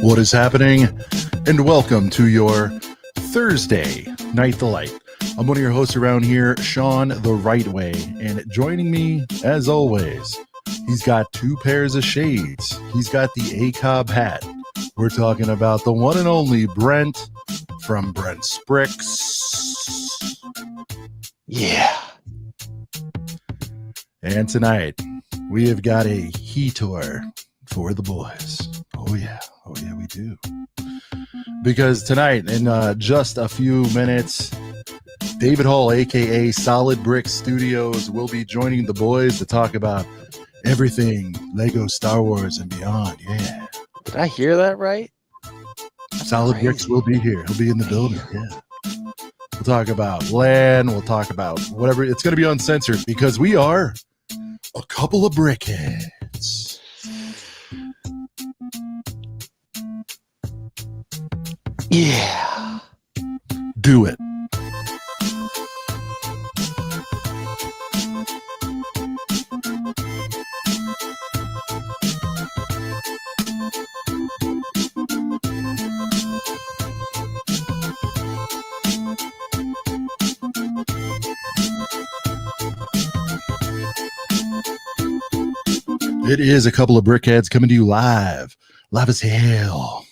What is happening? And welcome to your Thursday Night Delight. I'm one of your hosts around here, Sean the Right Way, and joining me, as always, he's got two pairs of shades. He's got the ACOB hat. We're talking about the one and only Brent from Brix. Yeah. And tonight, we have got a heater for the boys. Oh yeah, we do. Because tonight, in just a few minutes, David Hall, aka Solid Brix Studios, will be joining the boys to talk about everything Lego Star Wars and beyond. Yeah. Did I hear that right? Solid Brix will be here. He'll be in the building. Yeah. We'll talk about land. We'll talk about whatever. It's going to be uncensored because we are a couple of brickheads. Yeah. Do it. It is a couple of brickheads coming to you live as hell.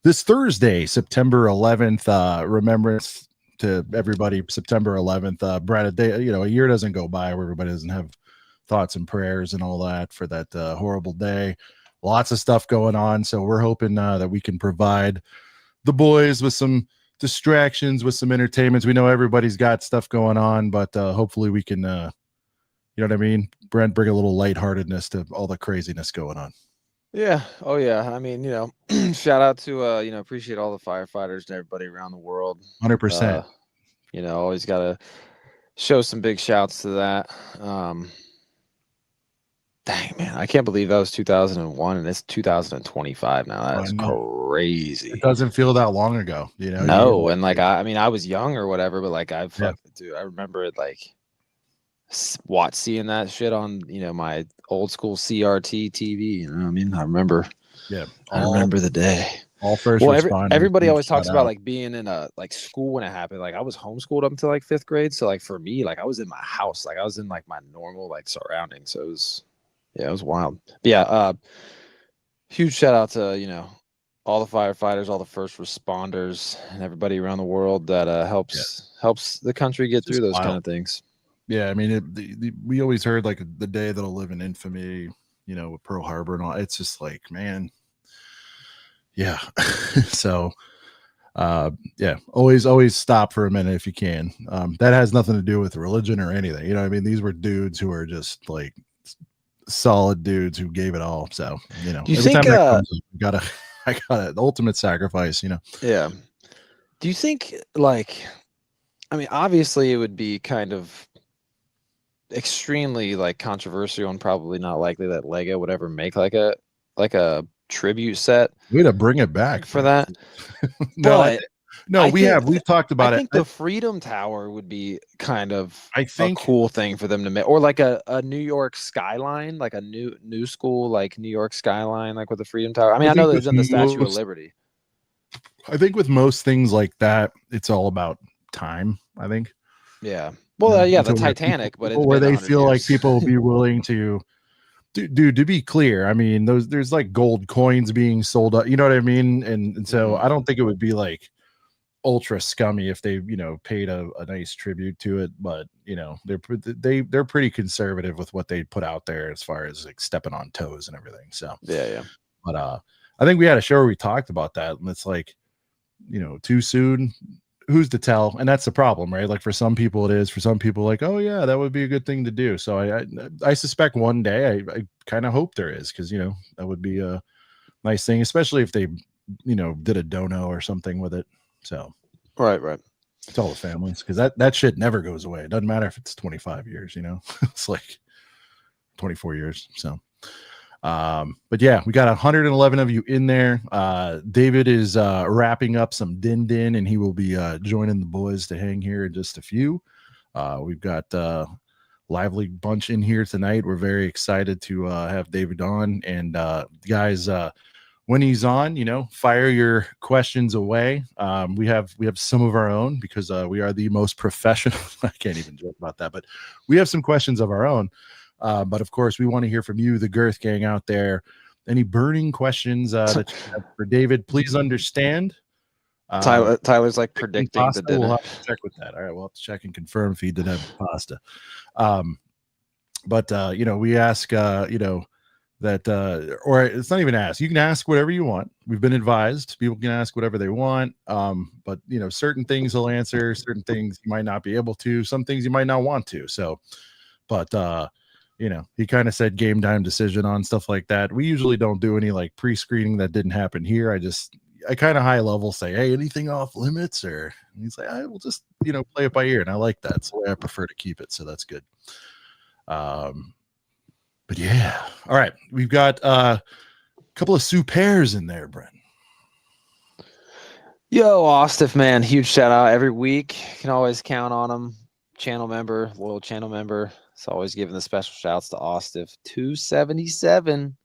This Thursday, September 11th, remembrance to everybody, September 11th. Brad, a day, a year doesn't go by where everybody doesn't have thoughts and prayers and all that for that horrible day. Lots of stuff going on. So we're hoping that we can provide the boys with some distractions, with some entertainments. We know everybody's got stuff going on, but hopefully we can, you know what I mean? Brent, bring a little lightheartedness to all the craziness going on. Yeah. Oh, yeah. I mean, shout out to, appreciate all the firefighters and everybody around the world. 100%. Always got to show some big shouts to that. Dang, man. I can't believe that was 2001 and it's 2025 now. That's crazy. It doesn't feel that long ago, No. And I was young or whatever, but I remember it seeing that shit on my old school CRT TV. I remember. Yeah, I remember the day. All first responders. Everybody always talks about being in a school when it happened. I was homeschooled up until 5th grade, so for me, I was in my house, I was in my normal surroundings. So it was wild. But yeah, huge shout out to all the firefighters, all the first responders, and everybody around the world that helps the country get through those kind of things. Yeah, I mean, we always heard the day that'll live in infamy, with Pearl Harbor and all. It's just man, yeah. So, yeah, always stop for a minute if you can. That has nothing to do with religion or anything. You know what I mean? These were dudes who are just solid dudes who gave it all. So, do you think I got the ultimate sacrifice, Yeah. Do you think obviously it would be kind of extremely controversial and probably not likely that Lego would ever make a tribute set. Way to bring it back for that. We've talked about it. I think the Freedom Tower would be kind of a cool thing for them to make, or a New York skyline, a new school New York skyline, with the Freedom Tower. I know there's in the Statue of Liberty. I think with most things like that, it's all about time. I think. Yeah. Well, the Titanic, but where they feel like people will be willing to, dude. To be clear, I mean, there's gold coins being sold up. You know what I mean? And so I don't think it would be ultra scummy if they paid a nice tribute to it. But they're pretty conservative with what they put out there as far as stepping on toes and everything. So yeah. But I think we had a show where we talked about that, and it's too soon. Who's to tell? And that's the problem, right? For some people it is, for some people oh yeah, that would be a good thing to do. So I suspect one day, I kind of hope there is, because that would be a nice thing, especially if they did a dono or something with it. So right, it's all the families, because that shit never goes away. It doesn't matter if it's 25 years, it's 24 years. So but yeah, we got 111 of you in there. David is wrapping up some din, and he will be joining the boys to hang here in just a few. We've got lively bunch in here tonight. We're very excited to have David on, and guys, when he's on, fire your questions away. We have some of our own because we are the most professional. I can't even joke about that, but we have some questions of our own. But of course, we want to hear from you, the Girth Gang out there. Any burning questions that you have for David? Please understand. Tyler's like predicting the dinner. We'll have to check with that. All right, we'll have to check and confirm if he did have pasta. But we ask, that or it's not even ask. You can ask whatever you want. We've been advised people can ask whatever they want. But certain things he'll answer, certain things you might not be able to, some things you might not want to. So, but he kind of said game time decision on stuff like that. We usually don't do any like pre-screening. That didn't happen here. I kind of high level say, hey, anything off limits? Or he's like, I will just play it by ear, and I like that. It's the way I prefer to keep it. So that's good. But yeah, all right. We've got a couple of supers in there, Brent. Yo, Ostif, man, huge shout out every week. You can always count on him. Loyal channel member. It's always giving the special shouts to Ostif. 277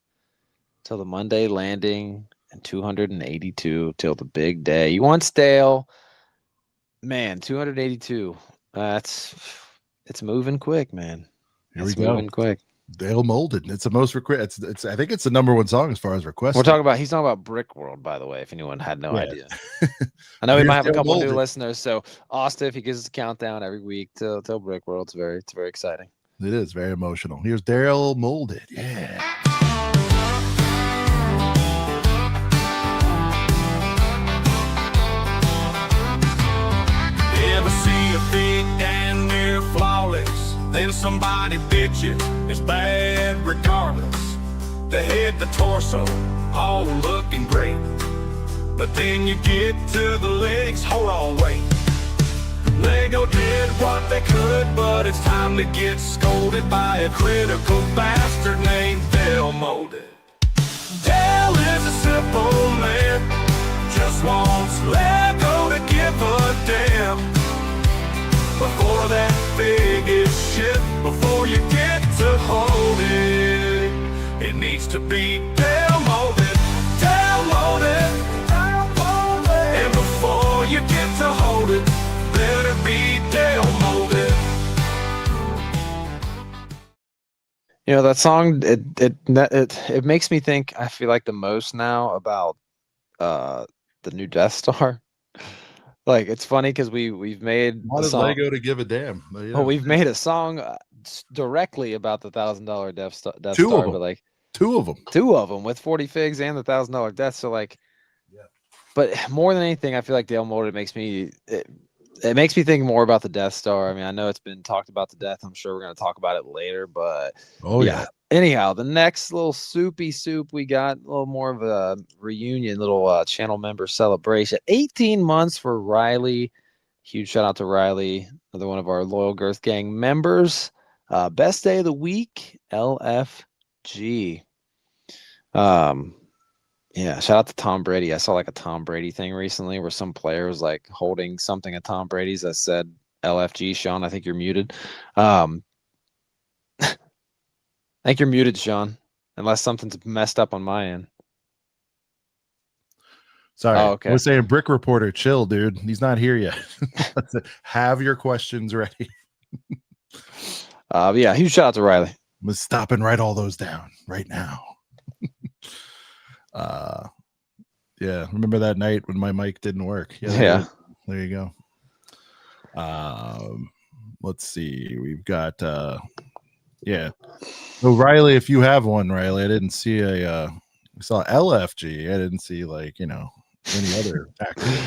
till the Monday landing and 282 till the big day. You want stale, man. 282. It's moving quick, man. Here we go. Moving quick. Dale Molded. It's the most request. It's I think it's the number one song as far as requests. He's talking about Brickworld, by the way, if anyone had no idea. I know we might have a couple new listeners. So Ostif, he gives us a countdown every week till Brickworld. It's very exciting. It is very emotional. Here's Daryl Molded. Yeah. Ever see a big damn near flawless? Then somebody bitches, it's bad regardless. The head, the torso, all looking great. But then you get to the legs, hold on, wait. Lego did what they could, but it's time to get scolded by a critical bastard named Dale Molded. Dale is a simple man, just wants Lego to give a damn. Before that big is shit, before you get to hold it, it needs to be Dale Molded, Dale Molded, Dale Molded. And before you get to hold it, better be Dale Molded. That song, it makes me think, I feel like the most now about the new Death Star. Like, it's funny because we've made a song. Lego to give a damn. Well, we've made a song directly about the $1,000 Death Star, but like two of them with 40 figs and the $1,000 death. So like, yeah. But more than anything, I feel like Dale Molded makes me it makes me think more about the Death Star. I mean, I know it's been talked about to death. I'm sure we're going to talk about it later, but yeah. Anyhow, the next little soupy soup we got, a little more of a reunion, little channel member celebration. 18 months for Riley. Huge shout out to Riley, another one of our loyal Girth Gang members. Best day of the week, LFG. Yeah, shout out to Tom Brady. I saw like a Tom Brady thing recently where some player was like holding something at Tom Brady's that said LFG. Sean, I think you're muted. I think you're muted, Sean, unless something's messed up on my end. Sorry. Oh, okay. We're saying Brick Reporter, chill, dude. He's not here yet. Have your questions ready. Yeah, huge shout out to Riley. I'm stop and write all those down right now. Yeah, remember that night when my mic didn't work? Yeah. There you go. Let's see. We've got yeah. So Riley, if you have one, Riley, I didn't see I saw LFG. I didn't see like, any other activity.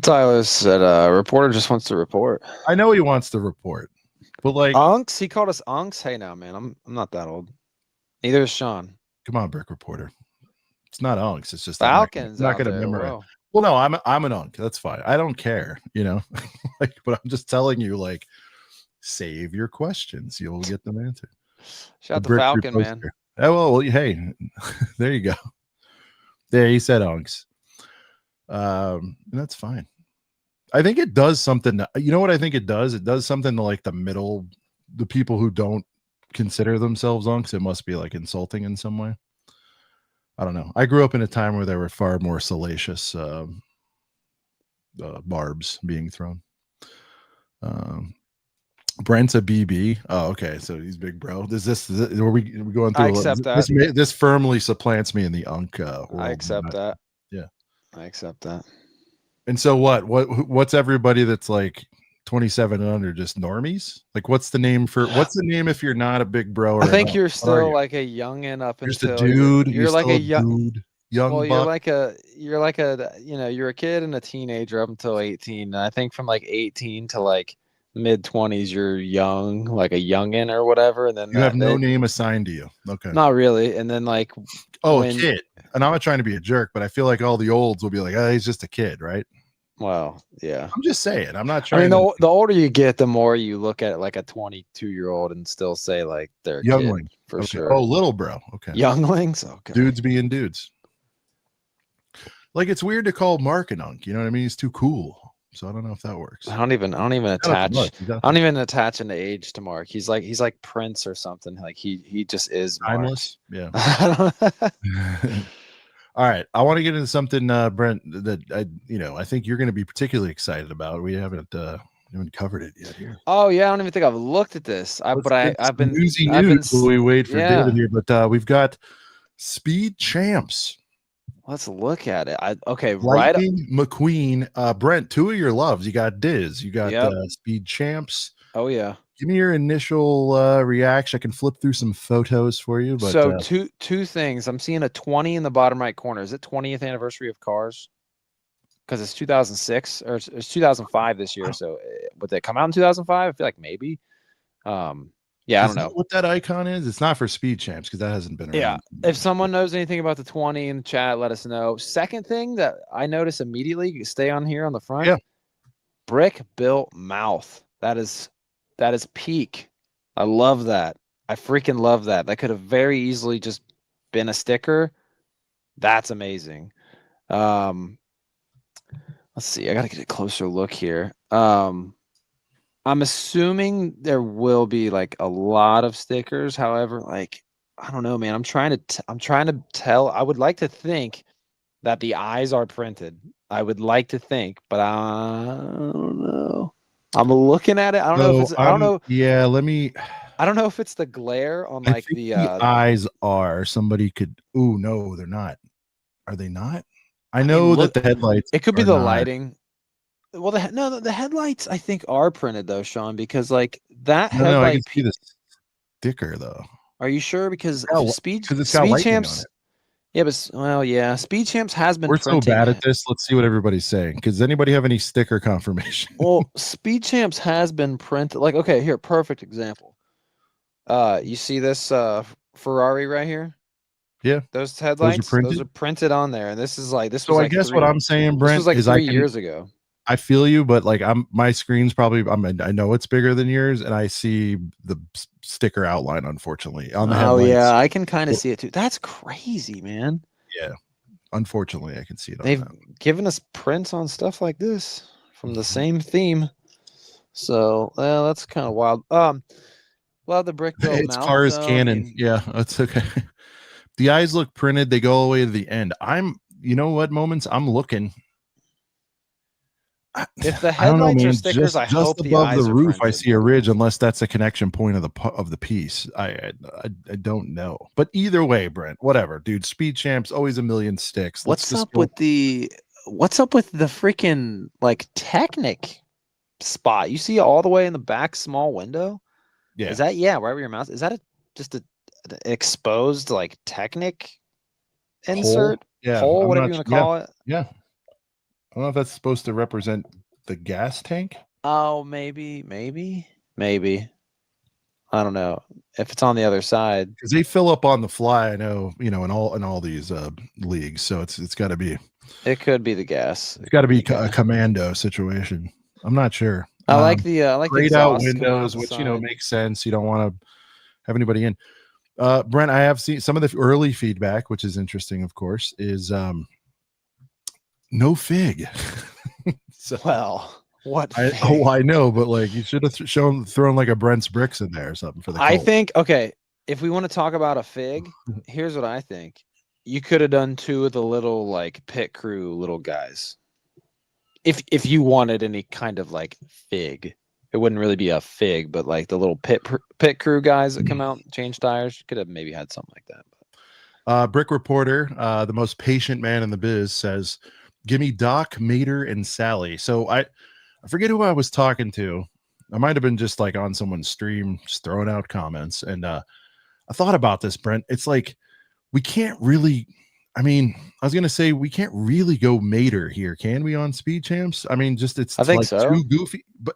Tyler said reporter just wants to report. I know he wants to report. But like Unks, he called us Unks. Hey now, man, I'm not that old. Neither is Sean. Come on, Brick Reporter. It's not Unks. It's just Falcons. I'm not going to memorize. Well, no, I'm an Unk. That's fine. I don't care, like, but I'm just telling you, like, save your questions. You'll get them answered. Shout out to Falcon, man. Oh, well, hey, there you go. There, he said Unks. And that's fine. I think it does something. You know what I think it does? It does something to like the people who don't consider themselves Unks. It must be like insulting in some way. I don't know. I grew up in a time where there were far more salacious barbs being thrown. Brent's a BB. Oh, okay. So he's big bro. Are we going through? I accept that. This firmly supplants me in the Unk world. I accept that. Yeah, I accept that. And so what's everybody that's like 27 and under, just normies? Like what's the name if you're not a big bro? I think you're still like a youngin up just until a dude. You're like a dude. Young well, buck. you're like a you're a kid and a teenager up until 18. And I think from like 18 to like mid 20s, you're young, like a youngin or whatever. And then you have no name assigned to you. Okay. Not really. And then like a kid. And I'm not trying to be a jerk, but I feel like all the olds will be like, oh, he's just a kid, right? Well, yeah. I'm just saying. I'm not trying. I mean, the older you get, the more you look at like a 22-year-old and still say like they're a youngling kid, for okay. sure. Oh, little bro. Okay. Younglings. Okay. Dudes being dudes. Like it's weird to call Mark an Unk. You know what I mean? He's too cool. So I don't know if that works. I don't even attach an age to Mark. He's like Prince or something. Like he just is timeless. Mark. Yeah. All right, I want to get into something, Brent, that I think you're going to be particularly excited about. We haven't covered it yet here. Oh yeah, I don't even think I've looked at this. I've been newsy news while we wait for David here, but we've got Speed Champs. Let's look at it. Lightning McQueen, Brent, two of your loves. You got Diz, you got Speed Champs. Oh yeah. Give me your initial reaction. I can flip through some photos for you. But so two things. I'm seeing a 20 in the bottom right corner. Is it 20th anniversary of Cars? Because it's 2006 or it's 2005 this year. So would they come out in 2005? I feel like maybe. Yeah, I don't know what that icon is. It's not for Speed Champs because that hasn't been around. Yeah, if someone knows anything about the 20 in the chat, let us know. Second thing that I noticed immediately, you can stay on here on the front. Yeah. Brick built mouth. That is peak. I love that. I freaking love that. That could have very easily just been a sticker. That's amazing. Let's see. I got to get a closer look here. I'm assuming there will be like a lot of stickers. However, like, I don't know, man. I'm trying to tell. I would like to think that the eyes are printed. I would like to think, but I don't know. I'm looking at it. I don't know if it's. I don't know. Yeah, I don't know if it's the glare on like the eyes are. Somebody could. Ooh, no, they're not. Are they not? I know that the headlights. It could be the lighting. Well, the headlights I think are printed though, Sean, because like that headlight. No, I can see the sticker though. Are you sure? Because Speed Champs. Yeah, but Speed Champs has been. We're so bad at this. Let's see what everybody's saying. Does anybody have any sticker confirmation? Well, Speed Champs has been printed. Like, okay, here, perfect example. You see this Ferrari right here? Yeah, those headlights. Those are printed on there, and this is like this. So I guess what I'm saying, Brent, was like 3 years ago. I feel you, but like my screen's probably I know it's bigger than yours, and I see the sticker outline, unfortunately, on the headlights. Yeah, I can kind of see it too. That's crazy, man. Yeah, unfortunately, I can see it. They've given us prints on stuff like this from the same theme, so that's kind of wild. Love the brick build. It's Cars canon. Yeah, that's okay. The eyes look printed. They go all the way to the end. You know what moments I'm looking. If the headlights are stickers, I hope just above the roof printed. I see a ridge, unless that's a connection point of the piece. I don't know, but either way, Brent, whatever, dude. Speed Champs always a million sticks. What's up with the freaking like Technic spot? You see all the way in the back, small window. Yeah, is that right where your mouse? Is that just an exposed like Technic insert? Hole? Yeah, hole, whatever you want to call it. Yeah. I don't know if that's supposed to represent the gas tank. Oh, maybe. I don't know if it's on the other side because they fill up on the fly. I know, in all these leagues, so it's got to be. It could be the gas. It's got to be a commando situation. I'm not sure. I like the grayed out windows, which makes sense. You don't want to have anybody in. Brent, I have seen some of the early feedback, which is interesting. Of course, is no fig. So, well, what? I know, but like you should have thrown like a Brent's Bricks in there or something for the. I think if we want to talk about a fig, here's what I think. you could have done 2 of the little like pit crew little guys. If you wanted any kind of like fig, it wouldn't really be a fig, but like the little pit crew guys that come out and change tires, could have maybe had something like that. Brick Reporter, the most patient man in the biz, says, "Give me Doc, Mater, and Sally." So I forget who I was talking to. I might have been just like on someone's stream, just throwing out comments, and I thought about this, Brent. It's like we can't really. I mean, I was gonna say we can't really go Mater here, can we? On Speed Champs? I mean, just it's I think like so. too goofy, but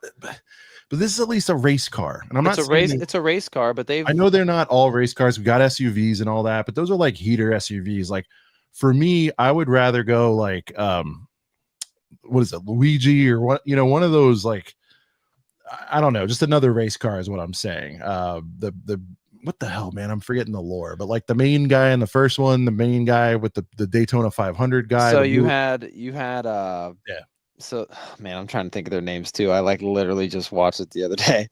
this is at least a race car, and I'm not saying it's a race car, but I know they're not all race cars. We got SUVs and all that, but those are like heater SUVs. Like for me, I would rather go like what is it, Luigi or what, one of those, like I don't know, just another race car is what I'm saying. The what the hell, man, I'm forgetting the lore, but like the main guy in the first one, the main guy with the Daytona 500 guy. So you had yeah. So, man, I'm trying to think of their names too. I like literally just watched it the other day.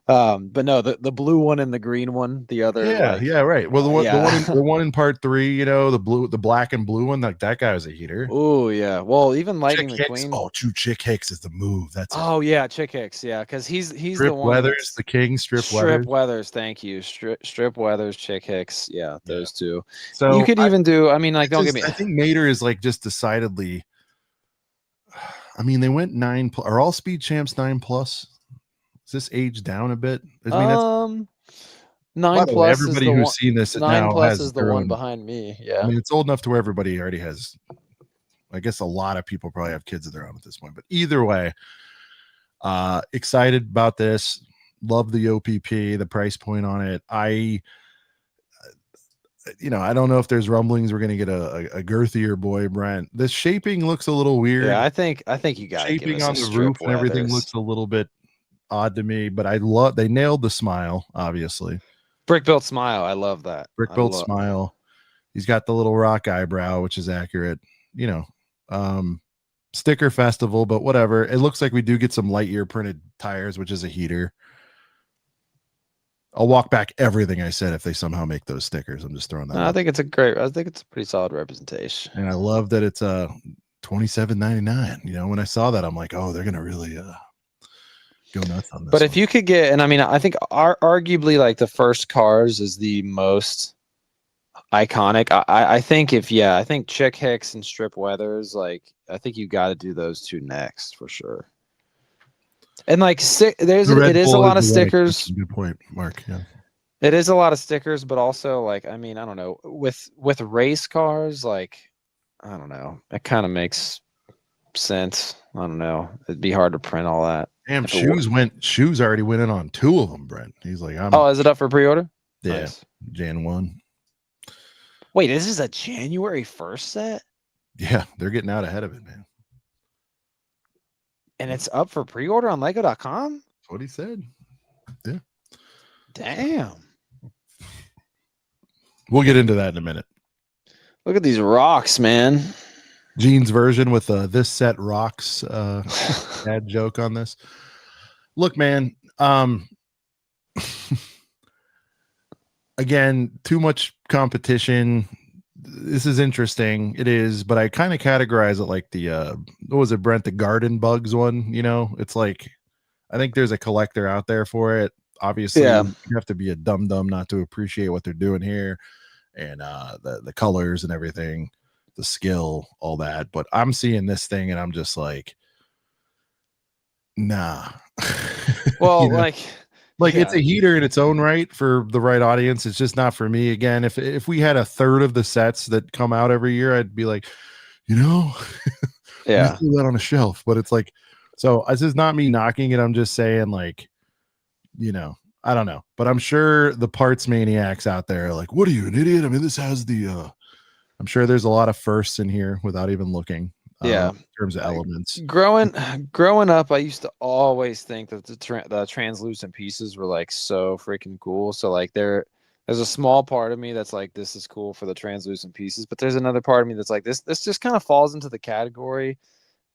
But no, the blue one and the green one, the other. Yeah, right. Well, the one in part 3, the black and blue one, like that guy was a heater. Oh yeah. Well, even Lightning McQueen. Oh, Chick Hicks is the move. That's yeah, Chick Hicks. Yeah, because he's Strip the one. Weathers, the king. Strip Weathers. Thank you. Strip Weathers, Chick Hicks. Yeah, those two. So you could even do. I mean, like, don't get me. I think Mater is like just decidedly. I mean, they went 9 plus. Are all Speed Champs 9+? Is this aged down a bit? I mean, 9 plus. Everybody who's seen this 9 now plus has is the one behind me. Yeah, I mean, it's old enough to where everybody already has. I guess a lot of people probably have kids of their own at this point. But either way, excited about this. Love the OPP, the price point on it. I don't know if there's rumblings we're going to get a girthier boy, Brent. The shaping looks a little weird. Yeah, I think you got shaping on the roof and everything looks a little bit odd to me, but they nailed the smile, obviously. Brick built smile. I love that. Brick built smile. He's got the little rock eyebrow, which is accurate. Sticker festival, but whatever. It looks like we do get some Lightyear printed tires, which is a heater. I'll walk back everything I said if they somehow make those stickers. I'm just throwing that. I think it's a pretty solid representation. And I love that it's $27.99. When I saw that, I'm like, oh, they're gonna really go nuts on this. But if you could get, and I mean, I think arguably like the first cars is the most iconic. I think I think Chick Hicks and Strip Weathers, like I think you got to do those 2 next for sure. And like it is a lot of stickers. Good point, Mark. Yeah, it is a lot of stickers, but also like I mean I don't know with race cars, like I don't know, it kind of makes sense. I don't know, it'd be hard to print all that. Damn, shoes already went in on 2 of them, Brent. He's like, is it up for pre-order? Yeah, nice. Jan 1. Wait, this is a January 1st set? Yeah, they're getting out ahead of it, man. And it's up for pre-order on Lego.com? That's what he said. Yeah. Damn. We'll get into that in a minute. Look at these rocks, man. Gene's version with this set rocks bad joke on this. Look, man. Again, too much competition. This is interesting. It is, but I kind of categorize it like the what was it, Brent? The garden bugs one. It's like I think there's a collector out there for it. Obviously, you have to be a dum not to appreciate what they're doing here, and the colors and everything, the skill, all that. But I'm seeing this thing, and I'm just like, nah. Well, it's a heater in its own right for the right audience. It's just not for me. Again, if we had a third of the sets that come out every year, I'd be like, yeah, do that on a shelf. But it's like, so this is not me knocking it. I'm just saying, like, I don't know. But I'm sure the parts maniacs out there are like, what are you, an idiot? I mean, this has I'm sure there's a lot of firsts in here without even looking. In terms of elements. Growing up, I used to always think that the translucent pieces were like so freaking cool. So like there's a small part of me that's like, this is cool for the translucent pieces, but there's another part of me that's like, this just kind of falls into the category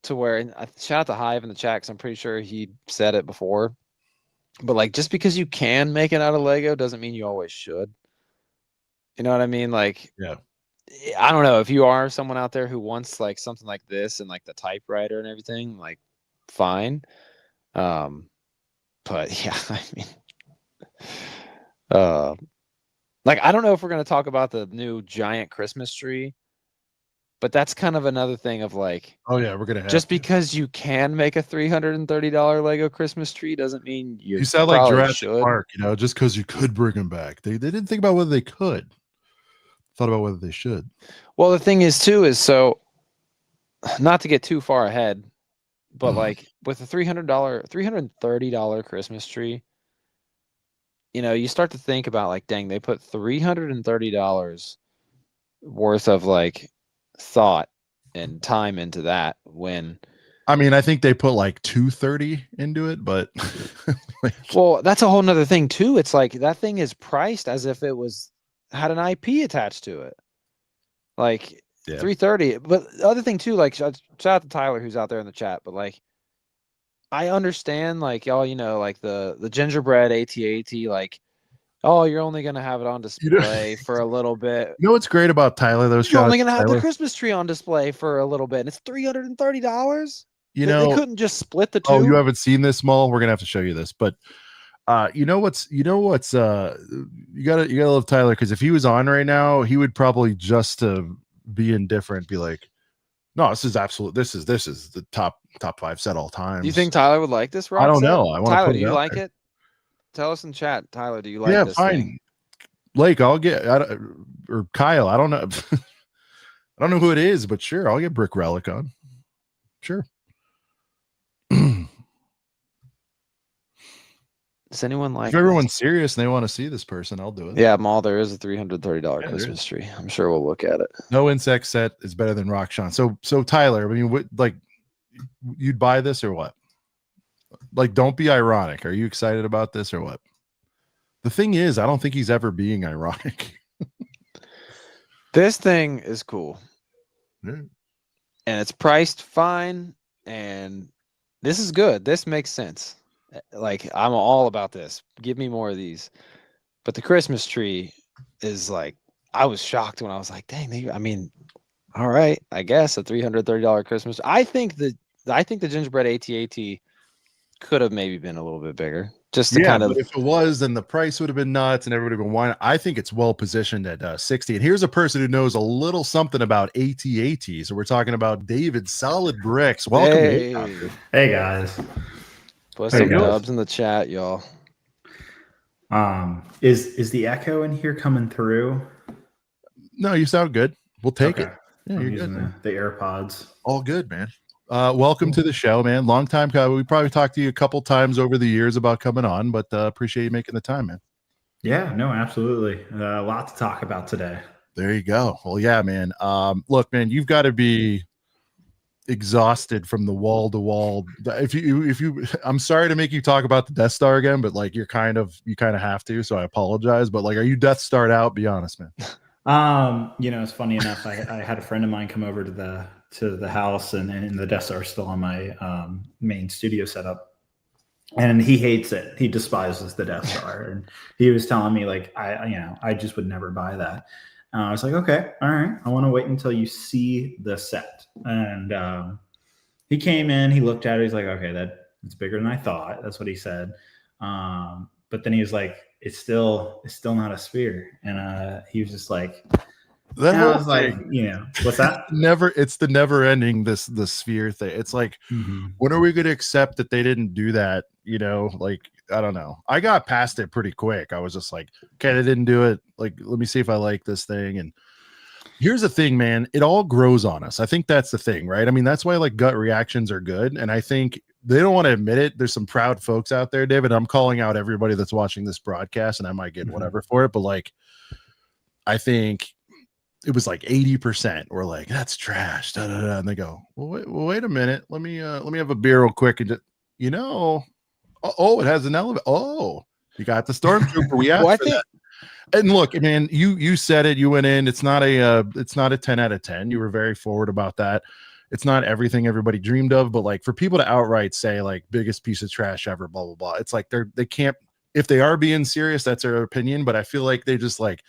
to where, and shout out to Hive in the chat, because I'm pretty sure he said it before, but like just because you can make it out of Lego doesn't mean you always should. You know what I mean? Like, yeah. I don't know if you are someone out there who wants like something like this and like the typewriter and everything, like fine. But yeah, I mean, like I don't know if we're gonna talk about the new giant Christmas tree, but that's kind of another thing of like, Oh yeah, we're gonna have just to. because you can make a $330 Lego Christmas tree doesn't mean You sound like probably Jurassic should. Park, you know, just because you could bring them back. They didn't think about whether they could. Thought about whether they should. Well, the thing is too is so not to get too far ahead, but like with a $330 Christmas tree, you know, you start to think about like, dang, they put $330 worth of like thought and time into that when I mean, I think they put like 230 into it, but like, well, that's a whole nother thing too. It's like that thing is priced as if it was had an IP attached to it. Like yeah. 330. But the other thing too, like shout out to Tyler who's out there in the chat, but like I understand like y'all, you know, like the gingerbread AT-AT, like, oh, you're only gonna have it on display for a little bit. You know what's great about Tyler? Those You're shots, only gonna have Tyler? the Christmas tree on display for a little bit, and it's $330. You They know, couldn't just split the two. oh, you haven't seen this, Mall? We're gonna have to show you this, but you know what's you gotta love Tyler, because if he was on right now, he would probably just to be indifferent be like, no, this is the top 5 set all time. Do you think Tyler would like this rock I don't set? know. I want Tyler, to do you like it? Tell us in chat. Tyler, do you like this fine thing? Blake, or Kyle, I don't know. I don't know who it is, but sure, I'll get Brick Relic on. Sure. Does anyone like If everyone's serious and they want to see this person, I'll do it. Yeah, Maul, there is a $330 Yeah, Christmas tree. I'm sure we'll look at it. No insect set is better than Rock Sean. So Tyler, I mean, what, like, you'd buy this or what? Like, don't be ironic. Are you excited about this or what? The thing is, I don't think he's ever being ironic. This thing is cool. Yeah. And it's priced fine. And this is good. This makes sense. Like, I'm all about this. Give me more of these. But the Christmas tree is like, I was shocked when I was like, dang, I mean, all right, I guess a $330 Christmas. I think the gingerbread AT-AT could have maybe been a little bit bigger. Just to kind of, but if it was, then the price would have been nuts and everybody would have been whining. I think it's well positioned at 60. And here's a person who knows a little something about AT-AT. So we're talking about David Solid Bricks. Welcome. hey, Hey guys. put Hey, some guys. dubs in the chat, y'all. Is the echo in here coming through? No, you sound good. We'll take it. Okay. Yeah, I'm you're using good. the AirPods. All good, man. Welcome to the show, man. Long time. We probably talked to you a couple times over the years about coming on, but appreciate you making the time, man. Yeah, no, absolutely. A lot to talk about today. There you go. Well, yeah, man. Look, man, you've got to be exhausted from the wall to wall. If you, I'm sorry to make you talk about the Death Star again, but like you kind of have to. So I apologize. But like, are you Death Starred out? Be honest, man. You know, it's funny enough. I had a friend of mine come over to the house, and the Death Star is still on my main studio setup, and he hates it. He despises the Death Star, and he was telling me like, I just would never buy that. I was like, okay, all right. I want to wait until you see the set. And he came in, he looked at it, he's like, okay, it's bigger than I thought. That's what he said. But then he was like, it's still not a sphere. And he was just like, That I whole was like, thing, you know, what's that? it's the never ending the sphere thing. It's like, when are we going to accept that they didn't do that? You know, like, I don't know. I got past it pretty quick. I was just like, okay, they didn't do it. Like, let me see if I like this thing. And here's the thing, man, it all grows on us. I think that's the thing, right? I mean, that's why like gut reactions are good. And I think they don't want to admit it. There's some proud folks out there, David. I'm calling out everybody that's watching this broadcast, and I might get whatever for it. But like, I think it was like 80% were like, that's trash. Da, da, da. And they go, well, wait a minute. Let me have a beer real quick. And just, you know, it has an elevator. Oh, you got the stormtrooper. We asked for that. And look, man, you said it. You went in. It's not a 10 out of 10. You were very forward about that. It's not everything everybody dreamed of, but like for people to outright say like biggest piece of trash ever, blah blah blah. It's like they can't. If they are being serious, that's their opinion. But I feel like they just like,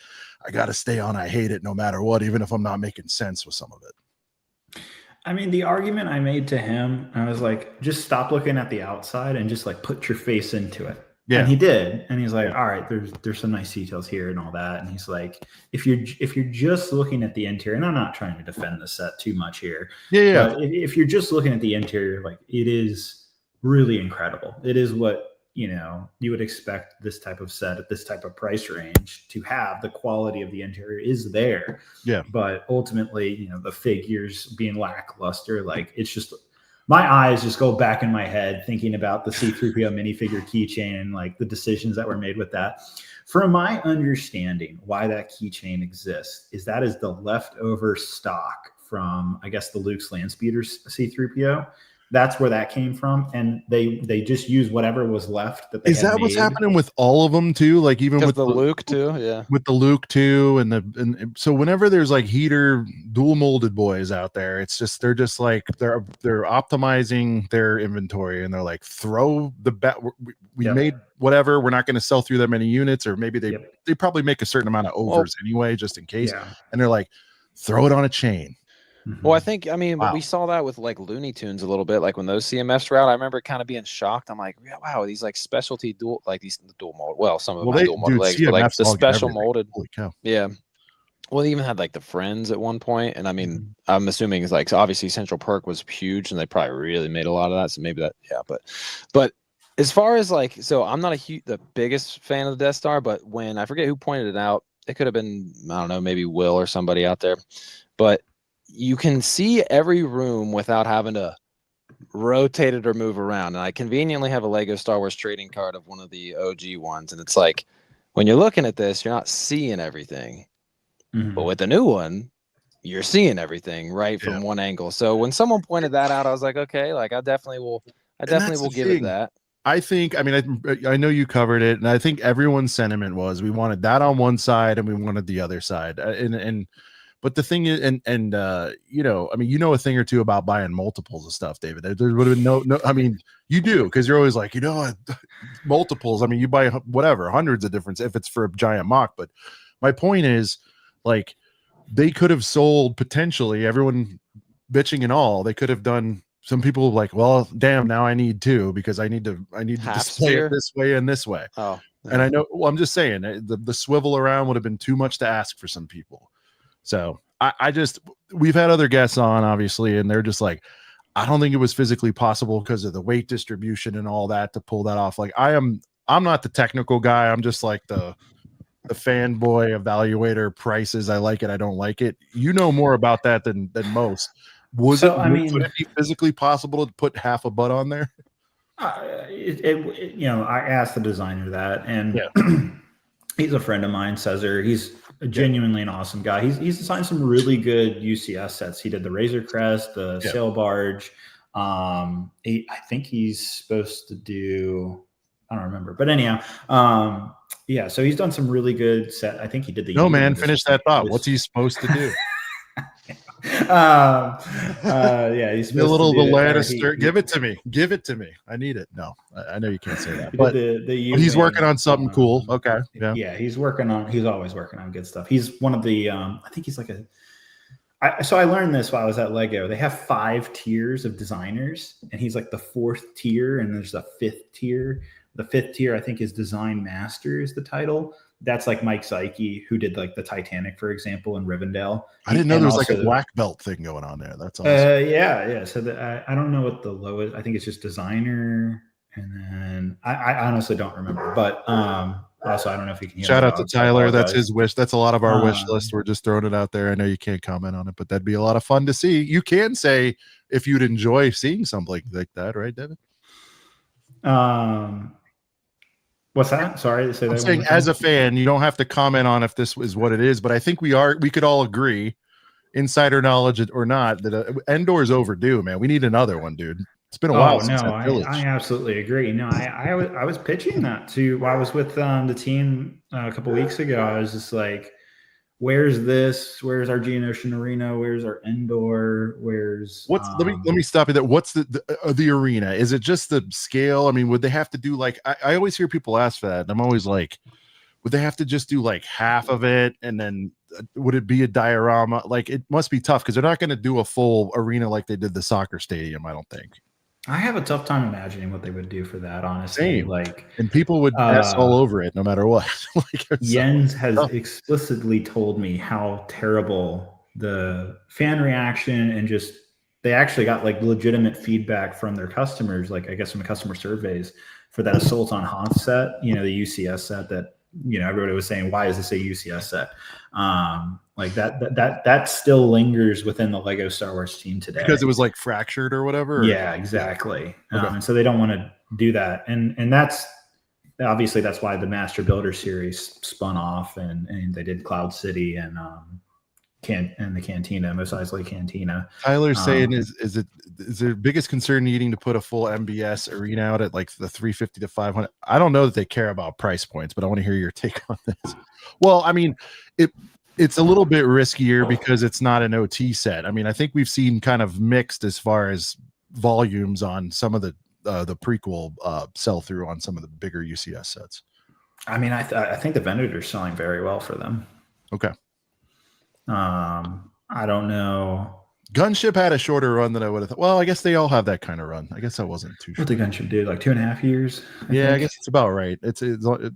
I got to stay on. I hate it no matter what, even if I'm not making sense with some of it. I mean, the argument I made to him, I was like, just stop looking at the outside and just like put your face into it. Yeah. And he did. And he's like, all right, there's some nice details here and all that. And he's like, if you're just looking at the interior, and I'm not trying to defend the set too much here. Yeah. But if you're just looking at the interior, like it is really incredible. It is what, you would expect this type of set at this type of price range to have. The quality of the interior is there. Yeah. But ultimately, the figures being lackluster, like it's just, my eyes just go back in my head thinking about the C-3PO minifigure keychain and like the decisions that were made with that. From my understanding, why that keychain exists is that is the leftover stock from, I guess, the Luke's Landspeeder C-3PO. That's where that came from, and they just use whatever was left. Is that what's happening with all of them too? Like even with the Luke too, yeah. With the Luke too, and so whenever there's like heater dual molded boys out there, it's just they're optimizing their inventory, and they're like, throw the bet. We made whatever. We're not going to sell through that many units, or maybe they probably make a certain amount of overs anyway, just in case. Yeah. And they're like, throw it on a chain. Well, I think, we saw that with like Looney Tunes a little bit, like when those CMFs were out. I remember kind of being shocked. I'm like, wow, these like specialty dual mold. Well, some of them dual molded legs, but like the special molded. Holy cow. Yeah. Well, they even had like the Friends at one point, and I'm assuming it's like, so obviously Central Perk was huge, and they probably really made a lot of that. So maybe that, but as far as like, so I'm not the biggest fan of the Death Star, but when I forget who pointed it out, it could have been, I don't know, maybe Will or somebody out there, but you can see every room without having to rotate it or move around. And I conveniently have a Lego Star Wars trading card of one of the OG ones. And it's like, when you're looking at this, you're not seeing everything. Mm-hmm. But with the new one, you're seeing everything right from one angle. So when someone pointed that out, I was like, okay, like I definitely will give it that. I think, I know you covered it, and I think everyone's sentiment was we wanted that on one side and we wanted the other side. But the thing is, you know a thing or two about buying multiples of stuff, David. There would have been no. You do, because you're always like, multiples. You buy whatever, hundreds of different if it's for a giant mock. But my point is, like, they could have sold potentially, everyone bitching and all. They could have done. Some people like, well, damn, now I need two because I need to display it this way and this way. Oh, yeah. And I know. Well, I'm just saying the swivel around would have been too much to ask for some people. So we've had other guests on, obviously, and they're just like, I don't think it was physically possible because of the weight distribution and all that to pull that off. Like I'm not the technical guy. I'm just like the fanboy evaluator prices. I like it. I don't like it. You know more about that than most. Would it be physically possible to put half a butt on there? I asked the designer that, and he's a friend of mine, Cesar. He's genuinely an awesome guy. He's designed some really good UCS sets. He did the Razor Crest, the Sail Barge. I think he's supposed to do, I don't remember, but anyhow, so he's done some really good set. I think he did the. No, man, finish that thought. What's he supposed to do? He's supposed a little to do the Lannister. Give it to me. I need it. No, I know you can't say that, but he's working on something cool. Okay, he's always working on good stuff. He's one of the I think he's like so I learned this while I was at Lego. They have 5 tiers of designers, and he's like the 4th tier, and there's a 5th tier. The 5th tier, I think, is Design Master is the title. That's like Mike Zeike, who did like the Titanic, for example, in Rivendell. I didn't know there was like a black belt thing going on there. That's awesome. So I don't know what the low is. I think it's just designer, and then I honestly don't remember. But also, I don't know if you can. Shout out to Tyler. That's his wish. That's a lot of our wish list. We're just throwing it out there. I know you can't comment on it, but that'd be a lot of fun to see. You can say if you'd enjoy seeing something like that, right, Devin? What's that? Sorry, say that. I'm saying, as a fan, you don't have to comment on if this is what it is, but I think we could all agree, insider knowledge or not, that Endor is overdue, man. We need another one, dude. It's been a while since that Village. I absolutely agree. No, I was pitching that to. I was with the team a couple weeks ago. I was just like, where's this? Where's our Geonosian Arena? Where's our Endor? Where's let me stop you there. What's the arena? Is it just the scale? Would they have to do like I always hear people ask for that, and I'm always like, would they have to just do like half of it, and then would it be a diorama? Like, it must be tough because they're not going to do a full arena like they did the soccer stadium, I don't think. I have a tough time imagining what they would do for that, honestly. Same. Like, and people would mess all over it no matter what. Like, Jens has explicitly told me how terrible the fan reaction and just they actually got like legitimate feedback from their customers, like I guess from the customer surveys for that Assault on Hoth set, the UCS set that everybody was saying, why is this a UCS set? Like that still lingers within the Lego Star Wars team today because it was like fractured or whatever. Yeah, exactly. Okay. And so they don't want to do that, and that's obviously that's why the Master Builder series spun off, and they did Cloud City and the Cantina, Mos Eisley Cantina. Tyler's saying is their biggest concern needing to put a full MBS arena out at like the 350 to 500? I don't know that they care about price points, but I want to hear your take on this. Well, I mean, it's a little bit riskier because it's not an OT set. I mean, I think we've seen kind of mixed as far as volumes on some of the prequel sell through on some of the bigger UCS sets. I mean, I think the vendors are selling very well for them. Okay. I don't know. Gunship had a shorter run than I would have thought. Well, I guess they all have that kind of run. I guess that wasn't too short. What the Gunship did, like 2.5 years? I guess it's about right. It's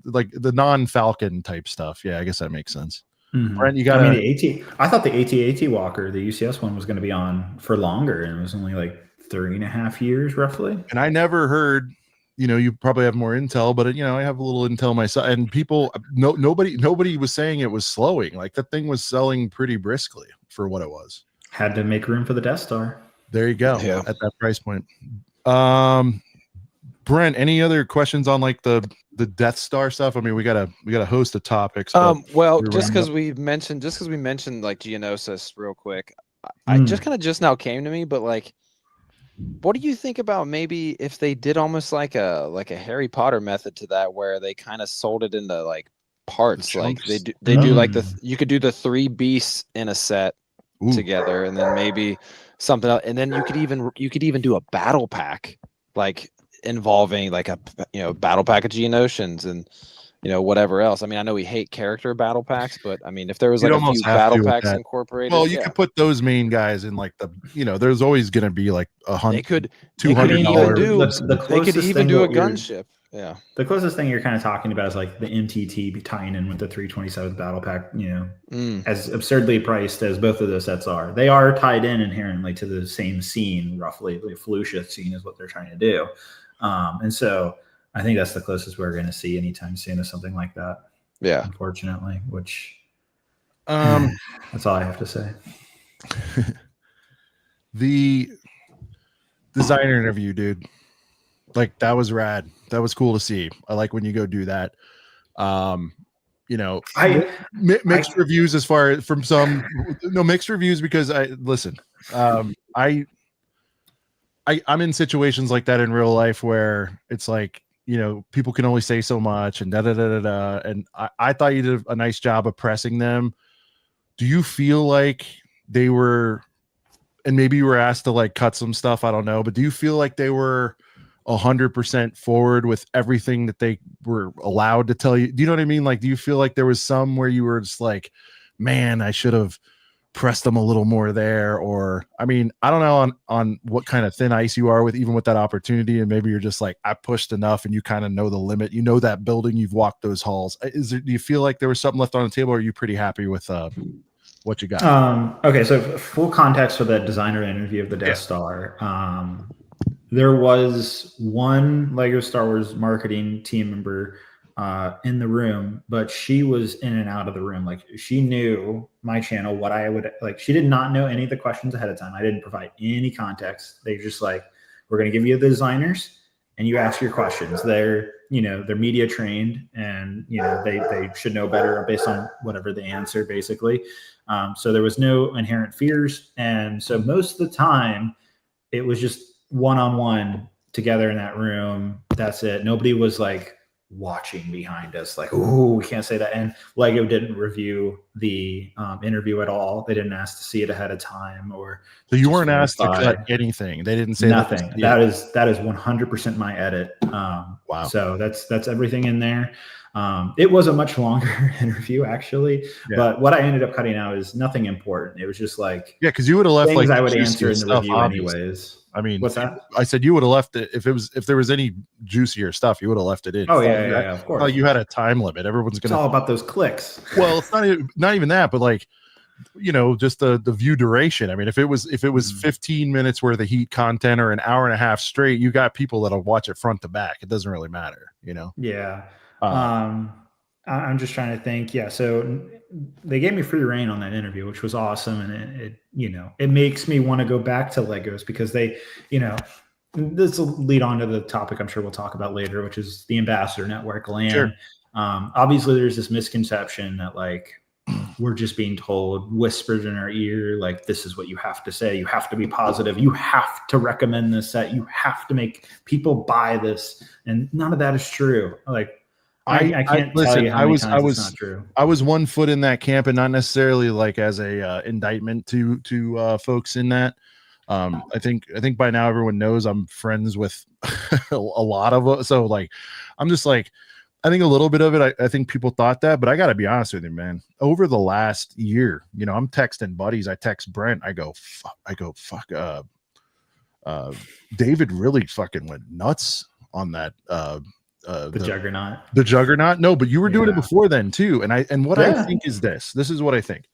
like the non-Falcon type stuff. Yeah, I guess that makes sense. Mm-hmm. Brent, you got I thought the AT-AT Walker, the UCS one, was going to be on for longer, and it was only like 3.5 years roughly. And I never heard, you probably have more intel, but I have a little intel myself, and people, nobody was saying it was slowing. Like, that thing was selling pretty briskly for what it was. Had to make room for the Death Star. There you go. Yeah. At that price point. Brent, any other questions on like the Death Star stuff? I mean, we got a host of topics. Well, just because we mentioned like Geonosis real quick, I just now came to me, but like, what do you think about maybe if they did almost like a Harry Potter method to that, where they kind of sold it into like parts, like they do like you could do the 3 beasts in a set together, and then maybe something else, and then you could even do a battle pack, like involving like a battle pack of Geonosians and whatever else. I mean, I know we hate character battle packs, but I mean, if there was like a few battle packs incorporated, well, you could put those main guys in like the there's always going to be like $100, $200. They could even do a gunship. Yeah, the closest thing you're kind of talking about is like the MTT tying in with the 327th battle pack. As absurdly priced as both of those sets are, they are tied in inherently to the same scene, roughly. The Felucia scene is what they're trying to do, and so I think that's the closest we're going to see anytime soon of something like that. Yeah, unfortunately, which that's all I have to say. The designer interview, dude. Like, that was rad. That was cool to see. I like when you go do that. Mixed reviews as far as from some, mixed reviews because I'm in situations like that in real life where it's like, people can only say so much and and I thought you did a nice job of pressing them. Do you feel like they were, and maybe you were asked to like cut some stuff, I don't know, but do you feel like they were 100% forward with everything that they were allowed to tell you? Do you know what I mean? Like, do you feel like there was some where you were just like, man, I should have pressed them a little more there? Or, I mean, I don't know on what kind of thin ice you are with, even with that opportunity. And maybe you're just like, I pushed enough and you kind of know the limit, that building, you've walked those halls. Do you feel like there was something left on the table? Or are you pretty happy with, what you got? Okay. So full context for the designer interview of the Death Star. There was one Lego Star Wars marketing team member in the room, but she was in and out of the room. Like, she knew my channel, what I would like. She did not know any of the questions ahead of time. I didn't provide any context. They just like, we're going to give you the designers and you ask your questions. They're media trained, and they should know better based on whatever they answer, basically. So there was no inherent fears, and so most of the time it was just one-on-one together in that room. That's it. Nobody was like watching behind us like, oh, we can't say that. And Lego didn't review the interview at all. They didn't ask to see it ahead of time, or so you weren't asked to cut anything. They didn't say nothing. That is 100% my edit. Wow. So that's everything in there. It was a much longer interview, actually, Yeah. but what I ended up cutting out is nothing important. It was just like Yeah, because you would have left things like I would juicier answer in the stuff, review obviously. anyways. I mean, What's that? I said you would have left it if there was any juicier stuff, you would have left it in. Oh yeah, of course. Like you had a time limit. Everyone's It's gonna. all about those clicks. Well, it's not even that, but like, just the view duration. I mean, if it was 15 minutes worth of heat content or an hour and a half straight, you got people that'll watch it front to back. It doesn't really matter, Yeah. I'm just trying to think. Yeah. So they gave me free reign on that interview, which was awesome. And it makes me want to go back to Legos because they, this will lead on to the topic I'm sure we'll talk about later, which is the ambassador network land. Sure. Obviously there's this misconception that like, we're just being told, whispered in our ear, like, this is what you have to say. You have to be positive. You have to recommend this set. You have to make people buy this. And none of that is true. Like, I can't tell you how many times it's not true. I was 1 foot in that camp, and not necessarily like as a indictment to folks in that. I think by now everyone knows I'm friends with a lot of us. So like, I'm just like, I think a little bit of it, I think people thought that, but I got to be honest with you, man. Over the last year, I'm texting buddies. I text Brent. I go, fuck. David really fucking went nuts on that. The juggernaut. The juggernaut. No, but you were doing it before then too. And what I think is this. This is what I think.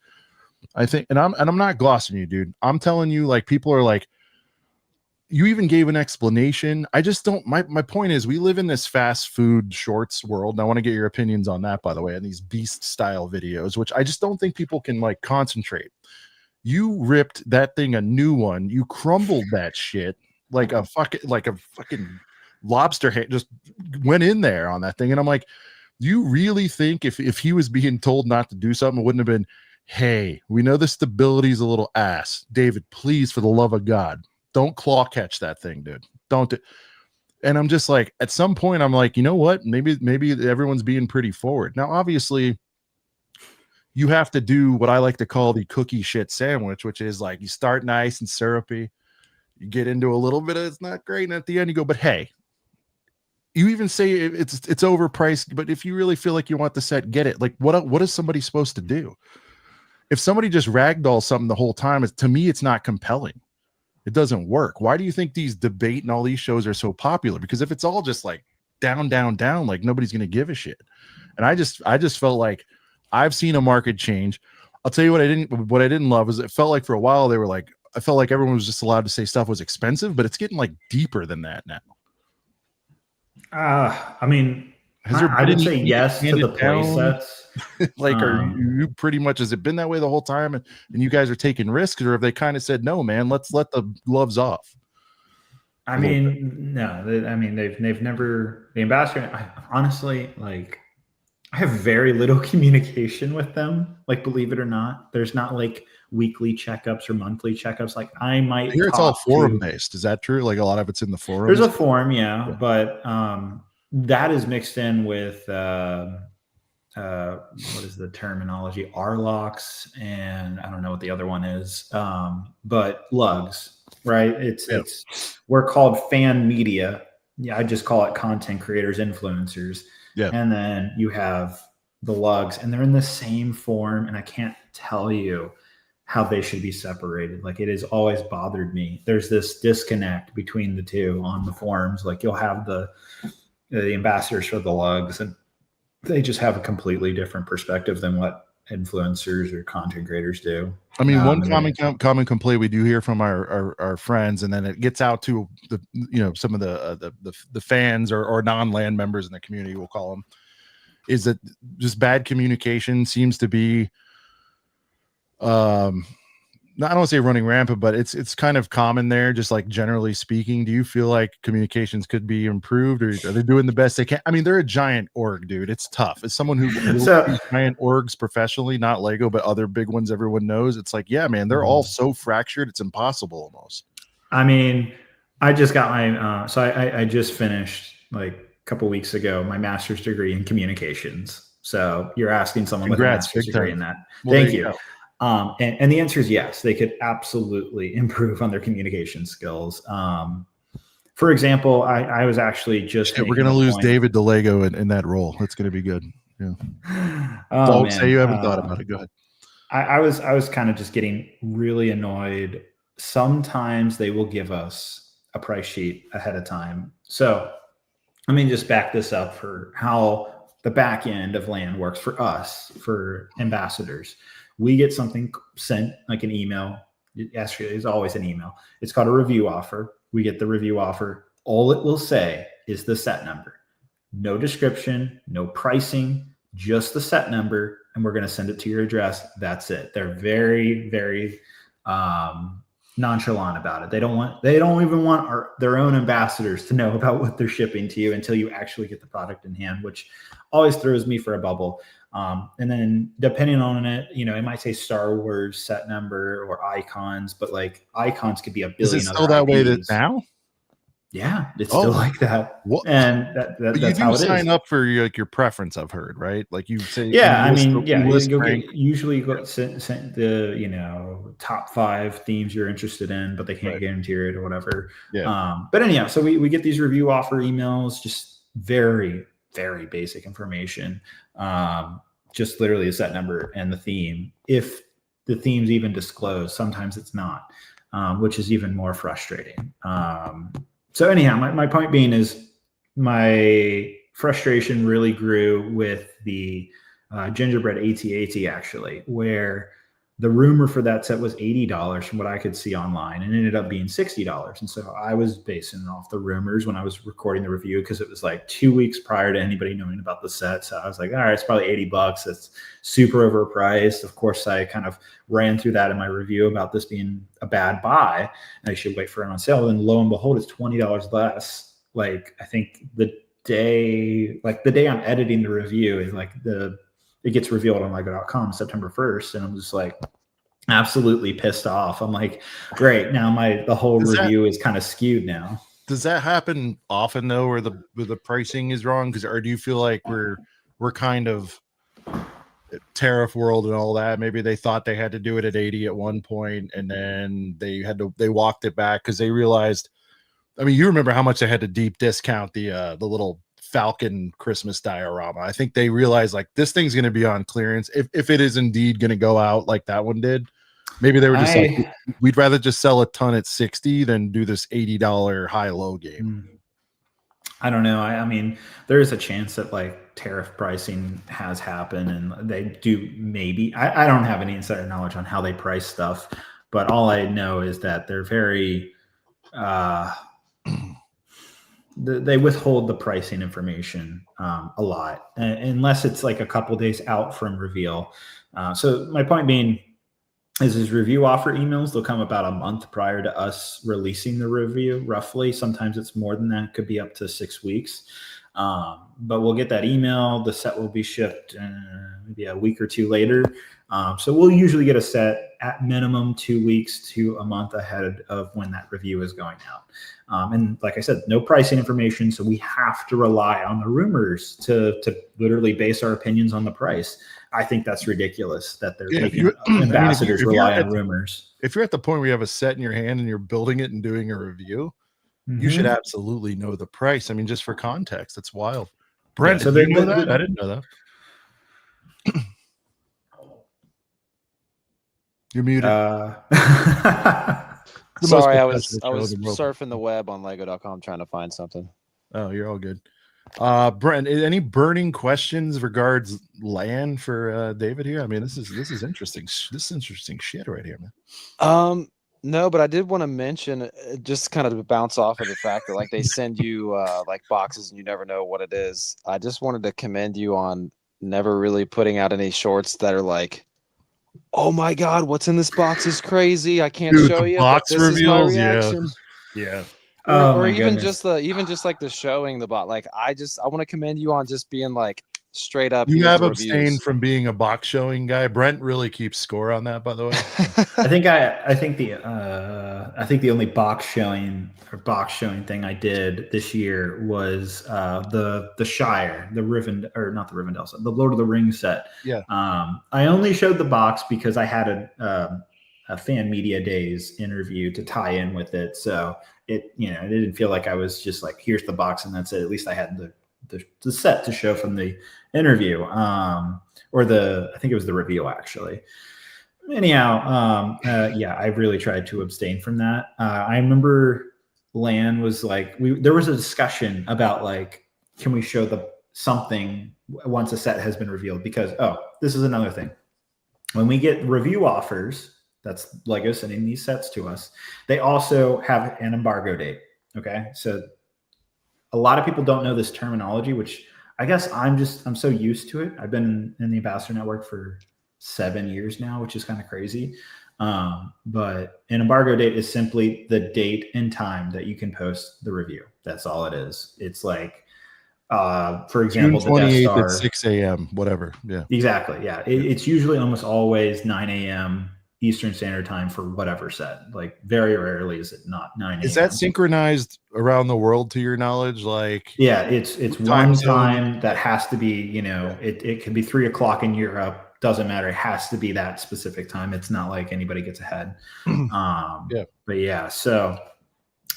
And I'm not glossing you, dude. I'm telling you, like, people are like, you even gave an explanation. I just don't. My point is, we live in this fast food shorts world, and I want to get your opinions on that, by the way, and these beast style videos, which I just don't think people can like concentrate. You ripped that thing a new one. You crumbled that shit like a fucking lobster head, just went in there on that thing. And I'm like, you really think if he was being told not to do something, it wouldn't have been, hey, we know the stability is a little ass. David, please, for the love of God, don't claw catch that thing, dude. Don't. And I'm just like, at some point, I'm like, you know what? Maybe everyone's being pretty forward. Now, obviously, you have to do what I like to call the cookie shit sandwich, which is like, you start nice and syrupy, you get into a little bit of it's not great, and at the end you go, but hey, you even say it's overpriced, but if you really feel like you want the set, get it. Like, what is somebody supposed to do? If somebody just ragdolls something the whole time, to me, it's not compelling. It doesn't work. Why do you think these debate and all these shows are so popular? Because if it's all just like down, like nobody's going to give a shit. And I just felt like I've seen a market change. I'll tell you what I didn't love is it felt like for a while I felt like everyone was just allowed to say stuff was expensive, but it's getting like deeper than that now. I mean, I would say yes to the play sets. Like, are you pretty much, has it been that way the whole time, and you guys are taking risks, or have they kind of said, no, man, let's let the gloves off? I mean, no, they've never, the ambassador, honestly, like, I have very little communication with them. Like, believe it or not, there's not like weekly checkups or monthly checkups. Like, I might hear it's all forum based. Is that true? Like, a lot of it's in the forum. There's a forum, yeah. But that is mixed in with what is the terminology? RLOX, and I don't know what the other one is. But lugs, right? It's we're called fan media. Yeah, I just call it content creators, influencers. Yeah. And then you have the lugs, and they're in the same form, and I can't tell you how they should be separated. Like, it has always bothered me. There's this disconnect between the two on the forums. Like, you'll have the ambassadors for the lugs, and they just have a completely different perspective than what influencers or content creators do. I mean, one common complaint we do hear from our friends, and then it gets out to the some of the fans or non-land members in the community, we'll call them, is that just bad communication seems to be I don't want to say running rampant, but it's kind of common there, just like generally speaking. Do you feel like communications could be improved, or are they doing the best they can? I mean, they're a giant org, dude. It's tough. As someone who giant orgs professionally, not Lego, but other big ones everyone knows, it's like, yeah, man, they're all so fractured, it's impossible almost. I mean, I just got my I just finished like a couple weeks ago my master's degree in communications. So you're asking someone with a master's degree in that. Well, thank you. And the answer is yes, they could absolutely improve on their communication skills. For example, I was actually just Shit, we're gonna lose David to Lego in that role. That's gonna be good. Yeah. Don't man. say you haven't thought about it. Go ahead. I was kind of just getting really annoyed. Sometimes they will give us a price sheet ahead of time. So let me just back this up for how the back end of land works for us, for ambassadors. We get something sent, like an email. Actually, it's always an email. It's called a review offer. We get the review offer. All it will say is the set number. No description, no pricing, just the set number, and we're going to send it to your address. That's it. They're very, very nonchalant about it. They don't even want their own ambassadors to know about what they're shipping to you until you actually get the product in hand, which always throws me for a bubble. And then depending on it, it might say Star Wars set number or icons, but like icons could be a billion. Is it still that way now? Yeah, it's still like that. What? And that's how it is. You sign up for your preference, I've heard, right? Like you say. Yeah, you'll usually go send the top 5 themes you're interested in, but they can't guarantee it or whatever. Yeah. But anyhow, so we get these review offer emails, just very, very basic information. Just literally a set number and the theme. If the theme's even disclosed, sometimes it's not, which is even more frustrating. So anyhow, my point being is my frustration really grew with the gingerbread AT-AT actually, where the rumor for that set was $80 from what I could see online, and it ended up being $60. And so I was basing it off the rumors when I was recording the review, because it was like 2 weeks prior to anybody knowing about the set. So I was like, all right, it's probably $80. It's super overpriced. Of course, I kind of ran through that in my review about this being a bad buy and I should wait for it on sale. And lo and behold, it's $20 less. Like, I think the day I'm editing the review is like it gets revealed on Lego.com September 1st. And I'm just like absolutely pissed off. I'm like, great. Now the whole review is kind of skewed now. Does that happen often though, where the pricing is wrong? Or do you feel like we're kind of tariff world and all that? Maybe they thought they had to do it at 80 at one point, and then they walked it back because they realized, I mean, you remember how much they had to deep discount the little Falcon Christmas diorama. I think they realized like this thing's going to be on clearance if it is indeed going to go out like that one did. Maybe they were just like, we'd rather just sell a ton at 60 than do this $80 high-low game. I don't know. I mean, there is a chance that like tariff pricing has happened, and they do maybe. I don't have any insider knowledge on how they price stuff, but all I know is that they're very they withhold the pricing information a lot, unless it's like a couple days out from reveal. So my point being is review offer emails, they'll come about a month prior to us releasing the review, roughly. Sometimes it's more than that. It could be up to 6 weeks. But we'll get that email. The set will be shipped maybe a week or two later. So we'll usually get a set at minimum 2 weeks to a month ahead of when that review is going out. And like I said, no pricing information. So we have to rely on the rumors to literally base our opinions on the price. I think that's ridiculous that they're making ambassadors rely on rumors. If you're at the point where you have a set in your hand and you're building it and doing a review, you should absolutely know the price. I mean, just for context, that's wild. Brent, did you know that? I didn't know that. You're muted. Sorry, I was surfing the web on Lego.com trying to find something. Oh, you're all good. Brent, any burning questions regards land for David here? I mean, this is interesting. This is interesting shit right here, man. No, but I did want to mention, just kind of to bounce off of the fact that like they send you like boxes and you never know what it is. I just wanted to commend you on never really putting out any shorts that are like, oh my god, what's in this box is crazy. I can't show you. Box reveals, yeah. Or even just like the showing the bot. Like I want to commend you on just being like straight up. You have abstained from being a box showing guy. Brent really keeps score on that, by the way. I think the only box showing thing I did this year was the Shire, the Lord of the Rings set. Yeah. I only showed the box because I had a Fan Media Days interview to tie in with it. So it didn't feel like I was just like, here's the box and that's it. At least I had the set to show from the interview, or I think it was the reveal actually. Anyhow, yeah, I really tried to abstain from that. I remember Lan was like, there was a discussion about like, can we show something once a set has been revealed? Because, this is another thing. When we get review offers, that's Lego sending these sets to us, they also have an embargo date. Okay. So a lot of people don't know this terminology, which I guess I'm so used to it. I've been in the Ambassador Network for 7 years now, which is kind of crazy. But an embargo date is simply the date and time that you can post the review. That's all it is. It's like, for example, June 28th at 6 a.m., whatever. Yeah, exactly. Yeah. It's usually almost always 9 a.m. Eastern Standard Time for whatever set. Like very rarely is it not 9 a.m. Is that synchronized around the world to your knowledge? Like, yeah, it's one time that has to be, it could be 3 o'clock in Europe. Doesn't matter. It has to be that specific time. It's not like anybody gets ahead. Yeah. But yeah, so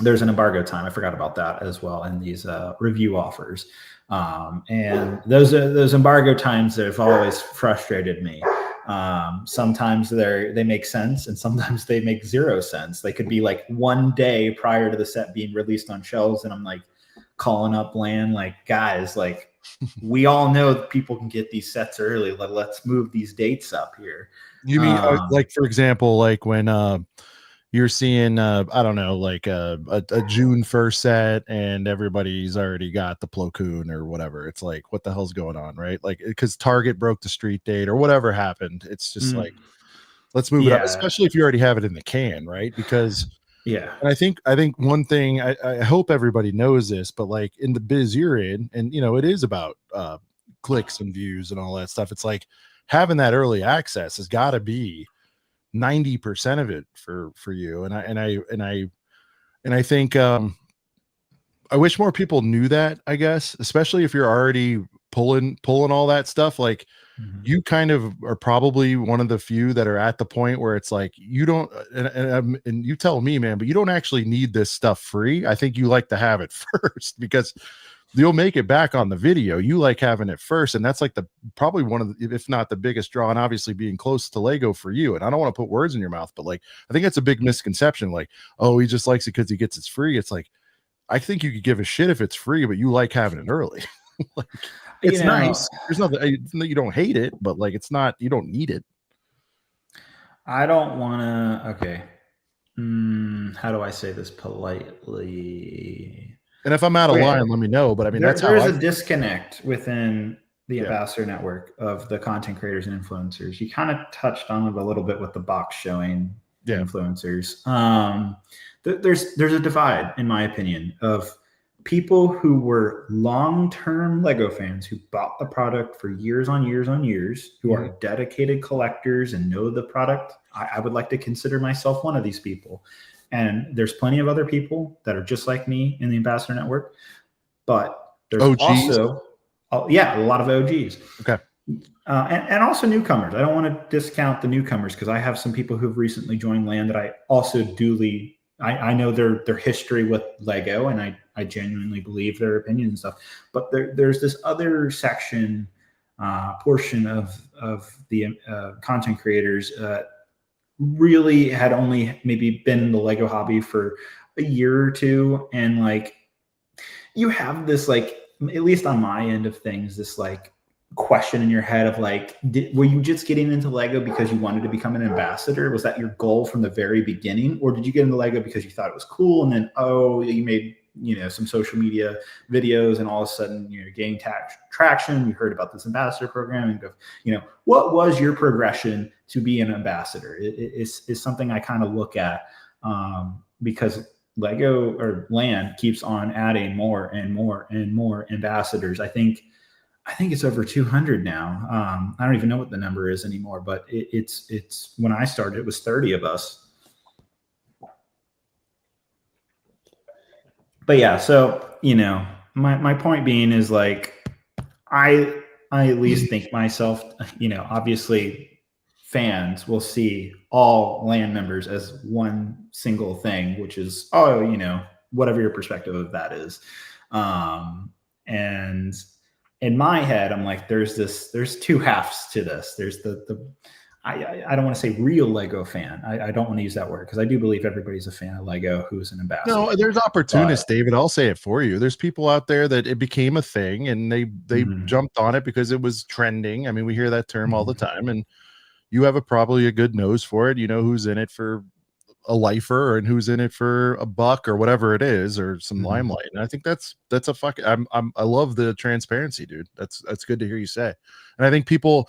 there's an embargo time. I forgot about that as well in these review offers. And those embargo times have always frustrated me. Sometimes they make sense and sometimes they make zero sense. They could be like one day prior to the set being released on shelves, and I'm like calling up Lan, like, guys, like, we all know that people can get these sets early. Let's move these dates up here. You mean like, for example, like when you're seeing I don't know, like a June 1st set and everybody's already got the Plo Koon or whatever. It's like, what the hell's going on, right? Like, because Target broke the street date or whatever happened. It's just like, let's move it up, especially if you already have it in the can, right? Because yeah, and I think one thing, I hope everybody knows this, but like in the biz you're in, and it is about clicks and views and all that stuff. It's like having that early access has got to be 90% of it for you. And I think I wish more people knew that, I guess, especially if you're already pulling all that stuff. Like, you kind of are probably one of the few that are at the point where it's like, you don't, and you tell me, man, but you don't actually need this stuff free. I think you like to have it first because you'll make it back on the video. You like having it first. And that's like probably one of the, if not the biggest draw, and obviously being close to Lego for you. And I don't want to put words in your mouth, but like, I think that's a big misconception. Like, oh, he just likes it because he gets it's free. It's like, I think you could give a shit if it's free, but you like having it early. Like, it's nice. There's nothing, you don't hate it, but like, it's not, you don't need it. I don't want to, okay. How do I say this politely? And if I'm out of line, let me know. But I mean, there's a disconnect within the Ambassador Network of the content creators and influencers. You kind of touched on it a little bit with the box showing influencers. There's a divide, in my opinion, of people who were long-term Lego fans who bought the product for years on years on years, who are dedicated collectors and know the product. I would like to consider myself one of these people. And there's plenty of other people that are just like me in the Ambassador Network, but there's also, a lot of OGs. Okay. And also newcomers. I don't want to discount the newcomers because I have some people who've recently joined LAN that I also I know their history with Lego, and I genuinely believe their opinions and stuff. But there's this other section, portion of the content creators really had only maybe been in the Lego hobby for a year or two, and like, you have this, like, at least on my end of things, this like question in your head of like, were you just getting into Lego because you wanted to become an ambassador? Was that your goal from the very beginning? Or did you get into Lego because you thought it was cool, and then, you made, some social media videos, and all of a sudden you're gaining traction, you heard about this ambassador program, and go, what was your progression to be an ambassador? It's something I kind of look at, because Lego or LAN keeps on adding more and more and more ambassadors. I think it's over 200 now. I don't even know what the number is anymore, but it's when I started, it was 30 of us. But yeah, so, my point being is like, I at least think myself, obviously fans will see all LAN members as one single thing, which is, whatever your perspective of that is. And in my head, I'm like, there's two halves to this. There's I don't want to say real Lego fan. I don't want to use that word because I do believe everybody's a fan of Lego who's an ambassador. No, there's opportunists, David. I'll say it for you. There's people out there that it became a thing and they jumped on it because it was trending. I mean, we hear that term all the time, and you have probably a good nose for it. You know who's in it for a lifer and who's in it for a buck or whatever it is, or some limelight. And I think that's a fucking, I love the transparency, dude. That's good to hear you say. And I think people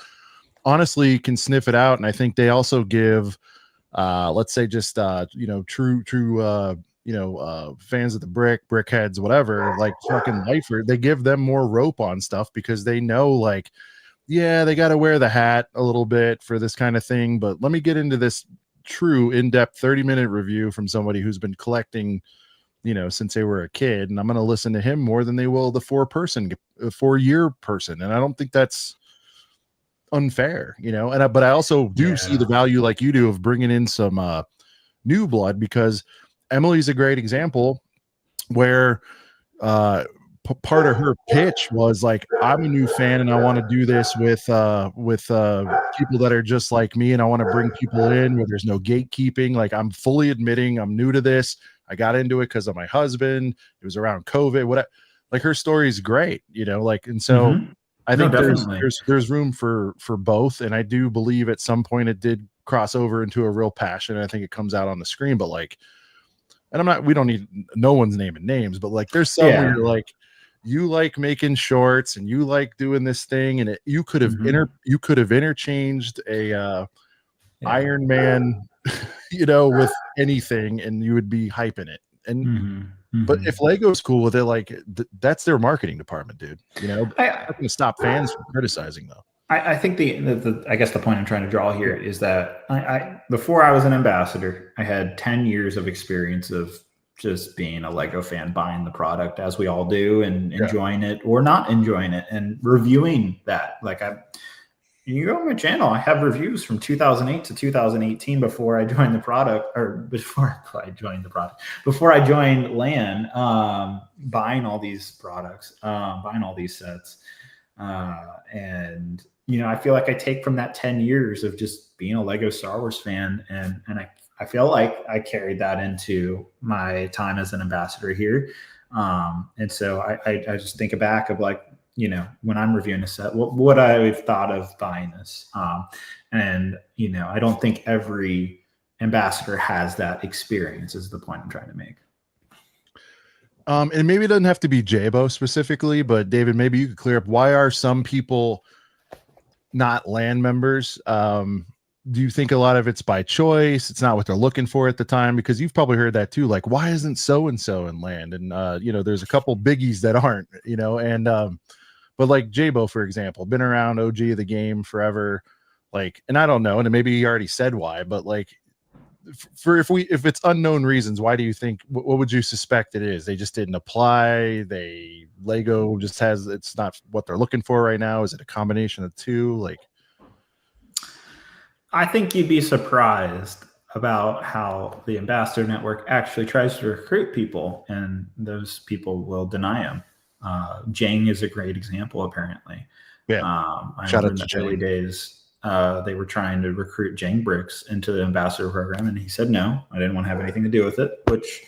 honestly can sniff it out. And I think they also give, let's say just, true, fans of the brickheads, whatever, like fucking lifer, they give them more rope on stuff because they know, like, yeah, they got to wear the hat a little bit for this kind of thing. But let me get into this true in-depth 30-minute review from somebody who's been collecting, since they were a kid, and I'm going to listen to him more than they will the 4-year person. And I don't think that's unfair, but I also do see the value, like you do, of bringing in some new blood, because Emily's a great example where part of her pitch was like, I'm a new fan and I want to do this with people that are just like me, and I want to bring people in where there's no gatekeeping. Like, I'm fully admitting I'm new to this. I got into it because of my husband. It was around COVID. Like, her story is great, and so I think there's room for both. And I do believe at some point it did cross over into a real passion. I think it comes out on the screen, but like, and we don't need, no one's naming names, but like, there's some where you're like, you like making shorts and you like doing this thing, and you could have interchanged a Iron Man, with anything, and you would be hyping it. And but if Lego's cool with it, like that's their marketing department, dude. I'm not going to stop fans from criticizing, though. I think I guess the point I'm trying to draw here is that I before I was an ambassador, I had 10 years of experience of just being a Lego fan, buying the product as we all do, and enjoying it or not enjoying it, and reviewing that. Like, you go on my channel, I have reviews from 2008 to 2018 before I joined the product, or before I joined LAN, buying all these products, buying all these sets. And, I feel like I take from that 10 years of just being a Lego Star Wars fan, and I feel like I carried that into my time as an ambassador here. And so I just think back of like, when I'm reviewing a set, what would I have thought of buying this? And I don't think every ambassador has that experience, is the point I'm trying to make. And maybe it doesn't have to be Jabo specifically, but David, maybe you could clear up, why are some people not LAN members? Do you think a lot of it's by choice? It's not what they're looking for at the time? Because you've probably heard that too. Like, why isn't so-and-so in LAN? And, there's a couple biggies that aren't, but like Jabo, for example, been around OG of the game forever. Like, and I don't know, and maybe he already said why, but like, if it's unknown reasons, why do you think, what would you suspect it is? They just didn't apply. Lego just it's not what they're looking for right now. Is it a combination of two? Like, I think you'd be surprised about how the ambassador network actually tries to recruit people, and those people will deny them. Jang is a great example, apparently. I Shout remember out in to the early days, they were trying to recruit Jang Brix into the ambassador program, and he said no. I didn't want to have anything to do with it, which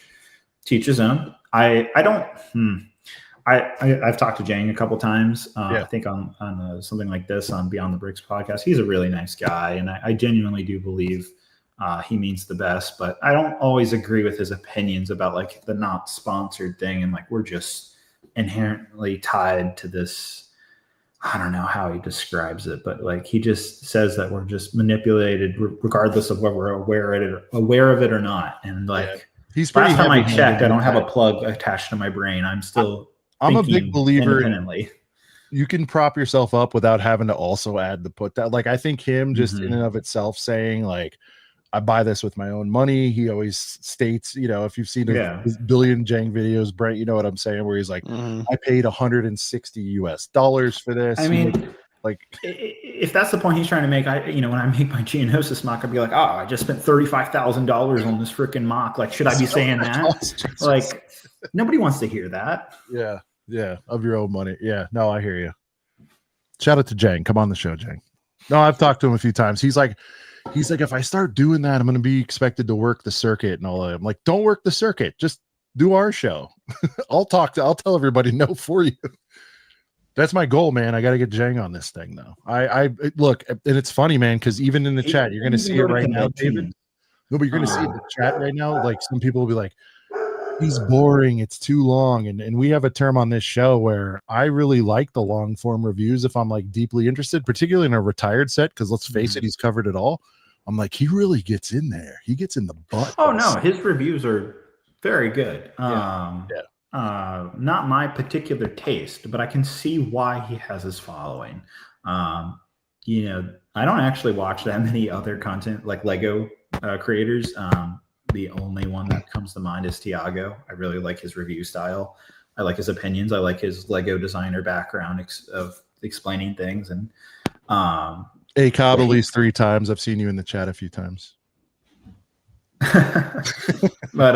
teaches him. I've talked to Jang a couple times. I think on something like this on Beyond the Bricks podcast. He's a really nice guy, and I genuinely do believe he means the best. But I don't always agree with his opinions about like the not sponsored thing, and like we're just inherently tied to this. I don't know how he describes it, but like he just says that we're just manipulated regardless of whether we're aware of it or not. And like he's pretty last time I checked, I don't have a plug attached to my brain. I'm a big believer independently. You can prop yourself up without having to also add the put that. Like, I think him just in and of itself saying like, I buy this with my own money. He always states, if you've seen his billion Jang videos, Brent, you know what I'm saying, where he's like, I paid $160 US for this. I mean, Like, if that's the point he's trying to make, when I make my Geonosis mock, I'd be like, oh, I just spent $35,000 on this freaking mock. Like, should I be saying that? Like, nobody wants to hear that. Yeah, of your own money. Yeah, no, I hear you. Shout out to Jang. Come on the show, Jang. No, I've talked to him a few times. He's like, if I start doing that, I'm going to be expected to work the circuit and all that. I'm like, don't work the circuit. Just do our show. I'll tell everybody no for you. That's my goal, man. I got to get Jang on this thing, though. I look, and it's funny, man, because even in the chat, you're going to see it right now, David. No, but you're going to see it in the chat right now. Like, some people will be like, he's boring. It's too long. And we have a term on this show where I really like the long form reviews if I'm like deeply interested, particularly in a retired set, because let's face it, he's covered it all. I'm like, he really gets in there. He gets in the butt. Oh, no, his reviews are very good. Not my particular taste, but I can see why he has his following. I don't actually watch that many other content like Lego creators. The only one that comes to mind is Tiago. I really like his review style. I like his opinions. I like his Lego designer background of explaining things. And ACOB at least 3 times. I've seen you in the chat a few times. But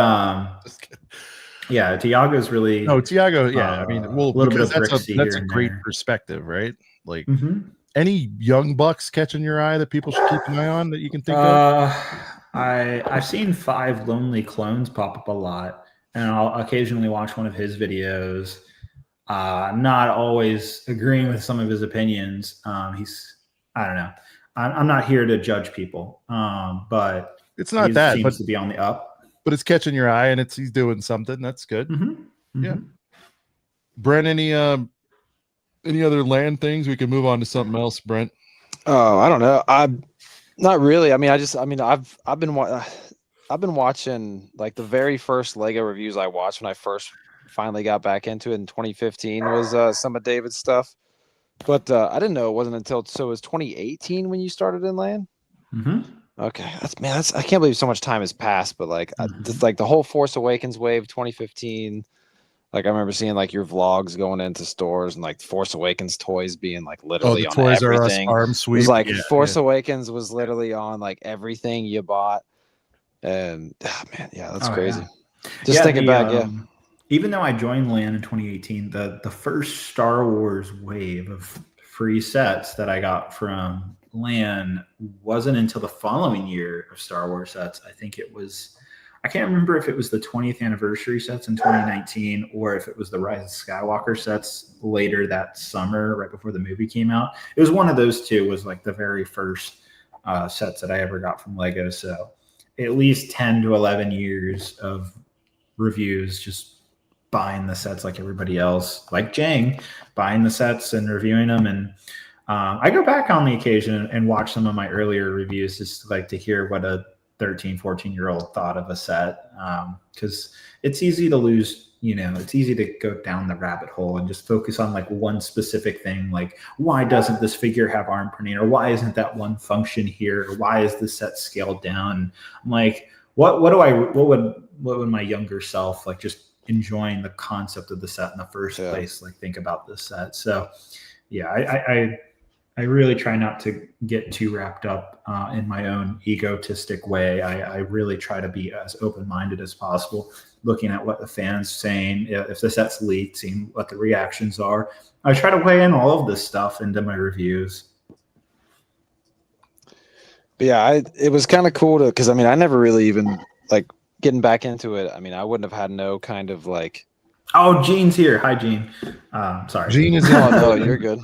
yeah, Tiago's really Tiago. Yeah, I mean, well, because that's a great there. Perspective, right? Like, any young bucks catching your eye that people should keep an eye on that you can think of? I've seen 5 Lonely Clones pop up a lot, and I'll occasionally watch one of his videos. Not always agreeing with some of his opinions. I don't know. I'm not here to judge people, but it's not that. Seems to be on the up. But it's catching your eye, and he's doing something. That's good. Yeah. Brent, any other land things? We can move on to something else, Brent. Oh, I don't know. Not really. I mean, I've been watching like the very first Lego reviews I watched when I first finally got back into it in 2015 was some of David's stuff. But I didn't know it wasn't until it was 2018 when you started in land. Okay, that's I can't believe so much time has passed. But like, just like the whole Force Awakens wave, 2015. Like, I remember seeing like your vlogs going into stores and like Force Awakens toys being like literally on Toys everything. R Us arm sweep. It was like Force Awakens was literally on like everything you bought. And man, yeah, that's crazy. Yeah. Just thinking back, even though I joined LAN in 2018, the first Star Wars wave of free sets that I got from LAN wasn't until the following year of Star Wars sets. I think it was, I can't remember if it was the 20th anniversary sets in 2019 or if it was the Rise of Skywalker sets later that summer, right before the movie came out. It was one of those two, was like the very first sets that I ever got from Lego. So at least 10 to 11 years of reviews, just buying the sets like everybody else, like Jang, buying the sets and reviewing them. And I go back on the occasion and watch some of my earlier reviews just like to hear what a 13, 14-year-old thought of a set, because it's easy to lose, it's easy to go down the rabbit hole and just focus on like one specific thing, like why doesn't this figure have arm printing, or why isn't that one function here, or why is the set scaled down? I'm like, what would my younger self, like just enjoying the concept of the set in the first place, like think about this set? So yeah, I really try not to get too wrapped up in my own egotistic way. I really try to be as open-minded as possible, looking at what the fans saying, if the set's leaked, seeing what the reactions are. I try to weigh in all of this stuff into my reviews. But yeah, it was kind of cool because I mean, I never really even like getting back into it. I mean, I wouldn't have had no kind of like. Oh, Gene's here. Hi, Gene. Sorry. Gene is no, you're good.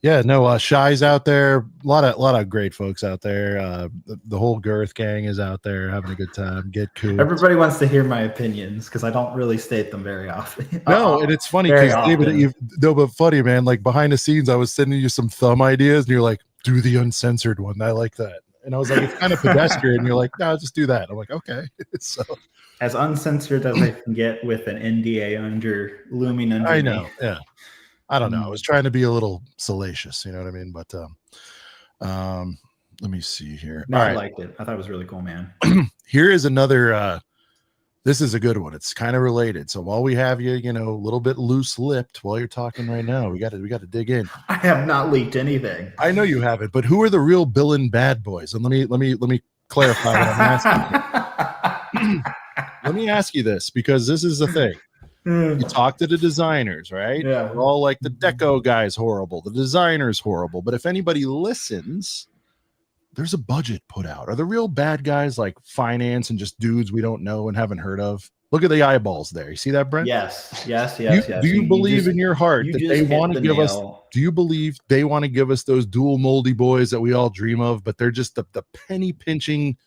Yeah, no, Shy's out there. A lot of great folks out there. The whole Girth gang is out there having a good time. Get cool. Everybody wants to hear my opinions because I don't really state them very often. No, and it's funny because David, but funny, man. Like behind the scenes, I was sending you some thumb ideas, and you're like, "Do the uncensored one." I like that, and I was like, "It's kind of pedestrian." And you're like, "No, just do that." I'm like, "Okay." So as uncensored as I can get with an NDA looming under. I know, yeah. I don't know. I was trying to be a little salacious, you know what I mean? But let me see here. No, I liked it. I thought it was really cool, man. Here is another This is a good one. It's kind of related. So while we have you, you know, a little bit loose-lipped while you're talking right now, we got to dig in. I have not leaked anything. I know you haven't, but who are the real villain bad boys? And let me clarify what I'm asking. Let me ask you this, because this is the thing. You talk to the designers, right? Yeah. They're all like, the deco guy's horrible, the designer's horrible. But if anybody listens, there's a budget put out. Are the real bad guys like finance and just dudes we don't know and haven't heard of? Look at the eyeballs there. You see that, Brent? Yes. Do you believe in your heart that they want to give us? Do you believe they want to give us those dual moldy boys that we all dream of, but they're just the penny pinching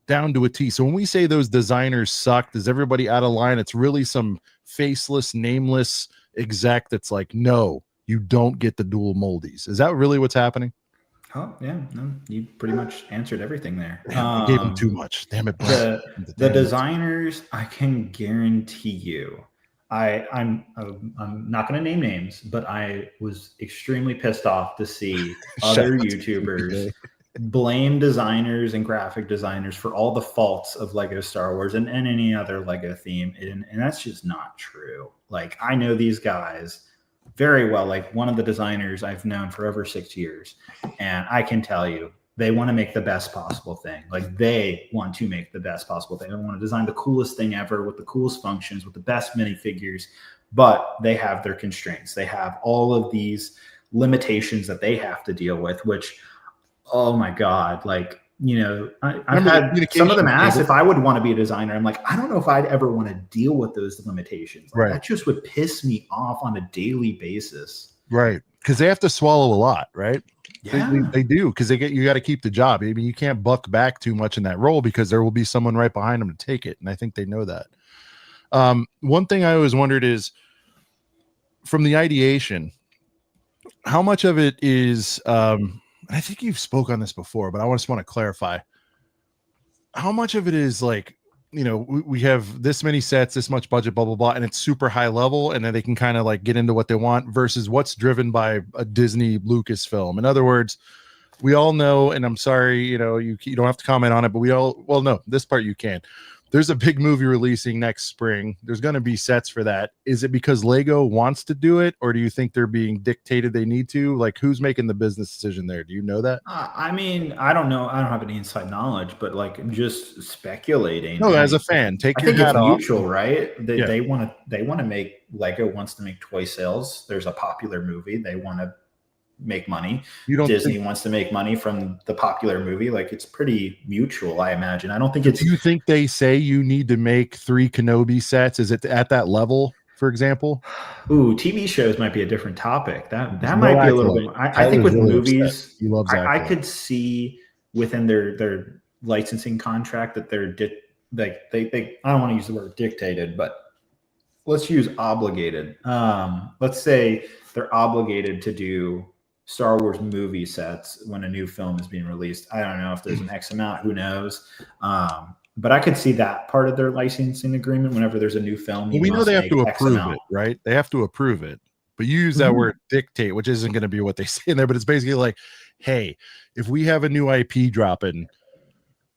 down to a T? So when we say those designers suck, is everybody out of line? It's really some faceless, nameless exec that's like, no, you don't get the dual moldies. Is that really what's happening? Oh yeah, no, you pretty much answered everything there. I gave him too much. Damn it, Brent. The designers, I can guarantee you. I'm not going to name names, but I was extremely pissed off to see other YouTubers blame designers and graphic designers for all the faults of Lego Star Wars and any other Lego theme. And that's just not true. Like, I know these guys very well. Like, one of the designers I've known for over 6 years, and I can tell you, they want to make the best possible thing. Like, they want to make the best possible thing. They want to design the coolest thing ever with the coolest functions, with the best minifigures, but they have their constraints. They have all of these limitations that they have to deal with, which, oh my God, like, you know, I've had some of them ask if I would want to be a designer. I'm like, I don't know if I'd ever want to deal with those limitations. Like, right. That just would piss me off on a daily basis. Right. Because they have to swallow a lot, right? Yeah. They do, because you got to keep the job. I mean, you can't buck back too much in that role because there will be someone right behind them to take it. And I think they know that. One thing I always wondered is, from the ideation, how much of it is, I think you've spoke on this before, but I just want to clarify how much of it is like, you know, we have this many sets, this much budget, blah, blah, blah, and it's super high level, and then they can kind of like get into what they want versus what's driven by a Disney Lucasfilm. In other words, we all know, and I'm sorry, you know, you don't have to comment on it, but no, this part you can. There's a big movie releasing next spring. There's going to be sets for that. Is it because Lego wants to do it, or do you think they're being dictated they need to? Like, who's making the business decision there? Do you know that? I mean, I don't know. I don't have any inside knowledge, but like, just speculating. No, as a fan, I think it's mutual, right? They want to make, Lego wants to make toy sales. There's a popular movie. They want to make money. Disney wants to make money from the popular movie. Like, it's pretty mutual, I imagine. I don't think it's. Do you think they say you need to make 3 Kenobi sets? Is it at that level, for example? Ooh, TV shows might be a different topic. That might be a little bit. I think with really movies, I could see within their licensing contract that they're they I don't want to use the word dictated, but let's use obligated. Let's say they're obligated to do Star Wars movie sets when a new film is being released. I don't know if there's an X amount, who knows? But I could see that part of their licensing agreement. Whenever there's a new film, we know they have to approve it, right? They have to approve it. But you use that word dictate, which isn't going to be what they say in there, but it's basically like, hey, if we have a new IP dropping,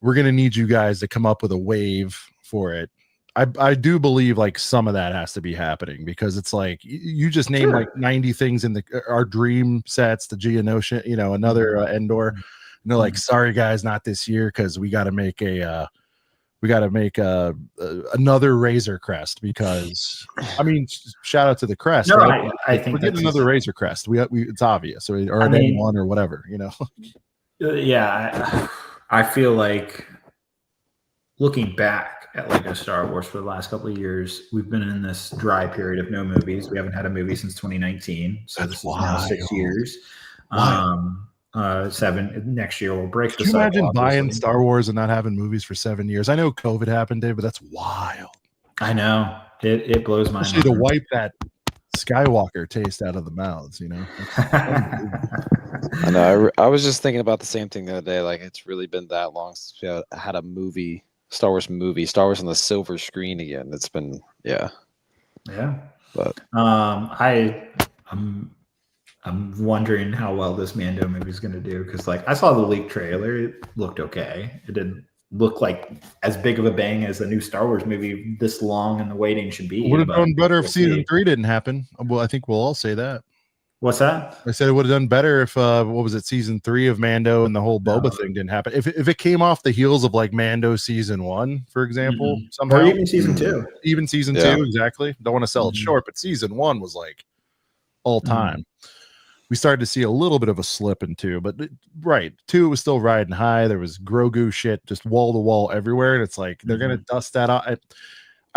we're going to need you guys to come up with a wave for it. I do believe like some of that has to be happening, because it's like you just named like 90 things in our dream sets, the Geonosis, you know, another Endor, and they're like, sorry guys, not this year, because we got to make another Razor Crest, because I mean, shout out to the crest. No, right? I think we're getting another Razor Crest. We it's obvious, or an M1 or whatever, you know. Yeah, I feel like, looking back at Lego Star Wars for the last couple of years, we've been in this dry period of no movies. We haven't had a movie since 2019, so this is now 6 years. 7 next year will break the cycle. Can you imagine buying Star Wars and not having movies for 7 years? I know COVID happened, Dave, but that's wild. I know, it blows my mind. Especially to wipe that Skywalker taste out of the mouths, you know. I know. I was just thinking about the same thing the other day. Like, it's really been that long since we had a movie. Star Wars on the silver screen again. It's been yeah. But I'm wondering how well this Mando movie is going to do, because like, I saw the leaked trailer. It looked okay. It didn't look like as big of a bang as a new Star Wars movie this long in the waiting should be. Would have but done better if we'll season see. 3 didn't happen. Well, I think we'll all say that. What's that? I said it would have done better if what was it, season 3 of Mando and the whole Boba thing didn't happen. If it came off the heels of like Mando season 1, for example, somehow, or even season 2. even season 2, exactly. Don't want to sell it short, but season 1 was like all time. We started to see a little bit of a slip in 2, but right, 2 was still riding high. There was Grogu shit just wall to wall everywhere, and it's like they're gonna dust that out.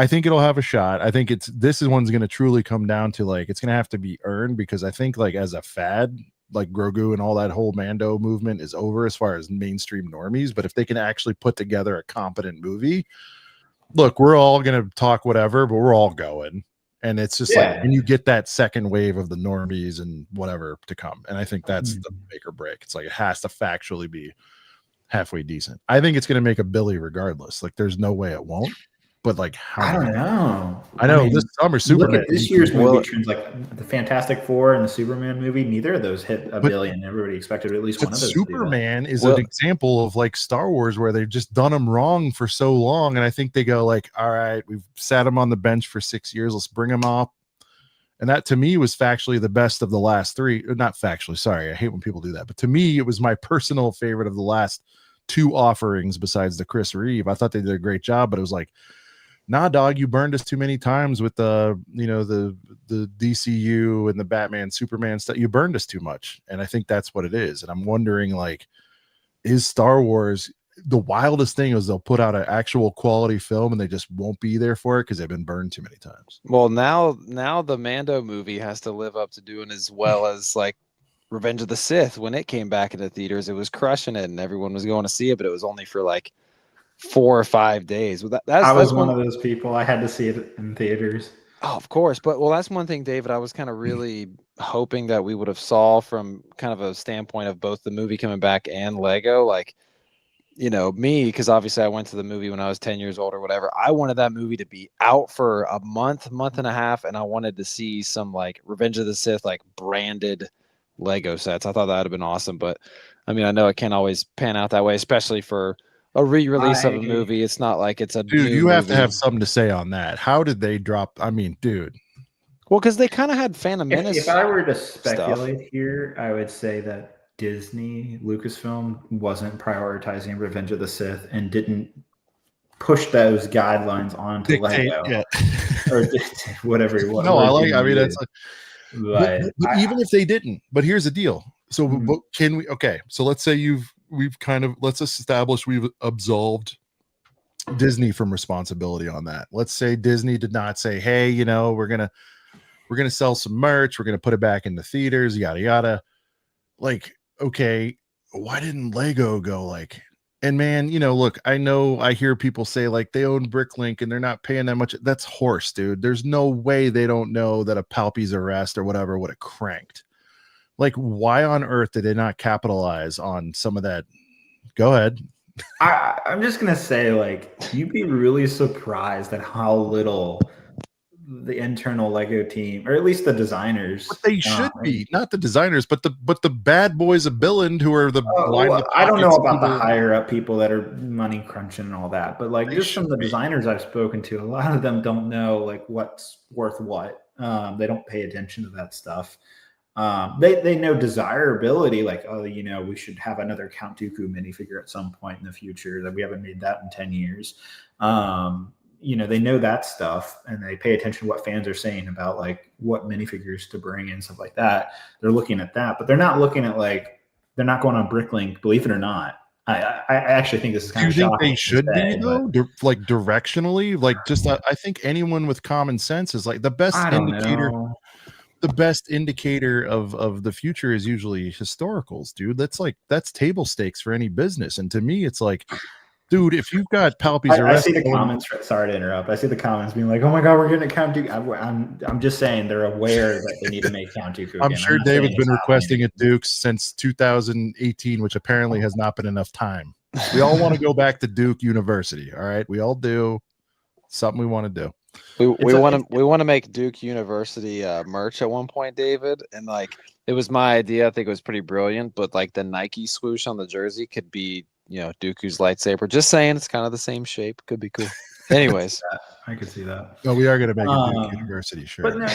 I think it'll have a shot. I think this one's going to truly come down to like it's going to have to be earned, because I think like as a fad, like Grogu and all that whole Mando movement is over as far as mainstream normies. But if they can actually put together a competent movie, look, we're all going to talk whatever, but we're all going. And it's just like, and you get that second wave of the normies and whatever to come. And I think that's the make or break. It's like it has to factually be halfway decent. I think it's going to make a Billy regardless. Like there's no way it won't. But like, how I don't know. I know this summer Superman. Look at this year's movie trends, like the Fantastic Four and the Superman movie. Neither of those hit a billion. Everybody expected at least one of those. Superman is an example of like Star Wars, where they've just done them wrong for so long, and I think they go like, all right, we've sat him on the bench for 6 years. Let's bring him up. And that to me was factually the best of the last 3. Not factually, sorry. I hate when people do that. But to me, it was my personal favorite of the last 2 offerings besides the Chris Reeve. I thought they did a great job, but it was like, nah, dog, you burned us too many times with the DCU and the Batman, Superman stuff. You burned us too much. And I think that's what it is. And I'm wondering, like, is Star Wars the wildest thing is they'll put out an actual quality film and they just won't be there for it because they've been burned too many times. Well, now the Mando movie has to live up to doing as well as like Revenge of the Sith. When it came back into theaters, it was crushing it and everyone was going to see it, but it was only for like 4 or 5 days. Well, I was one of those people. I had to see it in theaters. Oh, of course. But that's one thing, David, I was kind of really hoping that we would have saw from kind of a standpoint of both the movie coming back and Lego. Like, you know, me, because obviously I went to the movie when I was 10 years old or whatever. I wanted that movie to be out for a month and a half, and I wanted to see some like Revenge of the Sith like branded Lego sets. I thought that would have been awesome. But I mean, I know it can't always pan out that way, especially for a re-release of a movie. It's not like it's a dude. You have to have something to say on that. How did they drop? I mean, dude. Well, because they kind of had Phantom Menace. If I were to speculate here, I would say that Disney, Lucasfilm, wasn't prioritizing Revenge of the Sith and didn't push those guidelines onto Lego. Yeah. Or whatever. No, I mean, that's like, but even if they didn't, but here's the deal. So what can we, okay. So let's say let's establish we've absolved Disney from responsibility on that. Let's say Disney did not say, hey, you know, we're going to sell some merch. We're going to put it back in the theaters, yada, yada. Like, okay, why didn't Lego go like, and man, you know, look, I hear people say like they own Bricklink and they're not paying that much. That's horse, dude. There's no way they don't know that a Palpy's arrest or whatever would have cranked. Like, why on earth did they not capitalize on some of that? Go ahead. I'm just going to say, like, you'd be really surprised at how little the internal Lego team, or at least the designers. But they should be, not the designers, but the bad boys of Billund who are the I don't know about the higher up people that are money crunching and all that, but like just from the designers I've spoken to, a lot of them don't know like what's worth what. They don't pay attention to that stuff. They know desirability, like, oh, you know, we should have another Count Dooku minifigure at some point in the future, that we haven't made that in 10 years. You know, they know that stuff and they pay attention to what fans are saying about like what minifigures to bring and stuff like that. They're looking at that, but they're not looking at like, they're not going on Bricklink, believe it or not. I actually think this is kind of shocking. Do you think they should be though? Like directionally, like just I think anyone with common sense is like the best indicator. The best indicator of the future is usually historicals, dude. That's table stakes for any business. And to me, it's like, dude, if you've got Palpy's arrest, I see the comments. Sorry to interrupt. I see the comments being like, "Oh my god, we're getting a Count Dooku." I'm just saying they're aware that they need to make Count Dooku. I'm sure David's been requesting it, Dukes, since 2018, which apparently has not been enough time. We all want to go back to Duke University. All right, we all do. Something we want to do. We want to make Duke University merch at one point, David, and like it was my idea. I think it was pretty brilliant, but like the Nike swoosh on the jersey could be Dooku's lightsaber. Just saying, it's kind of the same shape. Could be cool. Anyways, I could see that. No, we are going to make a Duke University shirt. But no,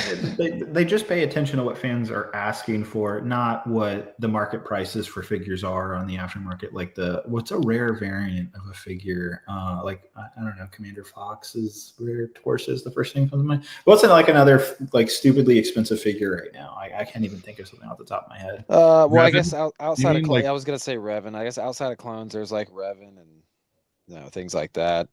they just pay attention to what fans are asking for, not what the market prices for figures are on the aftermarket. Like what's a rare variant of a figure? Like I don't know, Commander Fox's rare torso is the first thing that comes to mind. What's like another like stupidly expensive figure right now? I can't even think of something off the top of my head. Well, Revan? I guess outside of like, I was gonna say Revan. I guess outside of clones, there's like Revan and things like that.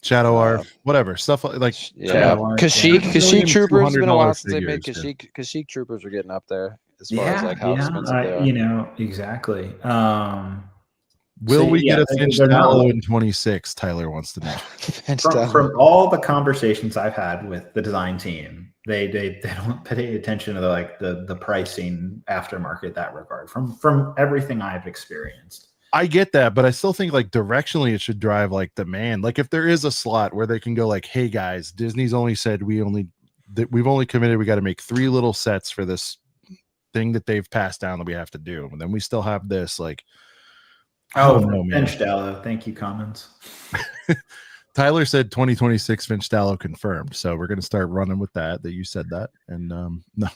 Shadow Arf, whatever stuff like Kashyyyk Troopers. It's been a while since they made figures, Kashyyyk Troopers are getting up there as far as like how expensive they are. Exactly. Will we get a Finch Tallow in 26? Tyler wants to know. From all the conversations I've had with the design team, they don't pay attention to the pricing aftermarket that regard. From everything I've experienced. I get that, but I still think like directionally it should drive like demand. Like if there is a slot where they can go like, hey guys, Disney's only said we've only committed, we got to make 3 little sets for this thing that they've passed down that we have to do. And then we still have this like, Finch Tallow. Thank you, Commons. Tyler said 2026 Finch Tallow confirmed. So we're going to start running with that you said that. And no.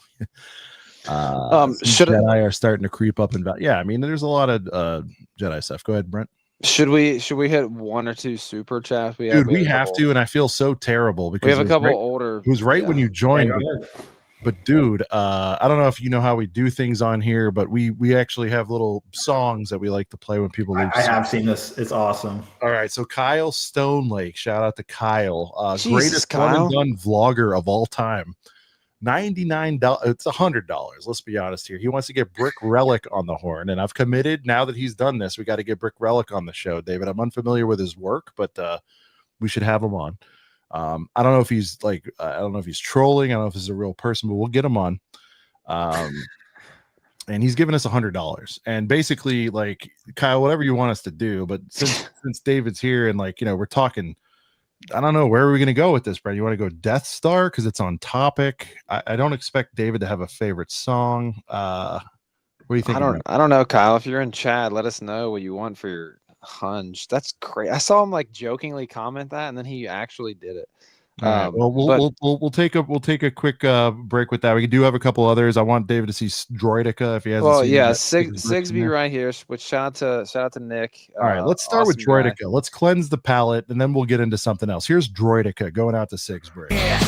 Jedi are starting to creep up and yeah, I mean there's a lot of Jedi stuff. Go ahead, Brent. Should we hit 1 or 2 super chats? We have to, and I feel so terrible because we have a couple older. It was right when you joined, but dude, I don't know if you know how we do things on here, but we actually have little songs that we like to play when people leave. I have seen this. It's awesome. All right, so Kyle Stone Lake, shout out to Kyle, greatest Kyle. one and done vlogger of all time. $99, it's $100. Let's be honest here. He wants to get Brick Relic on the horn, and I've committed. Now that he's done this, we got to get Brick Relic on the show, David. I'm unfamiliar with his work, but we should have him on. I don't know if he's I don't know if he's trolling. I don't know if he's a real person, but we'll get him on. And he's given us $100. And basically, like Kyle, whatever you want us to do, but since David's here and we're talking. I don't know, where are we going to go with this, Brad? You want to go Death Star because it's on topic? I don't expect David to have a favorite song. What do you think? I don't know, Kyle. If you're in chat, let us know what you want for your hunch. That's great. I saw him jokingly comment that, and then he actually did it. Right. Well, we'll take a quick break with that. We do have a couple others. I want David to see Droidica if he hasn't. Well, yeah, Sigsby right here. Which shout out to Nick. All right, let's start with Droidica. Guy. Let's cleanse the palate, and then we'll get into something else. Here's Droidica going out to Sigsby. Yeah.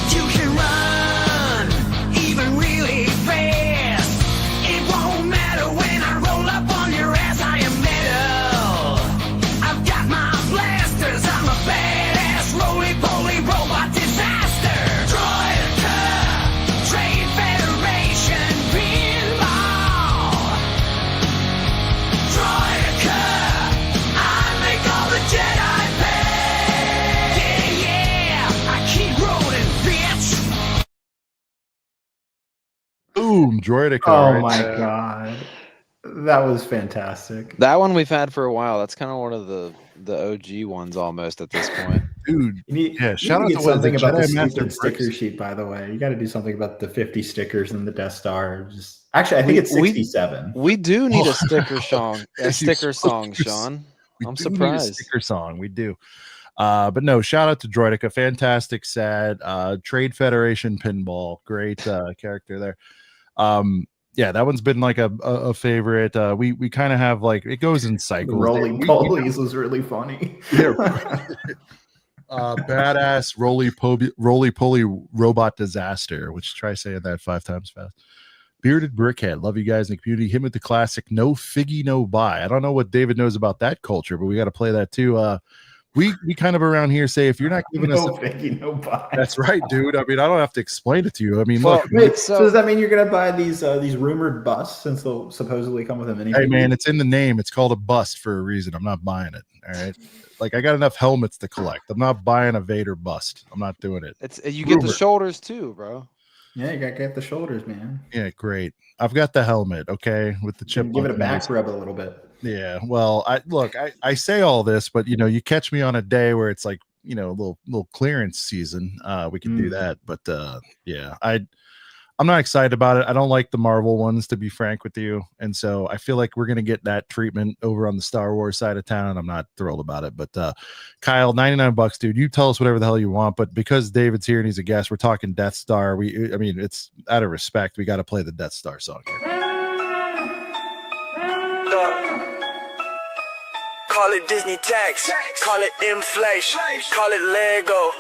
You can run even really fast. It won't matter when I roll up on your ass. I am metal. I've got my blasters. I'm a badass roly-poly robot disaster. Droidica, Trade Federation pinball. Droidica, I make all the Jedi pay. Yeah, I keep rolling, bitch. Boom, Droidica. Oh my god. That was fantastic. That one we've had for a while. That's kind of one of the OG ones almost at this point. Dude, shout out to something about the stupid sticker sheet, by the way. You got to do something about the 50 stickers in the Death Star. Actually, I think it's 67. We do need a sticker song. A sticker song, Sean. I'm surprised. Need a sticker song. We do. But no, shout out to Droidica. Fantastic, sad. Trade Federation pinball. Great character there. Yeah, that one's been a favorite. We kind of have it goes in cycles. Rolling Polies was really funny. Yeah. Badass roly-poly robot disaster, which try saying that 5 times fast. Bearded Brickhead, love you guys in the community. Him with the classic no figgy, no buy. I don't know what David knows about that culture, but we got to play that too. We kind of around here say if you're not giving us figgy, no buy. That's right, dude. I mean, I don't have to explain it to you. I mean, look. Wait, so does that mean you're gonna buy these rumored busts since they'll supposedly come with a mini? Hey man, it's in the name. It's called a bust for a reason. I'm not buying it. All right. I got enough helmets to collect. I'm not buying a Vader bust. I'm not doing it. You get the shoulders too, bro. Yeah, you gotta get the shoulders, man. Yeah, great. I've got the helmet, okay, with the chip. Give it a back rub a little bit. Yeah, well, I say all this, but you catch me on a day where it's a little clearance season. We can do that, but yeah, I'm I'm not excited about it. I don't like the Marvel ones, to be frank with you. And so I feel like we're going to get that treatment over on the Star Wars side of town. I'm not thrilled about it. But Kyle, $99, dude, you tell us whatever the hell you want. But because David's here and he's a guest, we're talking Death Star. I mean, it's out of respect. We got to play the Death Star song here. Call it Disney tax, call it inflation, call it Lego,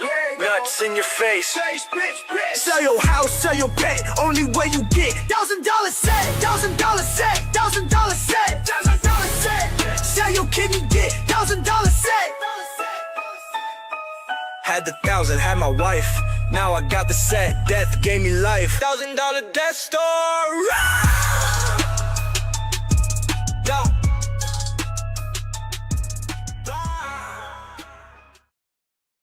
nuts in your face. Sell your house, sell your pet, only way you get $1,000 set, $1,000 set, $1,000 set, $1,000 set. Sell your kidney, get $1,000 set. Had the 1,000, had my wife, now I got the set. Death gave me life. $1,000 Death Star. Yo.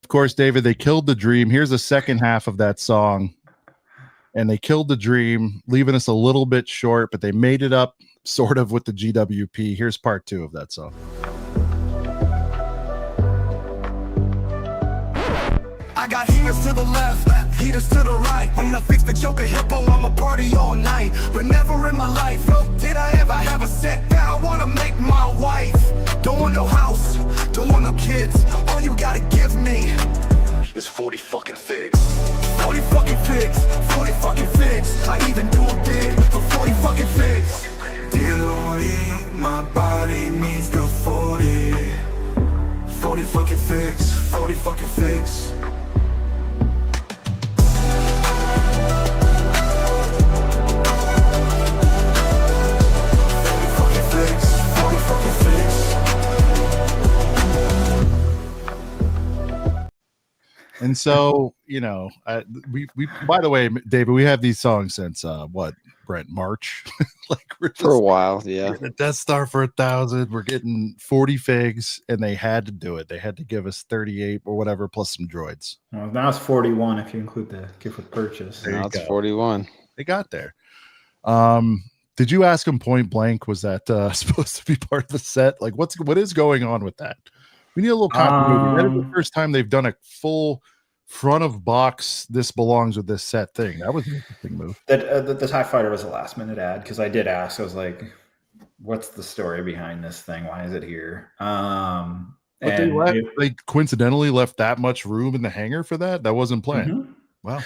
Of course, David, they killed the dream. Here's the second half of that song. And they killed the dream, leaving us a little bit short, but they made it up sort of with the GWP. Here's part 2 of that song. I got heaters to the left, heaters to the right. When I fix the Joker hippo, I'ma party all night. But never in my life, no, did I ever have a set that I wanna make my wife. Don't want no house, don't want no kids. All you gotta give me is 40 fucking figs. 40 fucking figs, 40 fucking figs. I even do a bid for 40 fucking figs. Dear Lordy, my body needs the 40. 40 fucking figs, 40 fucking figs. And so, you know, we by the way, David, we have these songs since what, Brent, March? Like we're just, For a while, yeah. The Death Star for 1,000. We're getting 40 figs, and they had to do it. They had to give us 38 or whatever plus some droids. Well, now it's 41 if you include the gift with purchase. There you Now it's go. 41. They got there. Did you ask him point blank? Was that supposed to be part of the set? Like, what is going on with that? We need a little continuity. That is the first time they've done a full front of box. This belongs with this set thing. That was an interesting move. The TIE Fighter was a last minute ad because I did ask. I was like, "What's the story behind this thing? Why is it here?" But they coincidentally left that much room in the hangar for that. That wasn't planned. Mm-hmm. Wow.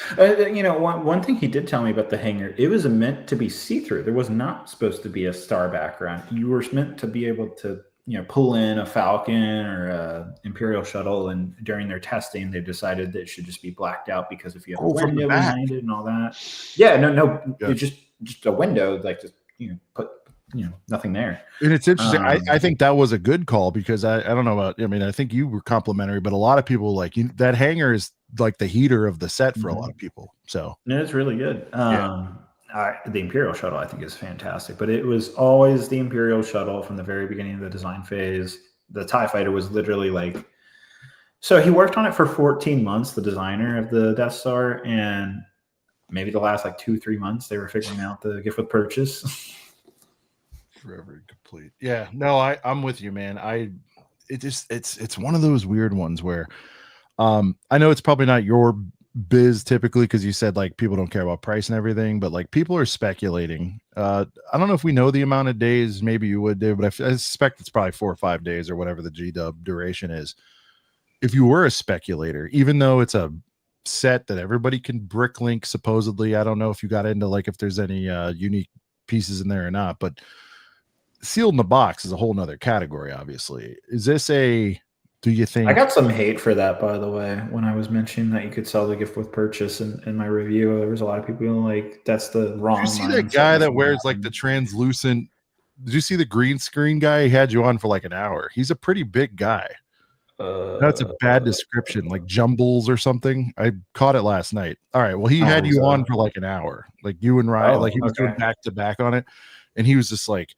You know, one thing he did tell me about the hangar, it was meant to be see-through. There was not supposed to be a star background. You were meant to be able to, you know, pull in a Falcon or a Imperial shuttle, and during their testing, they decided that it should just be blacked out because if you have a window behind it and all that. Yeah, no, it's just a window, like just, you know, put, you know, nothing there. And it's interesting. I think that was a good call because I don't know about, I mean, I think you were complimentary, but a lot of people like that hangar is like the heater of the set for a lot of people. So no, it's really good. The Imperial shuttle, I think, is fantastic, but it was always the Imperial shuttle from the very beginning of the design phase. The TIE Fighter was literally like, so he worked on it for 14 months, the designer of the Death Star, and maybe the last like 2-3 months they were figuring out the gift with purchase. Forever complete. Yeah, no, I'm with you, man. It's one of those weird ones where I know it's probably not your biz typically because you said like people don't care about price and everything, but like people are speculating. I don't know if we know the amount of days. Maybe you would, Dave, but I suspect it's probably 4 or 5 days or whatever the GW duration is. If you were a speculator, even though it's a set that everybody can brick link supposedly, I don't know if you got into like if there's any unique pieces in there or not, but sealed in the box is a whole nother category. Obviously, is this do you think? I got some hate for that, by the way, when I was mentioning that you could sell the gift with purchase in my review. There was a lot of people like, that's the wrong. Did you see that guy that wears like the translucent? Did you see the green screen guy? He had you on for like an hour. He's a pretty big guy. That's a bad description, like Jumbles or something. I caught it last night. All right, well, he had you on for like an hour, like you and Ryan, like he was doing back to back on it, and he was just like,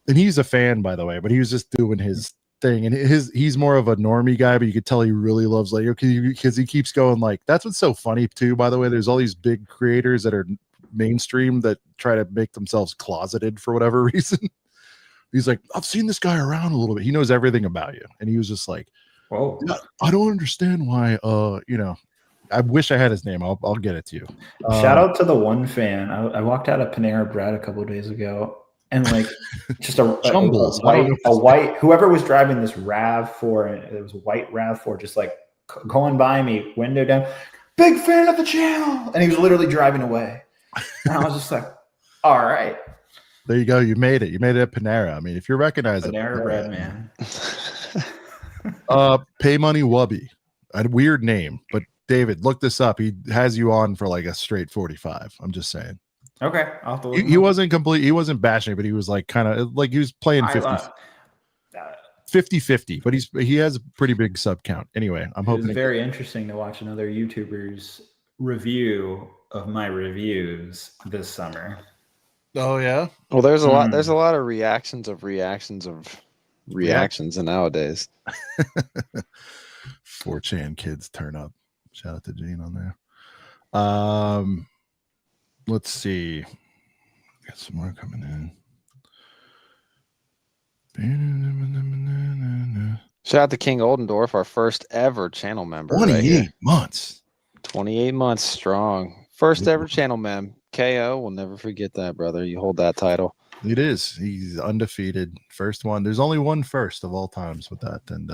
and he's a fan, by the way, but he was just doing his thing, and he's more of a normie guy, but you could tell he really loves Lego because he keeps going like, that's what's so funny too, by the way. There's all these big creators that are mainstream that try to make themselves closeted for whatever reason. He's like, I've seen this guy around a little bit. He knows everything about you. And he was just like, whoa, I don't understand why, you know, I wish I had his name. I'll get it to you. Shout out to the one fan. I walked out of Panera Bread a couple of days ago, and like just a white whoever was driving this RAV4, and it was a white RAV4, just like going by me, window down. Big fan of the channel, and he was literally driving away. And I was just like, all right. There you go. You made it. You made it at Panera. I mean, if you recognize Panera Bread, man. Pay Money Wubby. A weird name, but David, look this up. He has you on for like a straight 45. I'm just saying. Okay. I'll have to look He wasn't complete. He wasn't bashing, but he was like kind of like he was playing 50-50, but he has a pretty big sub count. Anyway, I'm hoping it's very interesting to watch another YouTuber's review of my reviews this summer. Oh yeah. Well, there's a lot. There's a lot of reactions nowadays. 4chan kids turn up. Shout out to Gene on there. Let's see. Got some more coming in. Shout out to King Oldendorf, our first ever channel member. 28 months. 28 months strong. First ever channel mem. KO, we'll never forget that, brother. You hold that title. It is. He's undefeated. First one. There's only one first of all times with that. And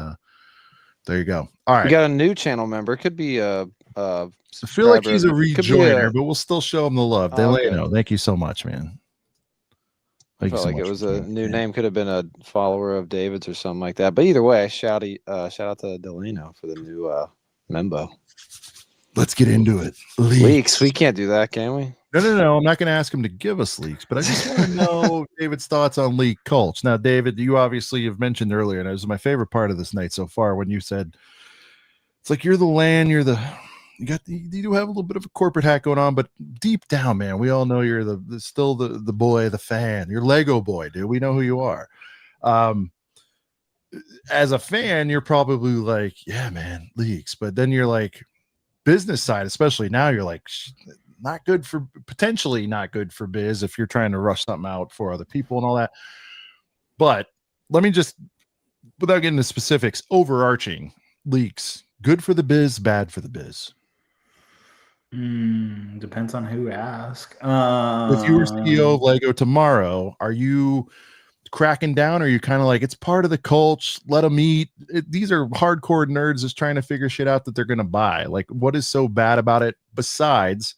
there you go. All right. We got a new channel member. Could be I feel like he's a rejoiner, but we'll still show him the love. Delano, thank you so much, man. I felt like it was a new name. Could have been a follower of David's or something like that. But either way, shout out to Delano for the new membo. Let's get into it. Leaks. We can't do that, can we? No. I'm not going to ask him to give us leaks, but I just want to know David's thoughts on leak culture. Now, David, you obviously have mentioned earlier, and it was my favorite part of this night so far when you said it's like you're the land, you do have a little bit of a corporate hat going on, but deep down, man, we all know you're still the boy, the fan. You're Lego boy, dude. We know who you are. As a fan, you're probably like, yeah, man, leaks. But then you're like, business side, especially now, you're like, potentially not good for biz if you're trying to rush something out for other people and all that. But let me just, without getting into specifics, overarching leaks, good for the biz, bad for the biz. Depends on who asks. If you were CEO of Lego tomorrow, are you cracking down? Or are you kind of like, it's part of the culture, let them eat? These are hardcore nerds just trying to figure shit out that they're going to buy. Like, what is so bad about it besides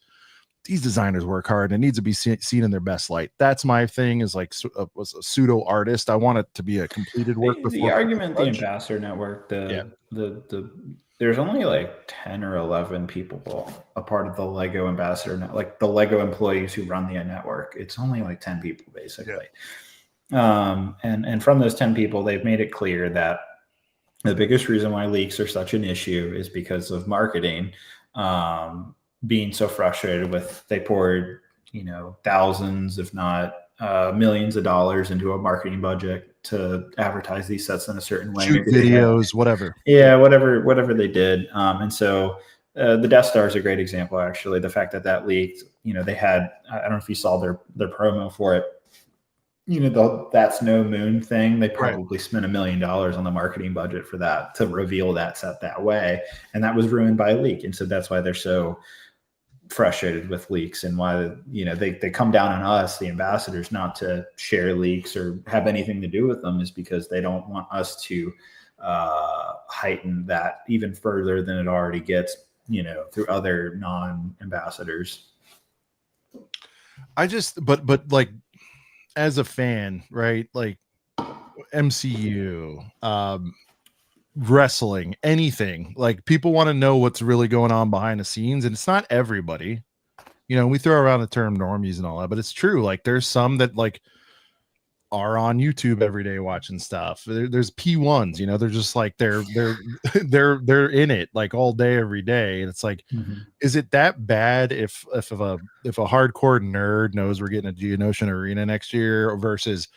these designers work hard and it needs to be seen in their best light? That's my thing, is like was a pseudo artist. I want it to be a completed work. The argument, the Ambassador Network, there's only like 10 or 11 people a part of the Lego Ambassador Network, like the Lego employees who run the network. It's only like 10 people basically. Yeah. And from those 10 people, they've made it clear that the biggest reason why leaks are such an issue is because of marketing. Being so frustrated with, they poured, thousands, if not millions of dollars into a marketing budget to advertise these sets in a certain way. Shoot videos, whatever. Yeah, whatever they did. And so the Death Star is a great example, actually. The fact that leaked, they had, I don't know if you saw their promo for it. The That's No Moon thing, they probably spent $1 million on the marketing budget for that, to reveal that set that way. And that was ruined by a leak. And so that's why they're so frustrated with leaks, and why they come down on us, the ambassadors, not to share leaks or have anything to do with them, is because they don't want us to heighten that even further than it already gets, through other non-ambassadors. But like, as a fan, right, like MCU, wrestling, anything, like, people want to know what's really going on behind the scenes, and it's not everybody. We throw around the term normies and all that, but it's true. Like, there's some that like are on YouTube every day watching stuff. There's P1s, they're just like they're in it like all day every day, and it's like, is it that bad if a hardcore nerd knows we're getting a Geonosian Arena next year versus,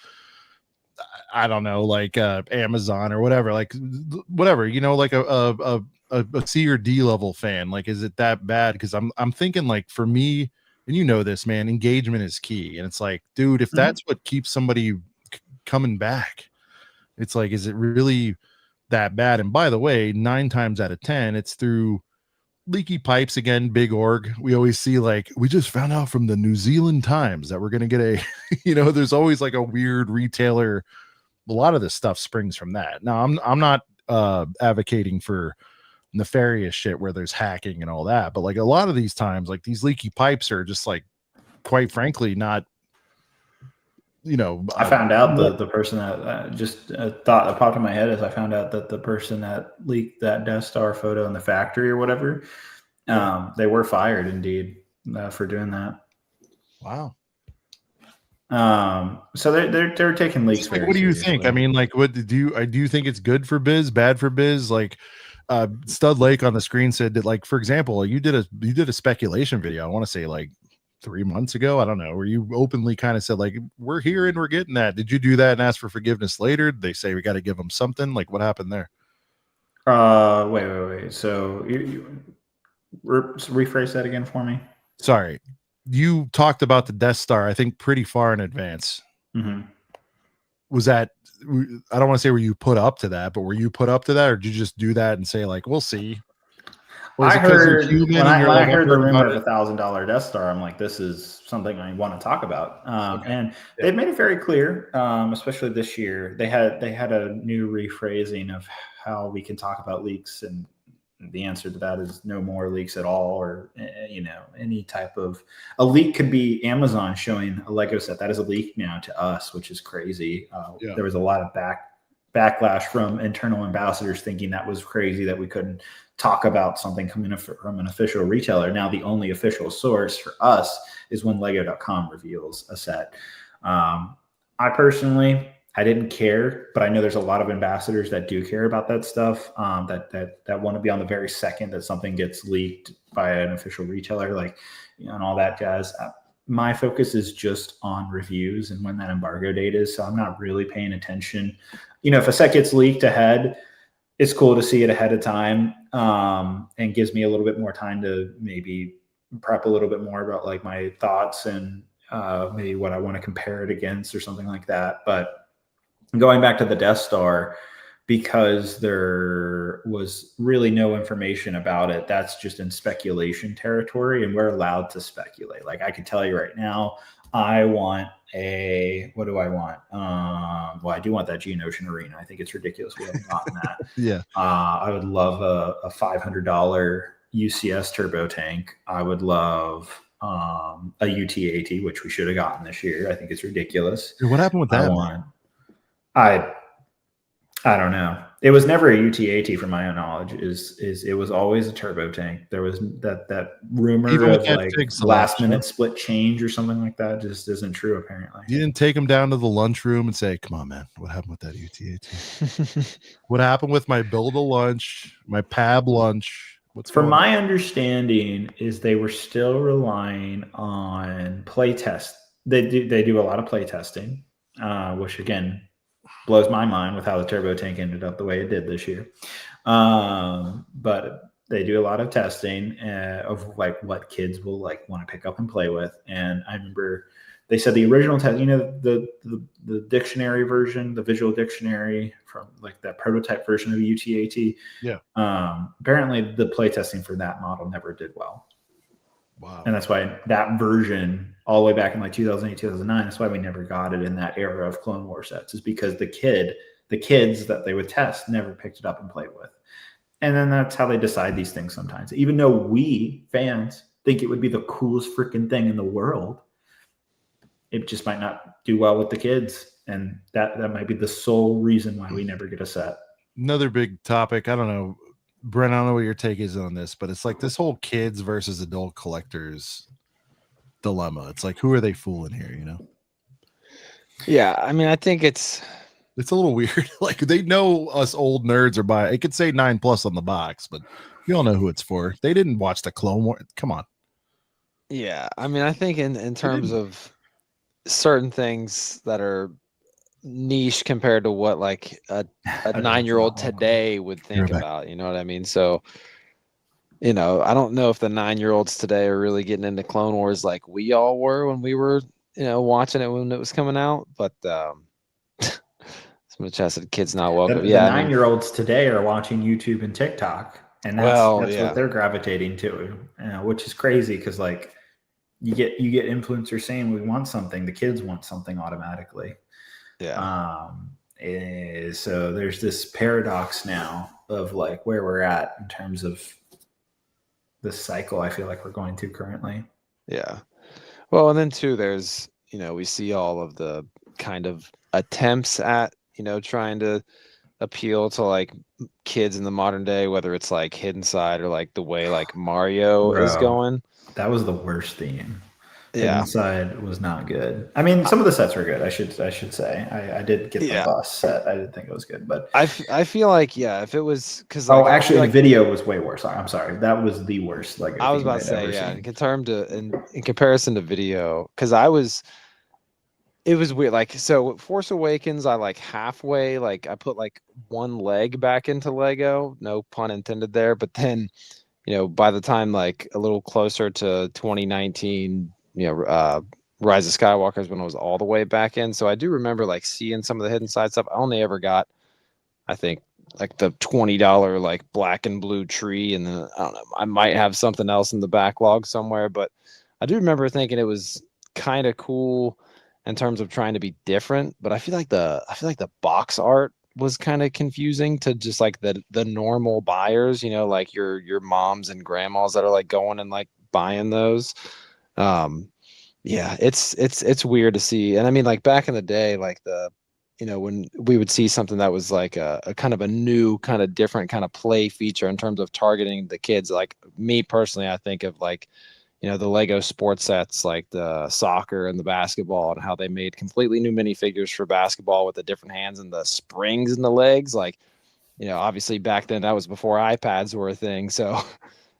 I don't know, like Amazon or whatever, like whatever, like a C or D level fan? Like, is it that bad? Because I'm thinking, like, for me, and this, man, engagement is key. And it's like, dude, if that's what keeps somebody coming back, it's like, is it really that bad? And by the way, 9 times out of 10, it's through leaky pipes again, big org. We always see like, we just found out from the New Zealand Times that we're going to get a, there's always like a weird retailer. A lot of this stuff springs from that. Now I'm not advocating for nefarious shit where there's hacking and all that, but like a lot of these times, like these leaky pipes are just like, quite frankly, not, I found out the person that just thought that popped in my head is I found out that the person that leaked that Death Star photo in the factory or whatever, they were fired indeed for doing that. Wow. So they're taking leaks. Like, what do you think? I mean, like, what do you think it's good for biz, bad for biz? Like, Stud Lake on the screen said that, like, for example, you did a speculation video. I want to say like 3 months ago, I don't know, where you openly kind of said like, we're here and we're getting that. Did you do that and ask for forgiveness later? Did they say we got to give them something? Like, what happened there? Wait. So you rephrase that again for me. Sorry, you talked about the Death Star, I think, pretty far in advance. Mm-hmm. Was that, I don't want to say were you put up to that, but were you put up to that, or did you just do that and say like, we'll see? I heard when I heard the rumor of $1,000 Death Star, I'm like, this is something I want to talk about. And they've made it very clear, especially this year. They had a new rephrasing of how we can talk about leaks, and the answer to that is no more leaks at all, or any type of a leak could be Amazon showing a Lego set. That is a leak now to us, which is crazy. There was a lot of backlash from internal ambassadors thinking that was crazy that we couldn't talk about something coming from an official retailer. Now the only official source for us is when Lego.com reveals a set. I personally, I didn't care, but I know there's a lot of ambassadors that do care about that stuff, that want to be on the very second that something gets leaked by an official retailer, like, and all that jazz. My focus is just on reviews and when that embargo date is. So I'm not really paying attention. If a set gets leaked ahead, it's cool to see it ahead of time, and gives me a little bit more time to maybe prep a little bit more about like my thoughts and maybe what I want to compare it against or something like that. But going back to the Death Star, because there was really no information about it, that's just in speculation territory, and we're allowed to speculate. Like, I can tell you right now, I want what do I want? Well, I do want that Geonosian Arena. I think it's ridiculous we haven't gotten that. Yeah. I would love a $500 UCS turbo tank. I would love a UT-AT, which we should have gotten this year. I think it's ridiculous. Dude, what happened with that? I don't know. It was never a UT-AT from my own knowledge. It was always a turbo tank. There was that rumor of like last minute split change or something like that just isn't true apparently. You didn't take him down to the lunchroom and say, "Come on, man, what happened with that UT-AT? What happened with my build a lunch, my PAB lunch?" From my understanding is they were still relying on play test. They do a lot of play testing, which again blows my mind with how the turbo tank ended up the way it did this year. But they do a lot of testing of like what kids will like want to pick up and play with. And I remember they said the original test, the dictionary version, the visual dictionary from like that prototype version of the UT-AT. Yeah. Apparently the play testing for that model never did well. Wow. And that's why that version all the way back in like 2008, 2009, that's why we never got it in that era of Clone War sets, is because the kids that they would test never picked it up and played with. And then that's how they decide these things sometimes. Even though we fans think it would be the coolest freaking thing in the world, it just might not do well with the kids. And that might be the sole reason why we never get a set. Another big topic. I don't know, Brent, I don't know what your take is on this, but it's like this whole kids versus adult collectors dilemma. It's like, who are they fooling here, Yeah, I mean, I think it's a little weird. Like, they know us old nerds are buying. It could say 9+ on the box, but you all know who it's for. They didn't watch the Clone War. Come on. Yeah, I mean, I think in terms of certain things that are niche compared to what like a 9-year-old today would think about, you know what I mean? So, I don't know if the 9-year-olds today are really getting into Clone Wars like we all were when we were, watching it when it was coming out. But some of the chat said kids not welcome. The 9-year-olds today are watching YouTube and TikTok and that's yeah. what they're gravitating to, which is crazy because like you get influencers saying we want something, the kids want something automatically. Yeah. So there's this paradox now of like where we're at in terms of this cycle. I feel like we're going through currently. Yeah. Well, and then too, there's, we see all of the kind of attempts at, trying to appeal to like kids in the modern day, whether it's like Hidden Side or like the way like Mario is going. That was the worst theme. Yeah. Hidden Side was not good. I mean, some of the sets were good. I should say. I did get the bus set. I didn't think it was good, but I feel like if it was because actually the video was way worse. I'm sorry, that was the worst. Like I was about to say, in comparison to video, because it was weird. Like, so Force Awakens, I like halfway, like I put like one leg back into Lego, no pun intended there. But then, by the time like a little closer to 2019, Rise of Skywalker is when I was all the way back in. So I do remember like seeing some of the Hidden Side stuff. I only ever got, I think, like the $20 like black and blue tree, and then I don't know, I might have something else in the backlog somewhere. But I do remember thinking it was kind of cool in terms of trying to be different. But I feel like the box art was kind of confusing to just like the normal buyers, like your moms and grandmas that are like going and like buying those. It's weird to see. And I mean, like back in the day, like when we would see something that was like a kind of a new kind of different kind of play feature in terms of targeting the kids, like me personally, I think of like, the Lego sports sets, like the soccer and the basketball, and how they made completely new minifigures for basketball with the different hands and the springs in the legs. Like, obviously back then that was before iPads were a thing. So,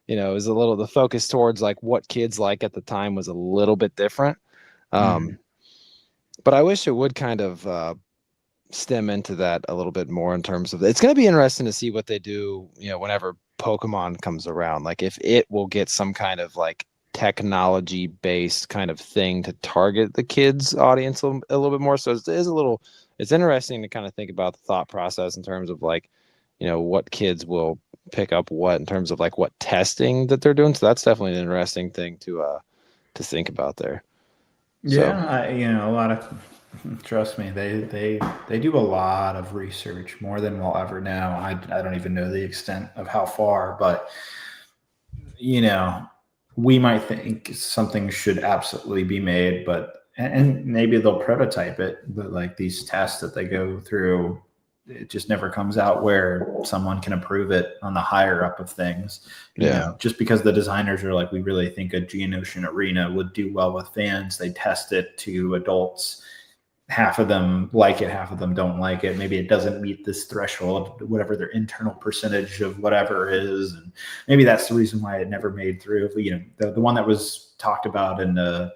it was the focus towards like what kids like at the time was a little bit different. But I wish it would kind of stem into that a little bit more in terms of, it's going to be interesting to see what they do, whenever Pokemon comes around, like if it will get some kind of like technology based kind of thing to target the kids audience a little bit more. So it's interesting to kind of think about the thought process in terms of like, what kids will pick up what in terms of like what testing that they're doing. So that's definitely an interesting thing to think about there. Yeah. So. A lot of, trust me, they do a lot of research, more than we'll ever know. I don't even know the extent of how far, but we might think something should absolutely be made, and maybe they'll prototype it, but like these tests that they go through, it just never comes out where someone can approve it on the higher up of things. Just because the designers are like, we really think a Geonosian arena would do well with fans. They test it to adults. Half of them like it, half of them don't like it. Maybe it doesn't meet this threshold, whatever their internal percentage of whatever is. And maybe that's the reason why it never made through. The one that was talked about in the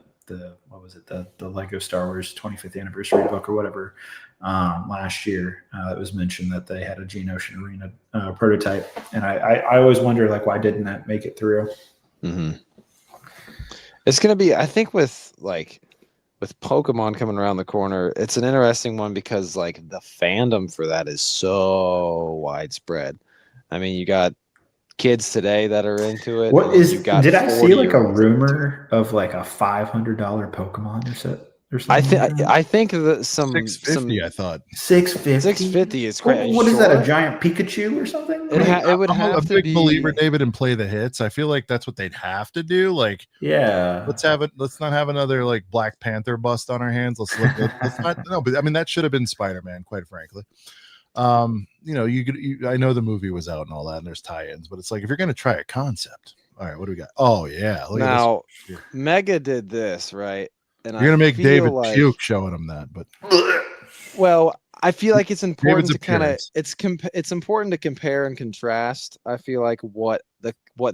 Lego Star Wars 25th anniversary book or whatever, last year, it was mentioned that they had a Geonosian arena prototype. And I always wonder, like, why didn't that make it through? Mm-hmm. It's going to be, I think with Pokemon coming around the corner, it's an interesting one because like the fandom for that is so widespread. I mean, you got kids today that are into it. Did I see like a rumor of like a $500 Pokemon or something? I think that some $650. I thought $650 is crazy. What is that? A giant Pikachu or something? It would I'm have a to big be believer, David, and play the hits. I feel like that's what they'd have to do. Like, yeah, let's not have another like Black Panther bust on our hands. Let's not. No, but I mean that should have been Spider-Man, quite frankly. I know the movie was out and all that, and there's tie-ins, but it's like if you're gonna try a concept, all right, what do we got? Oh yeah, look now at this. Mega did this right. And you're gonna make David puke showing him that, but well, I feel like it's important David's to kind of it's important to compare and contrast. I feel like what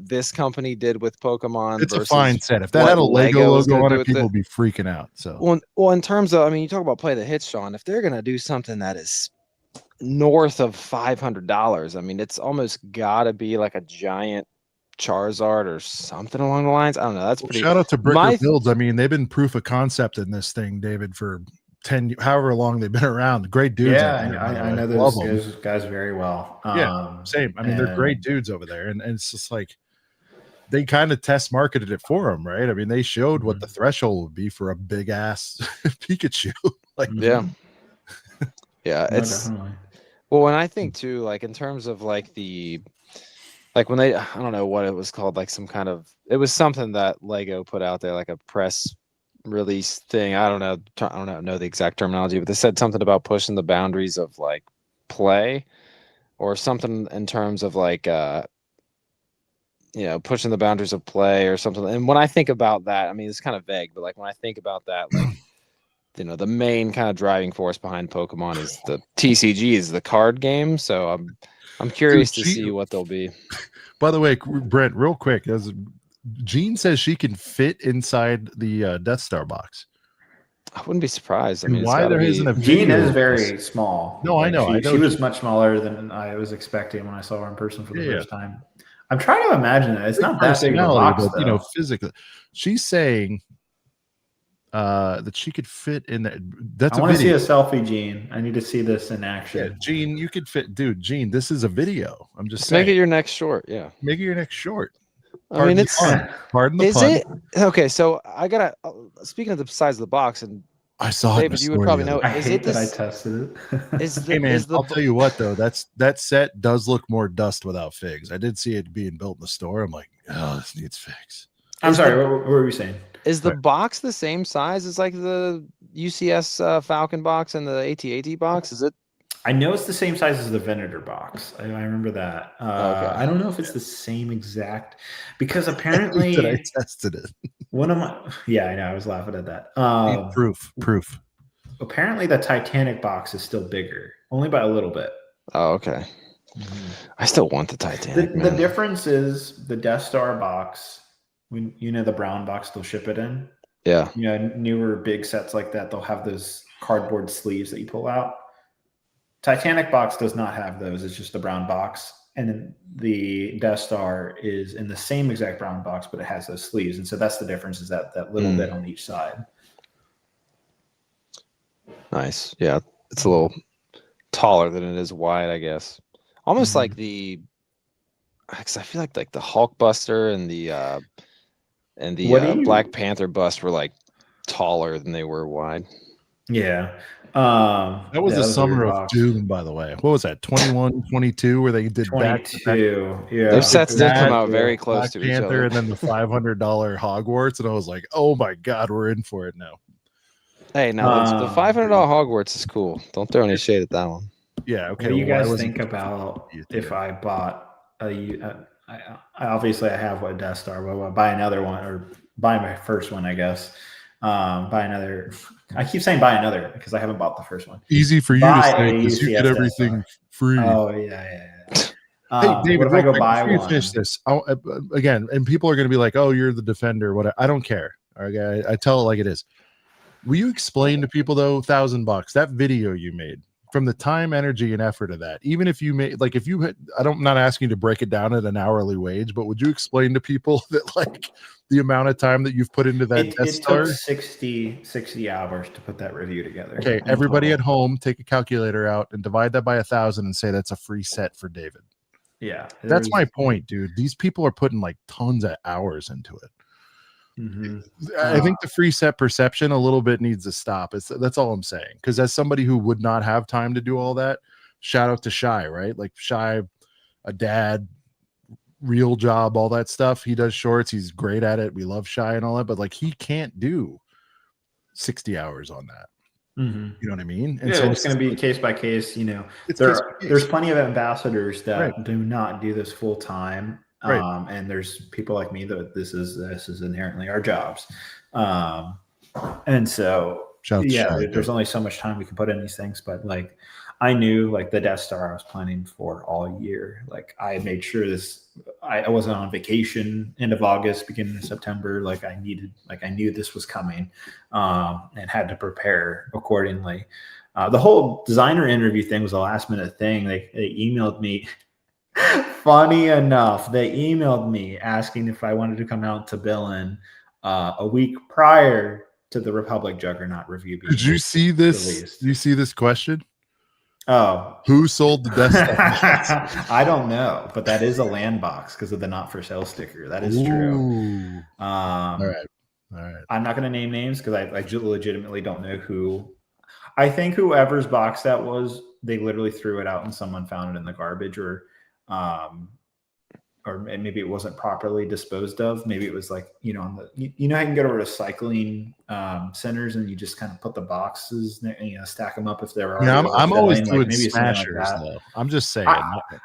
this company did with Pokemon. It's a fine set. If that had a Lego logo on it, people would be freaking out. So well, in terms of, I mean, you talk about play the hits, Sean. If they're gonna do something that is north of $500, I mean, it's almost got to be like a giant Charizard or something along the lines. I don't know. That's pretty. Shout out to Brickworld Builds. I mean, they've been proof of concept in this thing, David, for however long they've been around. Great dudes. Yeah, out there, by the I way. know Love those them. guys very well. Yeah, same. I mean, they're and- great dudes over there, and it's just like they kind of test marketed it for them, right? I mean, they showed what the threshold would be for a big ass Pikachu. Like, Yeah. Yeah, No, it's definitely. well, when I think too, like in terms of like when they, I don't know what it was called, like some kind of, it was something that Lego put out there, like a press release thing. I don't know the exact terminology, but they said something about pushing the boundaries of like play or something in terms of like pushing the boundaries of play or something. And when I think about that, I mean, it's kind of vague, but like when I think about that, like the main kind of driving force behind Pokemon is the TCG, is the card game. So I'm curious to see what they'll be. By the way, Brent, real quick, Jean says she can fit inside the Death Star box. I wouldn't be surprised. I And mean, why there isn't a Jean video is of very this? small. No, I know. She was much smaller than I was expecting when I saw her in person for the first time. I'm trying to imagine it. It's not that big of a box, but though. physically, she's saying that she could fit in there. That's I want to see a selfie, Jean. I need to see this in action. Yeah, Jean, you could fit, dude. Jean, this is a video. I'm just Make it saying. your next short. Yeah, Make it your next short. I mean, it's pardon the is pun. it okay? So I gotta speaking of the size of the box, and I saw David, you would probably know. I hate that I tested it. Hey man, I'll tell you what though, that set does look more dust without figs. I did see it being built in the store. I'm like, oh, this needs figs. I'm sorry. What were you saying? Is the box the same size as like the UCS Falcon box and the AT-AT box? Is it? I know it's the same size as the Venator box. I remember that. Okay. I don't know if it's the same exact, because apparently I tested it. One of my, yeah, I know. I was laughing at that. Proof. Apparently, the Titanic box is still bigger, only by a little bit. Oh, okay. I still want the Titanic. The difference is the Death Star box. When the brown box, they'll ship it in. Yeah. Newer big sets like that, they'll have those cardboard sleeves that you pull out. Titanic box does not have those. It's just the brown box. And then the Death Star is in the same exact brown box, but it has those sleeves. And so that's the difference, is that little bit on each side. Nice. Yeah. It's a little taller than it is wide, I guess. Almost like because I feel like the Hulkbuster and the Black Panther bust were like taller than they were wide. Yeah. That was the summer of doom, by the way. What was that? 21, 22, where they did 22. Yeah. Those sets did come out very close Black to Panther, each other. and then the $500 Hogwarts, and I was like, oh my god, we're in for it now. Hey, now the $500 Hogwarts is cool. Don't throw any shade at that one. Yeah. Okay. What do you guys think about if I bought obviously I have a Death Star, but I'll buy another one, or buy my first one, I guess. Buy another. I keep saying buy another because I haven't bought the first one. Easy for you to say because you get everything free. Oh yeah. Hey, David, what if I go buy one? Finish this again, and people are going to be like, "Oh, you're the defender." What? I don't care. Okay, I tell it like it is. Will you explain to people though, $1,000, that video you made, from the time, energy, and effort of that, even if you made, like, if you had, I'm not asking you to break it down at an hourly wage, but would you explain to people that, like, the amount of time that you've put into that Death Star? It took 60 hours to put that review together. Okay, everybody at home, take a calculator out and divide that by 1,000 and say that's a free set for David. Yeah, that's my point, dude. These people are putting like tons of hours into it. I think the free set perception a little bit needs to stop. That's all I'm saying. Because as somebody who would not have time to do all that, shout out to Shy, right? Like Shy, a dad, real job, all that stuff. He does shorts. He's great at it. We love Shy and all that, but like he can't do 60 hours on that. You know what I mean? And so it's going to be case by case. There's plenty of ambassadors that do not do this full time. And there's people like me that this is inherently our jobs. And so there's only so much time we can put in these things, but like I knew like the Death Star I was planning for all year. Like I made sure I wasn't on vacation end of August, beginning of September. Like I knew this was coming, and had to prepare accordingly. The whole designer interview thing was a last minute thing. They emailed me. Funny enough, they emailed me asking if I wanted to come out to Billin a week prior to the Republic Juggernaut review. Did you see this? Released. Do you see this question? Oh, Who sold the Death Star? I don't know, but that is a land box because of the not for sale sticker. That is true. All right. I'm not going to name names because I legitimately don't know who. I think whoever's box that was, they literally threw it out and someone found it in the garbage, or maybe it wasn't properly disposed of. Maybe it was like, you know, on the, you know, how you can go to recycling centers and you just kind of put the boxes, you know, stack them up if they're already. Yeah, I'm always doing like maybe smashers like though. I'm just saying.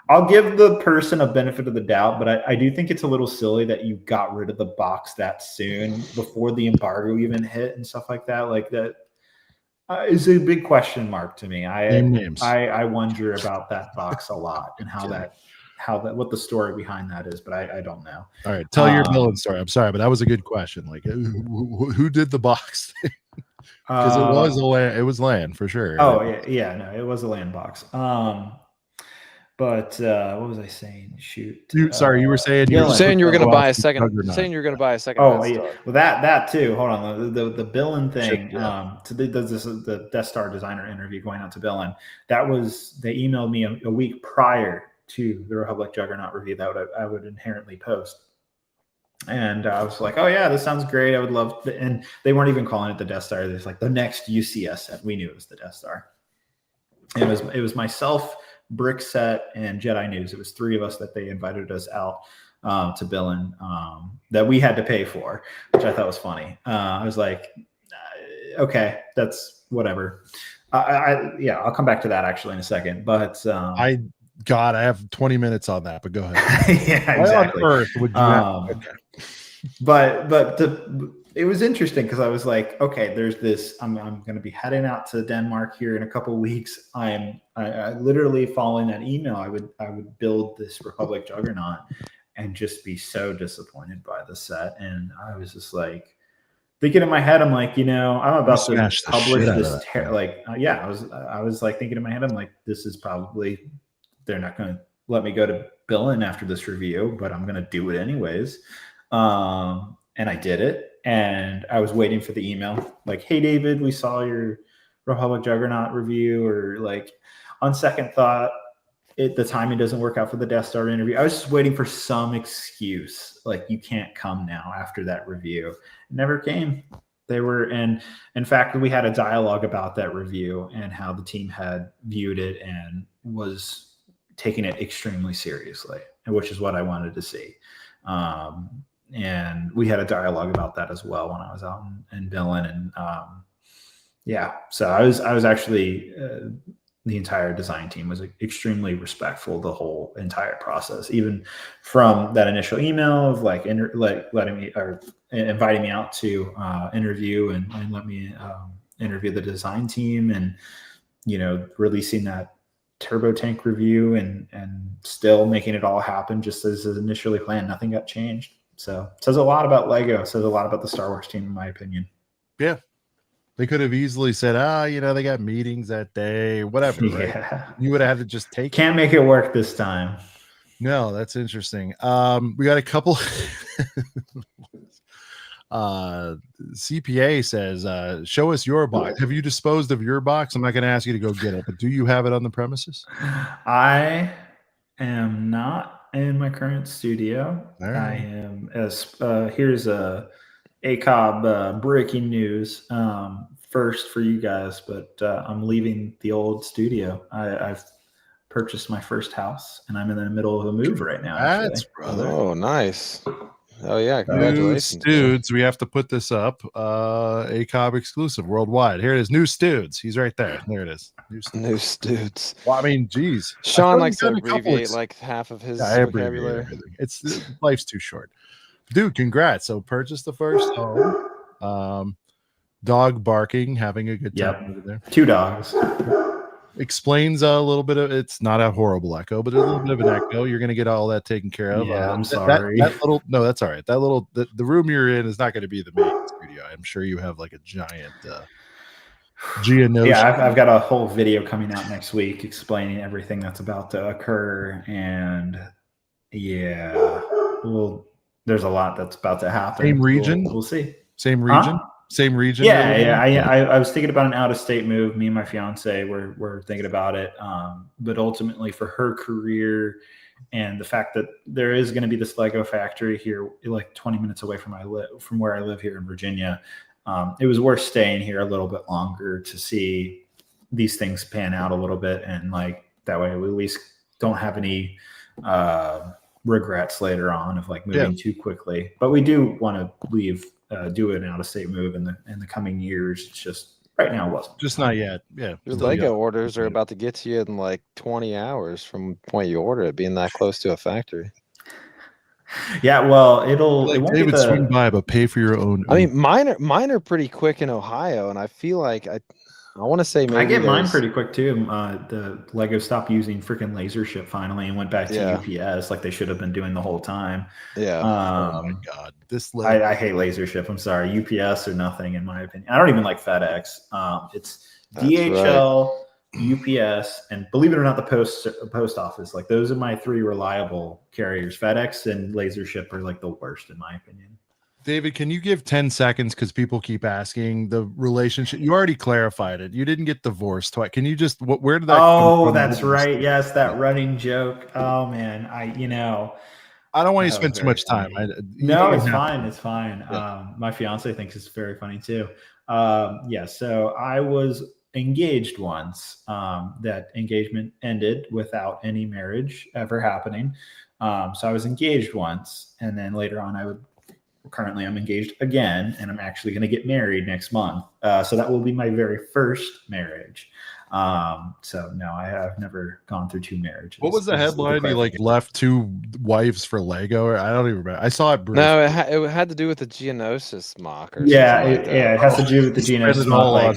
I'll give the person a benefit of the doubt, but I do think it's a little silly that you got rid of the box that soon before the embargo even hit and stuff like that. Like that is a big question mark to me. I wonder about that box a lot and what the story behind that is, but I don't know. All right, tell your villain story. I'm sorry, but that was a good question. Like, who did the box thing? Because it was land for sure. Oh yeah, no, it was a land box. But what was I saying? Shoot. Sorry, you were saying you were going to buy a second. Oh yeah, well that too. Hold on, the Billin thing. The Death Star designer interview going out to Billin. That was, they emailed me a week prior to the Republic Juggernaut review that I would inherently post. And I was like, oh yeah, this sounds great. I would love to. And they weren't even calling it the Death Star. It's like the next UCS set. We knew it was the Death Star. It was myself, Brix Set, and Jedi News. It was three of us that they invited us out to Billin that we had to pay for, which I thought was funny. I was like, okay, that's whatever. I'll come back to that actually in a second. But I have 20 minutes on that, but go ahead. Yeah, exactly. Why on earth would you okay. But it was interesting because I was like, okay, there's this. I'm going to be heading out to Denmark here in a couple of weeks. I literally, following that email, I would build this Republic Juggernaut and just be so disappointed by the set. And I was just like thinking in my head, I'm like, you know, I'm about to publish this. I was like thinking in my head, I'm like, this is probably, they're not going to let me go to Billin after this review, but I'm going to do it anyways. And I did it. And I was waiting for the email like, hey, David, we saw your Republic Juggernaut review, or like on second thought, the timing doesn't work out for the Death Star interview. I was just waiting for some excuse. Like, you can't come now after that review. It never came. They were, and in fact, we had a dialogue about that review and how the team had viewed it and was taking it extremely seriously, which is what I wanted to see. And we had a dialogue about that as well when I was out in Billin. And so I was actually, the entire design team was extremely respectful the whole entire process, even from that initial email of like letting me or inviting me out to interview and let me interview the design team, and you know, releasing that turbo tank review and still making it all happen just as initially planned. Nothing got changed. So it says a lot about Lego. It says a lot about the Star Wars team, in my opinion. Yeah. They could have easily said, you know, they got meetings that day, whatever. Right? Yeah. You would have had to just take Can't make it work this time. No, that's interesting. We got a couple. CPA says, show us your box. Have you disposed of your box? I'm not going to ask you to go get it, but do you have it on the premises? I am not in my current studio. Right. I am here's a ACOB breaking news. First for you guys, but I'm leaving the old studio. I've purchased my first house, and I'm in the middle of a move right now. That's brother. Oh, nice. Oh yeah, congratulations, Studs. We have to put this up. ACOB exclusive worldwide. Here it is. New Studs. He's right there. There it is. New Studs. Well, I mean, geez. Sean likes to abbreviate like half of his vocabulary. It's life's too short. Dude, congrats. So purchase the first home. Dog barking, having a good time over there. 2 dogs. Explains a little bit of, it's not a horrible echo, but a little bit of an echo. You're going to get all that taken care of. Yeah, I'm sorry. No, that's all right. That little, the room you're in is not going to be the main studio. I'm sure you have like a giant Geonosis. Yeah, I've got a whole video coming out next week explaining everything that's about to occur. And yeah, well, there's a lot that's about to happen. Same region? We'll see. Same region? Same region? Yeah. I was thinking about an out-of-state move. Me and my fiance were thinking about it. But ultimately, for her career and the fact that there is going to be this Lego factory here, like 20 minutes away from where I live here in Virginia, it was worth staying here a little bit longer to see these things pan out a little bit, and like that way we at least don't have any regrets later on of like moving too quickly. But we do want to do an out-of-state move in the coming years. It's just right now it wasn't. Just not yet. Yeah. Your Lego orders are about to get to you in like 20 hours from the point you order it, being that close to a factory. Yeah, well, it won't David, be swing by, but pay for your own. I mean, mine are pretty quick in Ohio, and I feel like I want to say maybe I get mine pretty quick too. The Lego stopped using freaking laser ship finally and went back to UPS like they should have been doing the whole time. Yeah. Oh my God, I hate laser ship. I'm sorry, UPS or nothing in my opinion. I don't even like FedEx. It's DHL, UPS, and believe it or not, the post office. Like those are my three reliable carriers. FedEx and laser ship are like the worst in my opinion. David, can you give 10 seconds because people keep asking the relationship? You already clarified it. You didn't get divorced twice. Can you just where did that come from? That's right. Yes, that running joke. Oh man, I don't want you to spend too much time. No, it's fine. It's fine. Yeah. My fiance thinks it's very funny too. So I was engaged once. That engagement ended without any marriage ever happening. So I was engaged once, and then later on currently I'm engaged again, and I'm actually going to get married next month. So that will be my very first marriage. So no, I have never gone through two marriages. What was the headline? You like left two wives for Lego? Or I don't even remember. I saw it. No, it had to do with the Geonosis mock. Or it has to do with the Geonosis mock.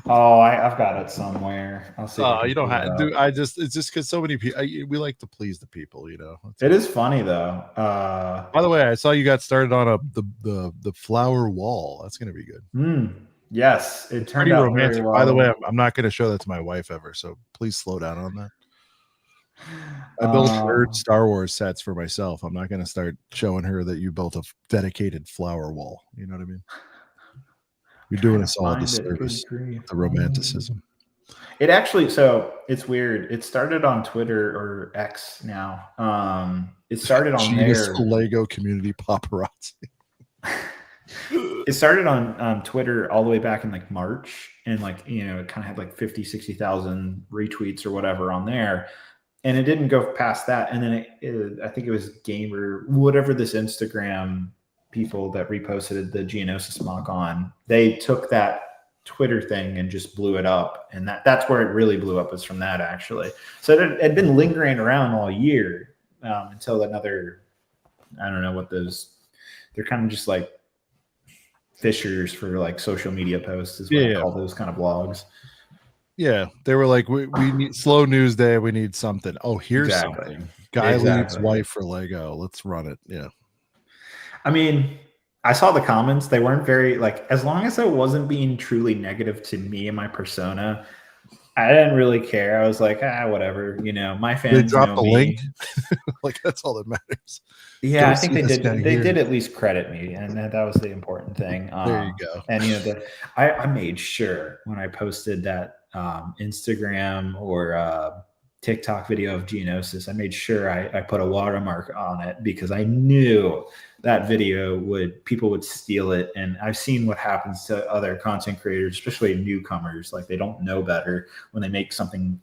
I've got it somewhere. I'll see. You don't have to. It's just because so many people. We like to please the people, you know. It is funny though. By the way, I saw you got started on the flower wall. That's gonna be good. Yes, it turned out romantic. very well. By the way, I'm not going to show that to my wife ever, so please slow down on that. I built third Star Wars sets for myself. I'm not going to start showing her that you built a dedicated flower wall. You know what I mean? You're doing us all a disservice. The romanticism. It actually, so it's weird. It started on Twitter or X now. It started on there. Lego community paparazzi. It started on Twitter all the way back in like March, and like, you know, it kind of had like 50,000-60,000 retweets or whatever on there, and it didn't go past that. And then I think it was Gamer, whatever, this Instagram people that reposted the Geonosis mock on, they took that Twitter thing and just blew it up, and that's where it really blew up, was from that actually. So it had been lingering around all year until another, I don't know what those, they're kind of just like fishers for like social media posts is what I call those kind of blogs. Yeah, they were like, we need slow news day. We need something. Oh, here's something. Guy leaves wife for Lego. Let's run it. Yeah. I mean, I saw the comments. They weren't very like, as long as it wasn't being truly negative to me and my persona, I didn't really care. I was like, whatever. You know, my fans. They dropped the link. Like that's all that matters. Yeah, I think they did. They did at least credit me, and that was the important thing. There you go. And you know, I made sure when I posted that Instagram or TikTok video of Geonosis, I made sure I put a watermark on it, because I knew that video people would steal it. And I've seen what happens to other content creators, especially newcomers. Like, they don't know better when they make something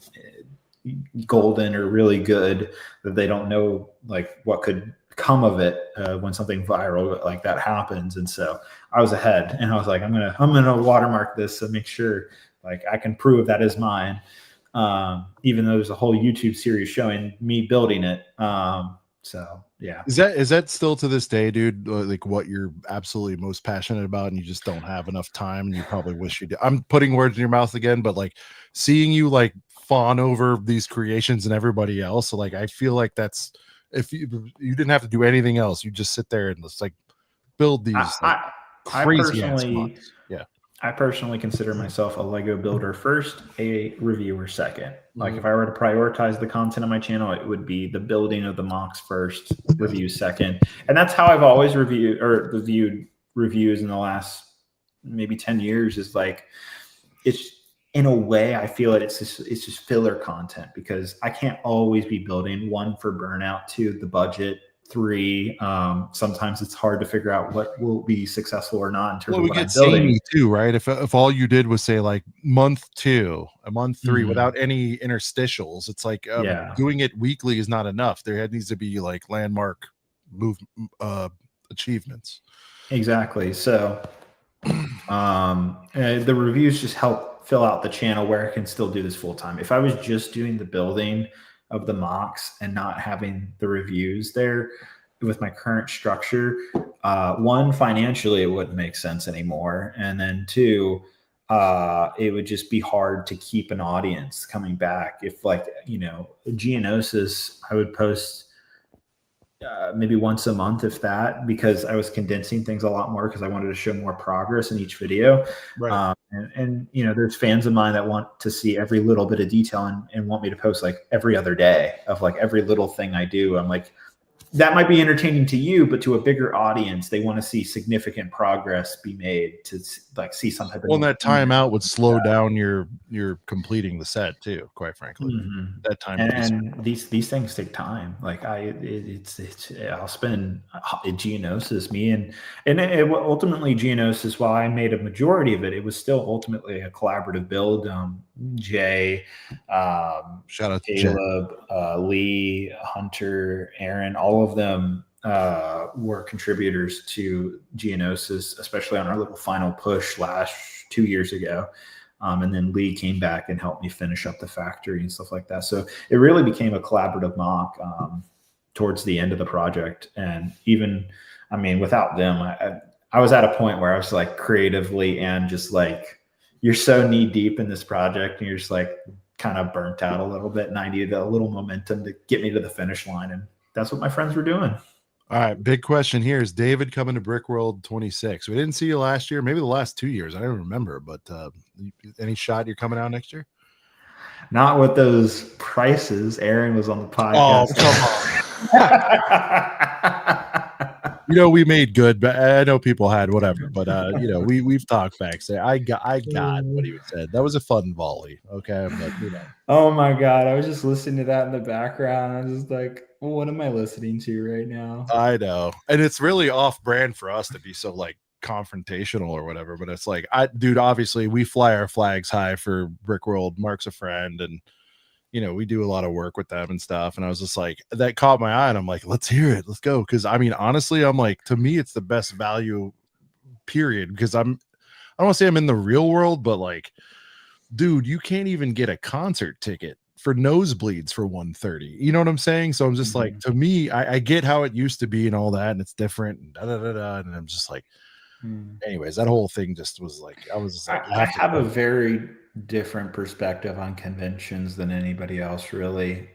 golden or really good, that they don't know like what could come of it when something viral like that happens. And so I was ahead, and I was like, I'm gonna watermark this to make sure like I can prove that is mine, even though there's a whole YouTube series showing me building it. So yeah. Is that still to this day, dude, like what you're absolutely most passionate about, and you just don't have enough time, and you probably wish you did? I'm putting words in your mouth again, but like seeing you like fawn over these creations and everybody else, so like I feel like that's, if you didn't have to do anything else, you just sit there and just like build these crazy ass mods. Yeah. I personally consider myself a Lego builder first, a reviewer second. Like if I were to prioritize the content on my channel, it would be the building of the mocks first, reviews second. And that's how I've always reviewed reviews in the last maybe 10 years is like, it's in a way, I feel it's just filler content, because I can't always be building. 1, for burnout, 2, the budget, 3, sometimes it's hard to figure out what will be successful or not in terms of we what get I'm building. samey too, right? If all you did was say like month 2, a month 3 Mhm. without any interstitials, it's like Yeah. doing it weekly is not enough. There needs to be like landmark achievements. Exactly. So the reviews just help fill out the channel where I can still do this full time. If I was just doing the building of the mocks and not having the reviews there with my current structure, 1, financially, it wouldn't make sense anymore. And then 2, it would just be hard to keep an audience coming back. If, like, Geonosis, I would post maybe once a month, if that, because I was condensing things a lot more because I wanted to show more progress in each video. Right. And there's fans of mine that want to see every little bit of detail and want me to post like every other day of like every little thing I do. I'm like, that might be entertaining to you, but to a bigger audience, they want to see significant progress be made to like see some type of. Well, that timeout would slow down your completing the set too, quite frankly. Mm-hmm. That time, and these things take time. Like I'll spend Geonosis, me and ultimately Geonosis. While I made a majority of it, it was still ultimately a collaborative build. Jay, shout out to Caleb, Lee, Hunter, Aaron, all of them were contributors to Geonosis, especially on our little final push 2 years ago. And then Lee came back and helped me finish up the factory and stuff like that. So it really became a collaborative mock towards the end of the project. And even, I mean, without them, I was at a point where I was like creatively and just like, you're so knee deep in this project and you're just like kind of burnt out a little bit. And I needed a little momentum to get me to the finish line. And that's what my friends were doing. All right. Big question here. Is David coming to Brickworld 26? We didn't see you last year, maybe the last 2 years. I don't remember, but any shot you're coming out next year? Not with those prices. Aaron was on the podcast. Oh, come on. We made good, but I know people had whatever, but we've talked back. Say I got what he said. That was a fun volley. Okay. But oh my God. I was just listening to that in the background. I was just like, what am I listening to right now? I know. And it's really off brand for us to be so like confrontational or whatever, but it's like, dude, obviously we fly our flags high for Brickworld. Mark's a friend, and we do a lot of work with them and stuff. And I was just like, that caught my eye, and I'm like, let's hear it. Let's go. Cause I mean, honestly, I'm like, to me, it's the best value period, because I don't want to say I'm in the real world, but like, dude, you can't even get a concert ticket for nosebleeds for $130. You know what I'm saying? So I'm just like, to me, I get how it used to be and all that, and it's different and and I'm just like, anyways, that whole thing just was like, I was just like, I have a very different perspective on conventions than anybody else, really.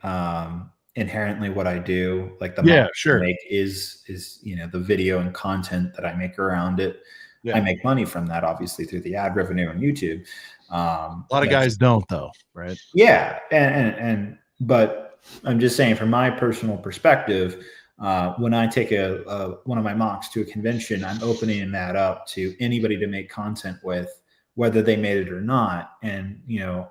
Inherently what I do, like the I make is the video and content that I make around it. I make money from that, obviously, through the ad revenue on YouTube. A lot of guys don't, though, right? Yeah, but I'm just saying, from my personal perspective, when I take one of my mocks to a convention, I'm opening that up to anybody to make content with, whether they made it or not. And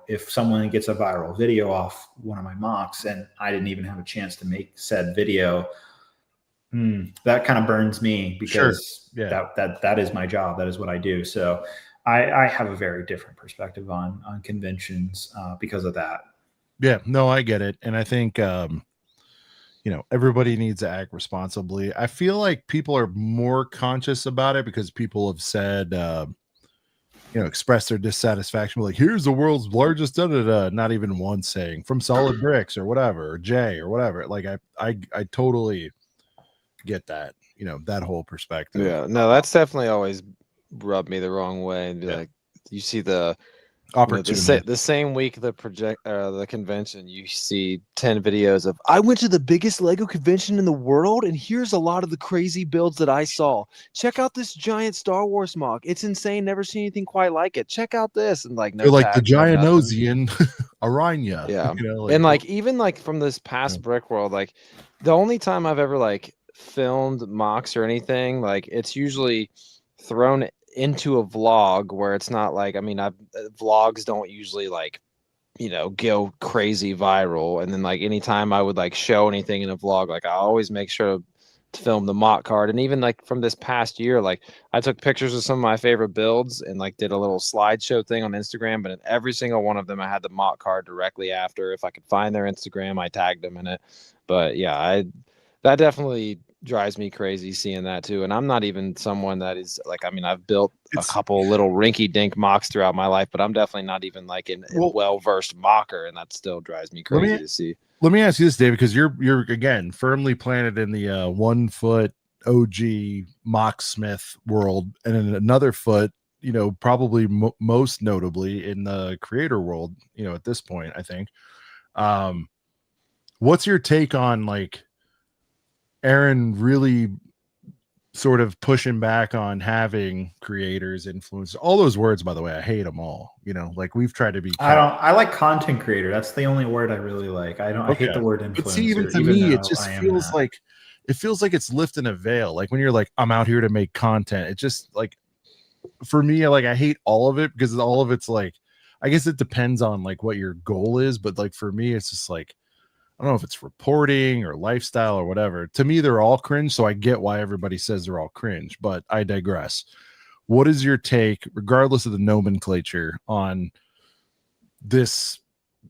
if someone gets a viral video off one of my mocks and I didn't even have a chance to make said video, that kind of burns me, because that is my job. That is what I do. So I have a very different perspective on conventions because of that. Yeah, no, I get it. And I think, everybody needs to act responsibly. I feel like people are more conscious about it because people have said, express their dissatisfaction. Like, here's the world's largest, not even once saying from Solid Bricks or whatever, or Jay or whatever. Like, I totally get that, that whole perspective. Yeah, no, that's definitely always rubbed me the wrong way. And be like, you see the opportunity, the same week the convention, you see 10 videos of, I went to the biggest Lego convention in the world, and here's a lot of the crazy builds that I saw. Check out this giant Star Wars mock. It's insane. Never seen anything quite like it. Check out this. And like, no, like the Gianosian Aranya. Yeah. And like, even like from this past Brickworld, like the only time I've ever like filmed mocks or anything, like it's usually thrown into a vlog where it's not like, I mean, vlogs don't usually like, you know, go crazy viral. And then like anytime I would like show anything in a vlog, like I always make sure to film the mock card. And even like from this past year, like I took pictures of some of my favorite builds and like did a little slideshow thing on Instagram, but in every single one of them I had the mock card directly after. If I could find their Instagram, I tagged them in it. But yeah, that definitely drives me crazy seeing that too. And I'm not even someone that is like, I mean, I've built a couple little rinky dink mocks throughout my life, but I'm definitely not even like a well-versed mocker, and that still drives me crazy to see. Let me ask you this, David, because you're again firmly planted in the 1 foot OG mocksmith world, and in another foot, you know, probably most notably in the creator world, you know, at this point, I think. What's your take on like Aaron really sort of pushing back on having creators, influencers, all those words, by the way, I hate them all, you know, like we've tried to be, I like content creator. That's the only word I really like. I hate the word influencer. But see, even to me, it just feels like, it's lifting a veil. Like when you're like, I'm out here to make content. It just like, for me, like I hate all of it because all of it's like, I guess it depends on like what your goal is. But like, for me, it's just like, I don't know if it's reporting or lifestyle or whatever. To me, they're all cringe. So I get why everybody says they're all cringe, but I digress. What is your take, regardless of the nomenclature, on this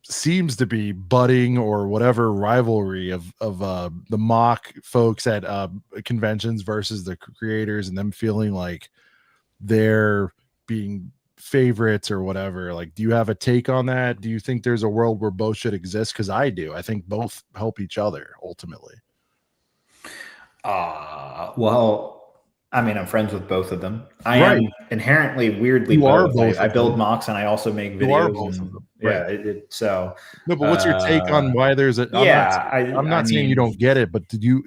seems to be budding or whatever rivalry of the mock folks at conventions versus the creators, and them feeling like they're being favorites or whatever? Like, do you have a take on that? Do you think there's a world where both should exist? Because I do. I think both help each other ultimately. Well, I mean, I'm friends with both of them. I am inherently weirdly both. I build mocks and I also make videos. So no, but what's your take on why there's a? I'm not saying you don't get it, but did you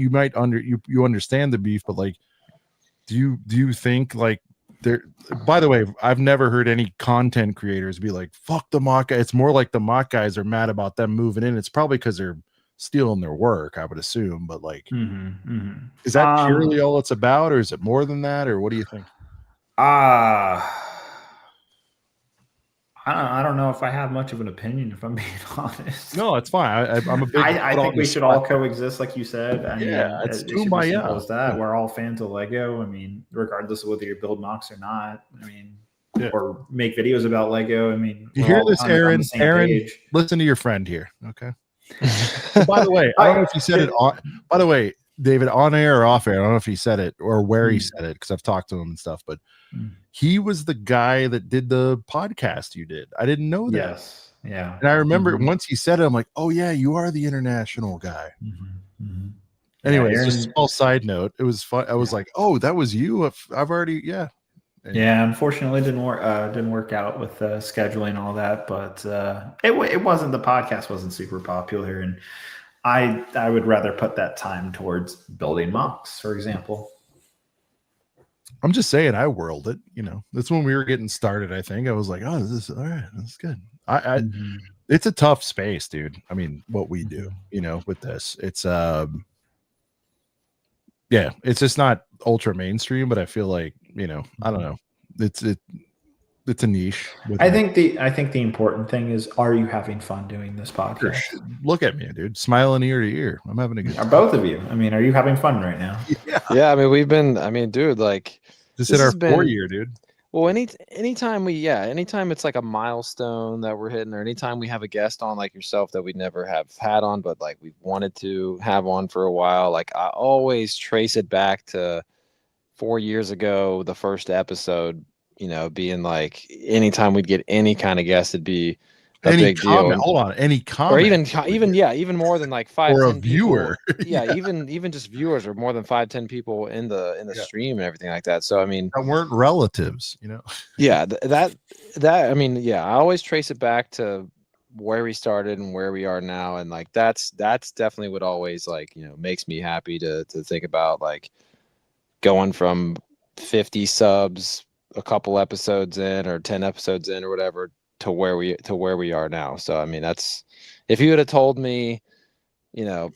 might you understand the beef, but like, do you think like there? By the way, I've never heard any content creators be like, "Fuck the mock guy." It's more like the mock guys are mad about them moving in. It's probably because they're stealing their work, I would assume. But like, is that purely all it's about, or is it more than that, or what do you think? I don't know if I have much of an opinion, if I'm being honest. No, it's fine. I'm a big. I think we should all coexist, like you said. I mean, it's as simple as that. We're all fans of Lego. I mean, regardless of whether you build mocks or not. I mean, or make videos about Lego. I mean, you hear this, Aaron? Aaron, listen to your friend here, okay? By the way, I don't know if he said it on. By the way, David, on air or off air, I don't know if he said it or where he said it, because I've talked to him and stuff, but he was the guy that did the podcast you did. I didn't know that. Yes. Yeah. And I remember once he said it, I'm like, oh yeah, you are the international guy. Anyway, just a small side note. It was fun. I was like, oh, that was you. I've already, unfortunately it didn't work out with scheduling and all that, but it wasn't, the podcast wasn't super popular, and I would rather put that time towards building mocks, for example. I'm just saying, I whirled it, you know. That's when we were getting started. I think I was like, oh, this is all right, that's good. It's a tough space, dude. I mean, what we do, you know, with this, it's it's just not ultra mainstream, but I feel like, you know, I don't know, it's a niche. I think the important thing is, are you having fun doing this podcast? Look at me, dude, smiling ear to ear. I'm having a good time. Both of you. I mean, are you having fun right now? Yeah. I mean, dude, like, this is our 4th year, dude. Well, anytime it's like a milestone that we're hitting, or anytime we have a guest on like yourself that we never have had on, but like we've wanted to have on for a while, like I always trace it back to 4 years ago, the first episode, you know, being like, anytime we'd get any kind of guest, it'd be a big deal. Hold on, any comment, or even more than like 5 or 10 a viewer. Even just viewers, or more than 5-10 people in the stream and everything like that. So I mean, that weren't relatives, you know. that I mean, I always trace it back to where we started and where we are now, and like that's definitely what always, like, you know, makes me happy to think about, like, going from 50 subs a couple episodes in, or 10 episodes in, or whatever, to where we are now. So I mean, that's, if you would have told me, you know,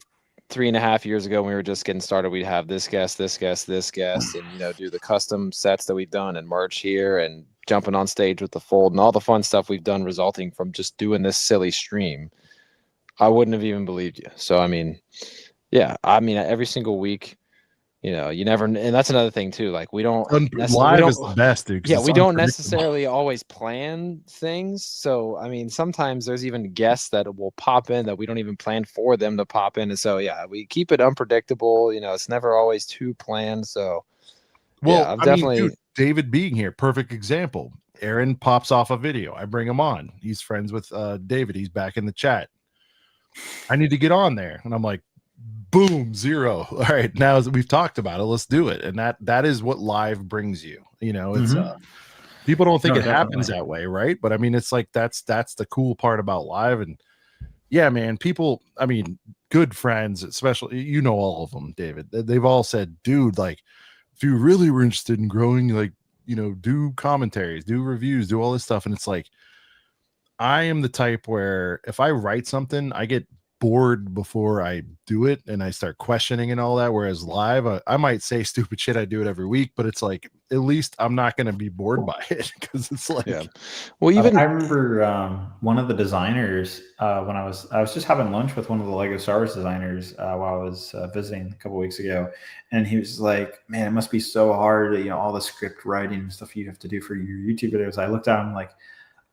3.5 years ago when we were just getting started, we'd have this guest, this guest, this guest, and do the custom sets that we've done and merch here and jumping on stage with the fold and all the fun stuff we've done resulting from just doing this silly stream. I wouldn't have even believed you. So I mean, yeah, I mean every single week, you never, and that's another thing too. Like we don't live is the best, dude. Yeah, we don't necessarily always plan things. So I mean, sometimes there's even guests that will pop in that we don't even plan for them to pop in, and so yeah, we keep it unpredictable. It's never always too planned. So well, yeah, I mean, dude, David being here, perfect example. Aaron pops off a video. I bring him on. He's friends with David. He's back in the chat. I need to get on there, and I'm like, boom, 0. All right, now that we've talked about it, let's do it. And that is what live brings you. It's people don't think it happens that way, right? But I mean, it's like that's the cool part about live. And yeah, man, people, I mean, good friends, especially all of them, David. They've all said, dude, like if you really were interested in growing, like do commentaries, do reviews, do all this stuff. And it's like I am the type where if I write something, I get bored before I do it and I start questioning and all that. Whereas live, I might say stupid shit. I do it every week, but it's like at least I'm not going to be bored by it because it's like, well, even I remember one of the designers when I was just having lunch with one of the Lego Star Wars designers while I was visiting a couple weeks ago, and he was like, "Man, it must be so hard, all the script writing and stuff you have to do for your YouTube videos." I looked at him like,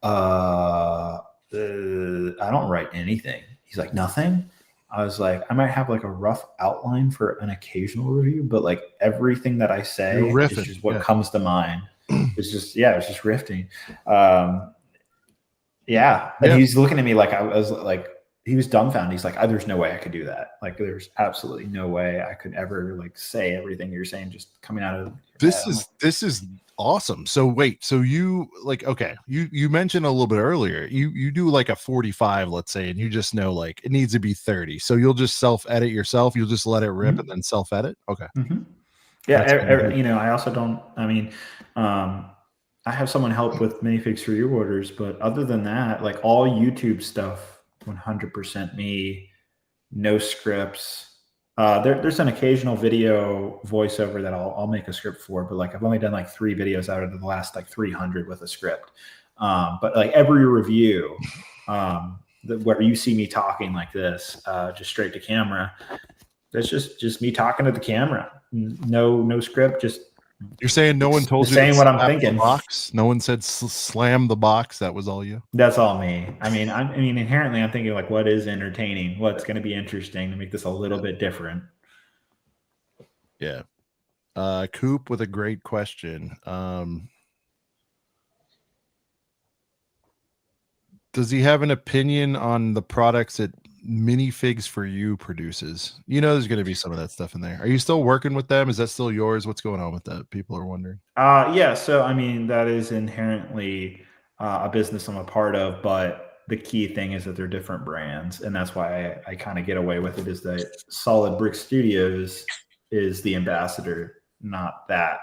I don't write anything. He's like, nothing. I was like, I might have like a rough outline for an occasional review, but like everything that I say is just what comes to mind. It's just riffing. And he's looking at me like I was like, he was dumbfounded. He's like, there's no way I could do that. Like, there's absolutely no way I could ever like say everything you're saying just coming out of this is awesome. So wait, so you like, okay, you mentioned a little bit earlier, you do like a 45, let's say, and you just know like it needs to be 30. So you'll just self-edit yourself. You'll just let it rip and then self-edit. Okay. Yeah. I also don't, I mean, I have someone help with minifigs for your orders, but other than that, like all YouTube stuff, 100% me, no scripts. There's an occasional video voiceover that I'll make a script for, but like I've only done like 3 videos out of the last like 300 with a script. But like every review, where you see me talking like this, just straight to camera, that's just me talking to the camera. No script, just. You're saying no one told you saying what I'm thinking. Box? No one said slam the box. That was all you. That's all me. I mean, inherently, I'm thinking like, what is entertaining? What's going to be interesting to make this a little bit different? Yeah. Coop with a great question. Does he have an opinion on the products that Minifigs for You produces? There's going to be some of that stuff in there. Are you still working with them? Is that still yours? What's going on with that? People are wondering. Yeah. So, I mean, that is inherently a business I'm a part of, but the key thing is that they're different brands. And that's why I kind of get away with it, is that solid Brix Studios is the ambassador, not that.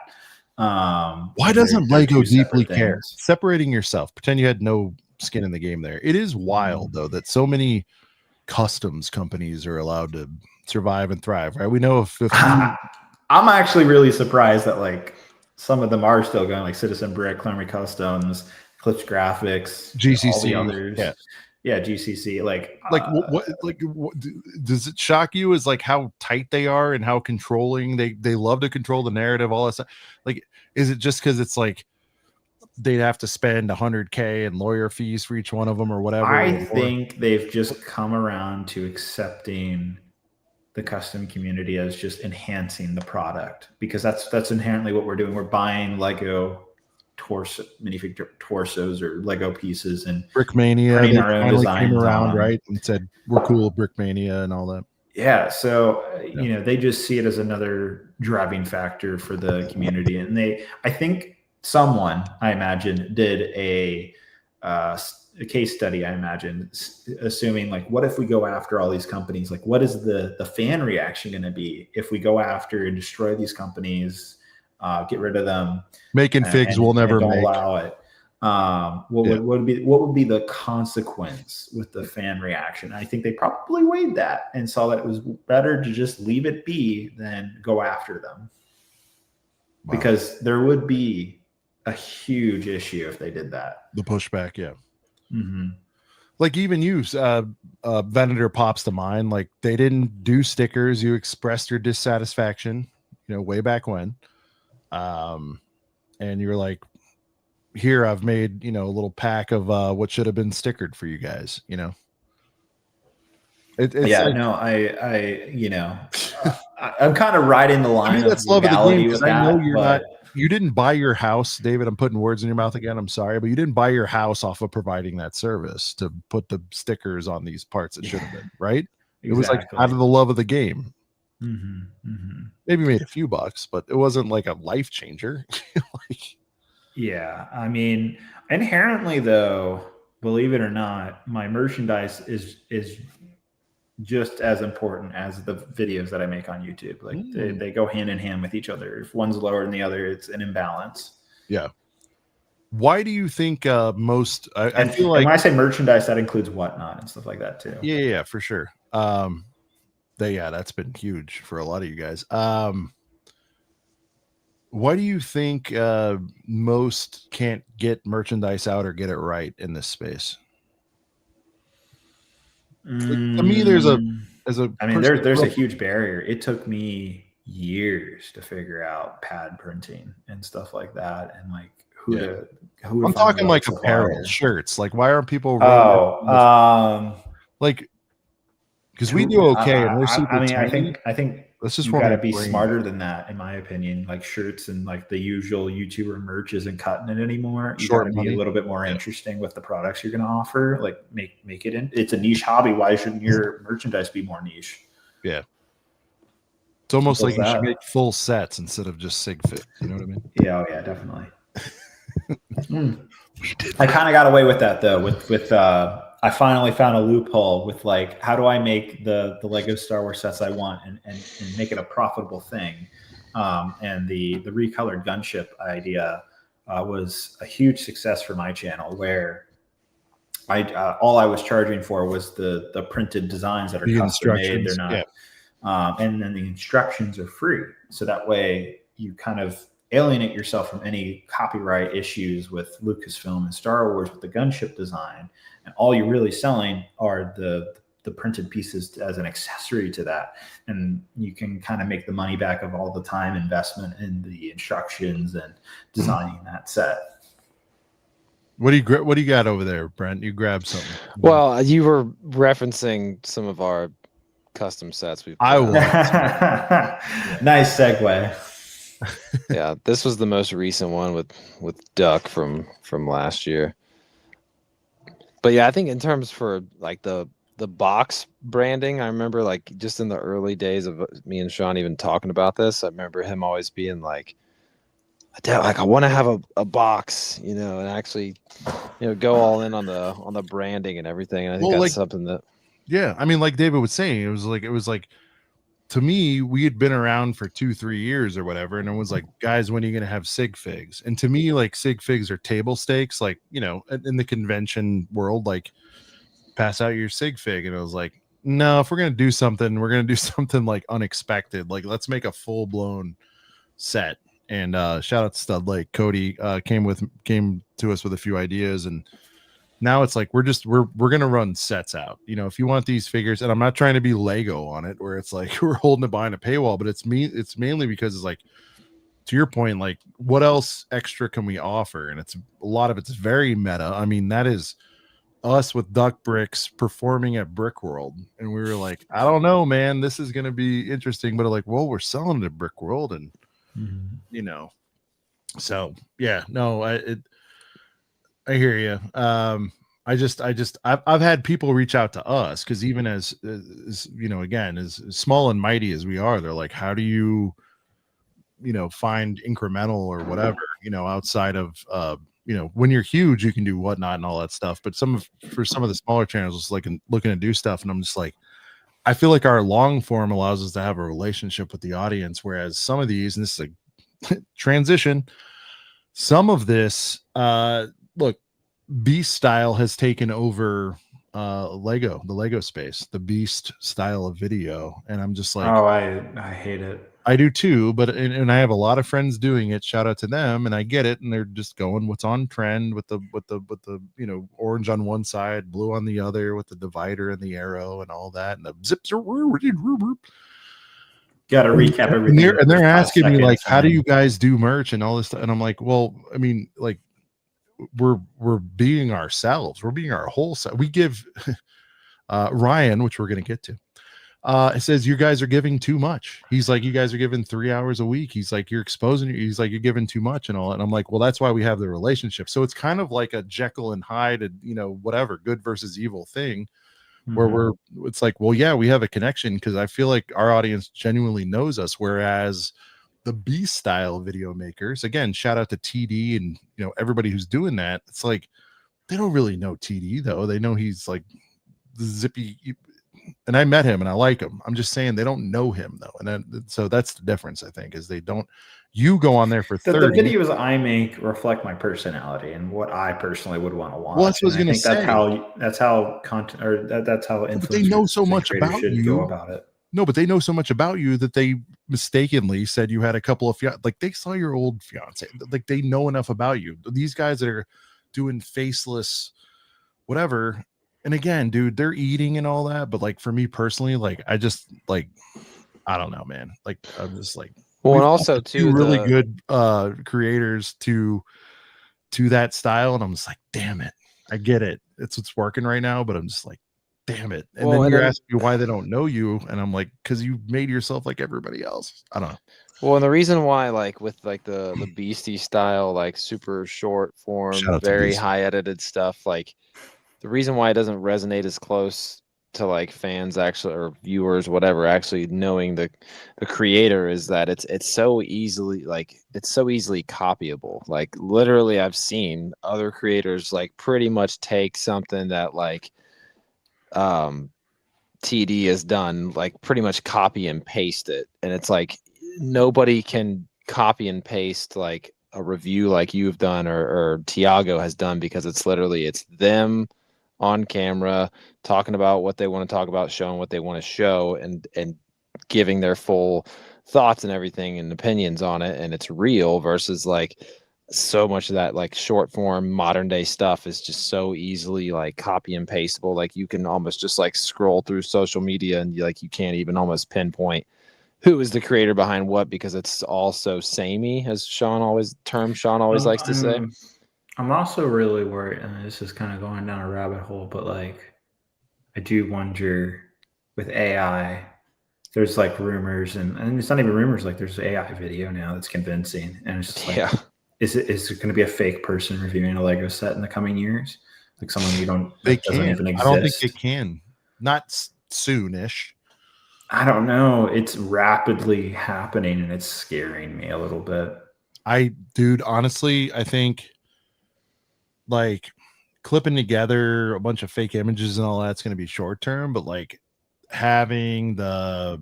Why doesn't Lego deeply care? Separating yourself, pretend you had no skin in the game there. It is wild though that so many customs companies are allowed to survive and thrive, right? We know if I'm actually really surprised that like some of them are still going, like Citizen Brick, Clammy Customs, Eclipse Graphics, GCC, all the others. Yeah, GCC. What does it shock you? Is like how tight they are and how controlling they love to control the narrative, all that stuff. Like, is it just because it's like they'd have to spend $100K in lawyer fees for each one of them or whatever? I think they've just come around to accepting the custom community as just enhancing the product, because that's inherently what we're doing. We're buying Lego minifig torsos or Lego pieces and Brickmania. They our own came around, right, and said we're cool with Brickmania and all that. Yeah, so they just see it as another driving factor for the community, and I think someone, I imagine, did a case study, I imagine, assuming like, what if we go after all these companies? Like, what is the fan reaction going to be if we go after and destroy these companies, get rid of them? Making figs will never don't make. allow it. What would be the consequence with the fan reaction? I think they probably weighed that and saw that it was better to just leave it be than go after them. Wow. Because there would be a huge issue if they did that. The pushback, yeah. Mm-hmm. Like even you, Venator pops to mind. Like they didn't do stickers. You expressed your dissatisfaction, way back when. And you're like, here I've made, a little pack of what should have been stickered for you guys, it's like, no, I'm kind of riding the line. That's love of the game, because I know you're not. You didn't buy your house, David. I'm putting words in your mouth again. I'm sorry, but you didn't buy your house off of providing that service to put the stickers on these parts. It should have been, right? Exactly. It was like out of the love of the game. Mm-hmm. Mm-hmm. Maybe made a few bucks, but it wasn't like a life changer. Yeah, I mean, inherently though, believe it or not, my merchandise is just as important as the videos that I make on YouTube. Like they go hand in hand with each other. If one's lower than the other, it's an imbalance. Yeah. Why do you think most? I feel like when I say merchandise, that includes whatnot and stuff like that too. Yeah, for sure. That's been huge for a lot of you guys. Why do you think most can't get merchandise out or get it right in this space? To me, there's a huge barrier. It took me years to figure out pad printing and stuff like that, and like who I'm talking like apparel, shirts. Like, why aren't people? Like, because we do okay, and we're super. I think let's just got to be smarter than that, in my opinion. Like shirts and like the usual YouTuber merch isn't cutting it anymore. You got to be a little bit more interesting with the products you're going to offer. Like make it in. It's a niche hobby. Why shouldn't your merchandise be more niche? Yeah, it's almost like you should make full sets instead of just sig fit. You know what I mean? Yeah, yeah, definitely. I kind of got away with that though. With I finally found a loophole with like, how do I make the Lego Star Wars sets I want and make it a profitable thing? And the recolored gunship idea was a huge success for my channel, where all I was charging for was the printed designs that are custom made. They're not, and then the instructions are free. So that way you kind of alienate yourself from any copyright issues with Lucasfilm and Star Wars with the gunship design. And all you're really selling are the printed pieces as an accessory to that. And you can kind of make the money back of all the time investment in the instructions and designing that set. What do you got over there, Brent? You grabbed something. Well, you were referencing some of our custom sets. I was. Nice segue. Yeah, this was the most recent one with Duck from last year. But yeah, I think in terms for like the box branding, I remember like just in the early days of me and Sean even talking about this, I remember him always being like, I want to have a box, and actually, go all in on the branding and everything. And I think that's something that. Yeah, I mean, like David was saying, it was like. To me, we had been around for 2-3 years or whatever, and it was like, guys, when are you going to have sig figs? And to me, like sig figs are table stakes, like, in the convention world, like pass out your sig fig. And it was like, no, if we're going to do something, we're going to do something like unexpected. Like, let's make a full blown set. And shout out to Stud Lake. Cody came to us with a few ideas, and now it's like we're gonna run sets out. If you want these figures, and I'm not trying to be Lego on it, where it's like we're holding it behind a paywall, but it's mainly because it's like, to your point, like what else extra can we offer? And it's a lot of it's very meta. I mean, that is us with Duck Bricks performing at Brickworld, and we were like, I don't know, man, this is gonna be interesting, but like, well, we're selling it at Brickworld, and so yeah, no, I hear you. I've had people reach out to us, because even as again, as small and mighty as we are, they're like, how do you find incremental or whatever, outside of when you're huge, you can do whatnot and all that stuff. But for some of the smaller channels, it's like looking to do stuff, and I'm just like, I feel like our long form allows us to have a relationship with the audience, whereas some of these, and this is a transition, some of this look, Beast style has taken over the Lego space, the Beast style of video, and I'm just like, oh, I hate it. I do too, but and I have a lot of friends doing it. Shout out to them, and I get it. And they're just going what's on trend with the orange on one side, blue on the other, with the divider and the arrow and all that, and the zips. Got to recap everything. And they're asking me like, how do you guys do merch and all this stuff? And I'm like, well, I mean, like, we're being ourselves. We're being our whole self. We give Ryan, which we're going to get to. It says you guys are giving too much. He's like, you guys are giving 3 hours a week. He's like, you're exposing. He's like, you're giving too much and all. And I'm like, well, that's why we have the relationship. So it's kind of like a Jekyll and Hyde, whatever, good versus evil thing, where it's like, well, yeah, we have a connection because I feel like our audience genuinely knows us. Whereas the B style video makers, again, shout out to TD and everybody who's doing that. It's like they don't really know TD though. They know he's like the zippy. And I met him and I like him. I'm just saying they don't know him though. And then, so that's the difference, I think, is they don't. You go on there for 30. The videos I make reflect my personality and what I personally would want to watch. Well, that's what I was going to say. That's how content, or that's how influencers. But they know so much about you. Go about it. No, but they know so much about you that they mistakenly said you had a couple of like they saw your old fiance. Like they know enough about you. These guys that are doing faceless, whatever. And again, dude, they're eating and all that. But like for me personally, like I just like, I don't know, man. Like I'm just like, well, and also too, really good creators to that style, and I'm just like, damn it, I get it. It's what's working right now, but I'm just like, damn it. And then you're asking me why they don't know you, and I'm like, because you made yourself like everybody else. I don't know. Well, and the reason why, like with like the Beastie style, like super short form, very high edited stuff, like the reason why it doesn't resonate as close to like fans actually or viewers, whatever, actually knowing the creator is that it's so easily copyable. Like literally, I've seen other creators like pretty much take something that like TD has done, like pretty much copy and paste it, and it's like nobody can copy and paste like a review like you've done or Tiago has done, because it's them on camera talking about what they want to talk about, showing what they want to show, and giving their full thoughts and everything and opinions on it, and it's real, versus like so much of that like short form modern day stuff is just so easily like copy and pastable. Like you can almost just like scroll through social media and you can't even almost pinpoint who is the creator behind what, because it's all so samey, as Sean always likes to say. I'm also really worried, and this is kind of going down a rabbit hole, but like I do wonder with AI, there's like rumors, and it's not even rumors, like there's AI video now that's convincing, and it's just like, is it going to be a fake person reviewing a Lego set in the coming years? Like someone you don't, doesn't even exist? I don't think they can. Not soonish. I don't know. It's rapidly happening, and it's scaring me a little bit. Dude, honestly, I think like clipping together a bunch of fake images and all that's going to be short term, but like having we'll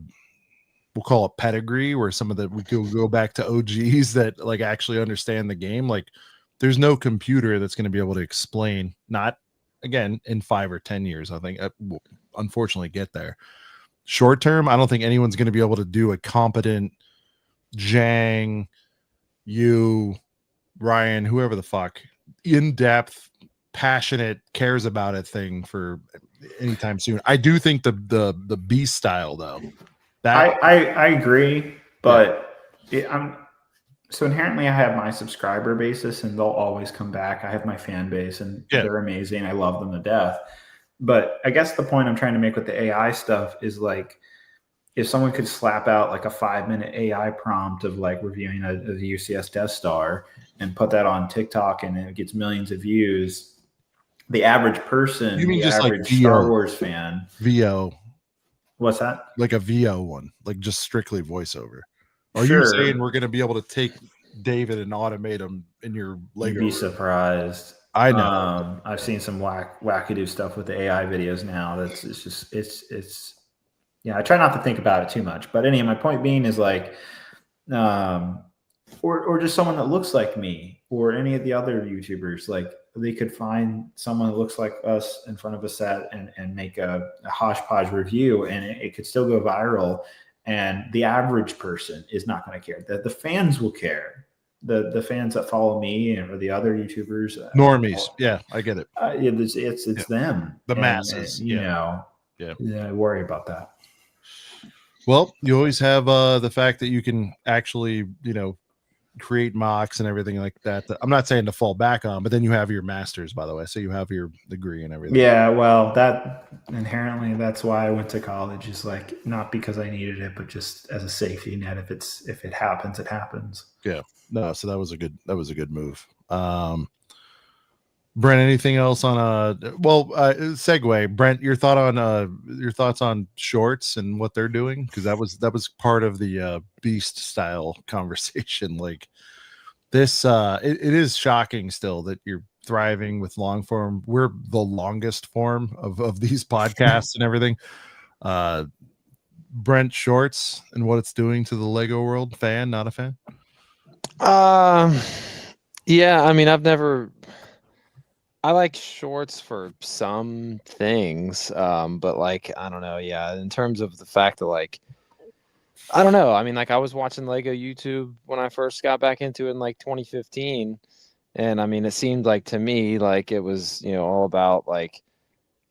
call it pedigree, where some of we could go back to OGs that like actually understand the game. Like there's no computer that's going to be able to explain, not again in 5 or 10 years. I think we'll unfortunately get there. Short term, I don't think anyone's going to be able to do a competent Jang, you, Ryan, whoever the fuck, in-depth, passionate, cares about it thing for anytime soon. I do think the Beast style though. That I agree, but so inherently I have my subscriber basis, and they'll always come back. I have my fan base, and they're amazing. I love them to death. But I guess the point I'm trying to make with the AI stuff is like, if someone could slap out like a 5-minute AI prompt of like reviewing the UCS Death Star and put that on TikTok, and it gets millions of views, the average person, you mean just average like Star Wars fan, VO, what's that? Like a VO one, like just strictly voiceover. Are you saying we're going to be able to take David and automate him in your Lego? You'd be surprised. I know. I've seen some wackadoo stuff with the AI videos now. It's I try not to think about it too much. But anyway, my point being is like, or just someone that looks like me or any of the other YouTubers, like they could find someone that looks like us in front of a set and make a hodgepodge review, and it could still go viral. And the average person is not going to care. The fans will care. The fans that follow me or the other YouTubers, Normies. Yeah, I get it. It's them, The masses. you know, I worry about that. Well, you always have the fact that you can actually, create mocks and everything like that. I'm not saying to fall back on, but then you have your masters, by the way, so you have your degree and everything. Yeah, well, that inherently, that's why I went to college, is like not because I needed it, but just as a safety net. If it happens, it happens. Yeah, no, so that was a good move. Brent, anything else on segue? Brent, your thoughts on shorts and what they're doing, because that was part of the beast style conversation. Like this, it is shocking still that you're thriving with long form. We're the longest form of these podcasts and everything. Brent, shorts and what it's doing to the Lego world. Fan, not a fan? Yeah, I mean, I like shorts for some things, but like, I don't know. Yeah, in terms of the fact that, like, I don't know. I mean, like, I was watching Lego YouTube when I first got back into it in like 2015, and I mean, it seemed like to me like it was, all about like,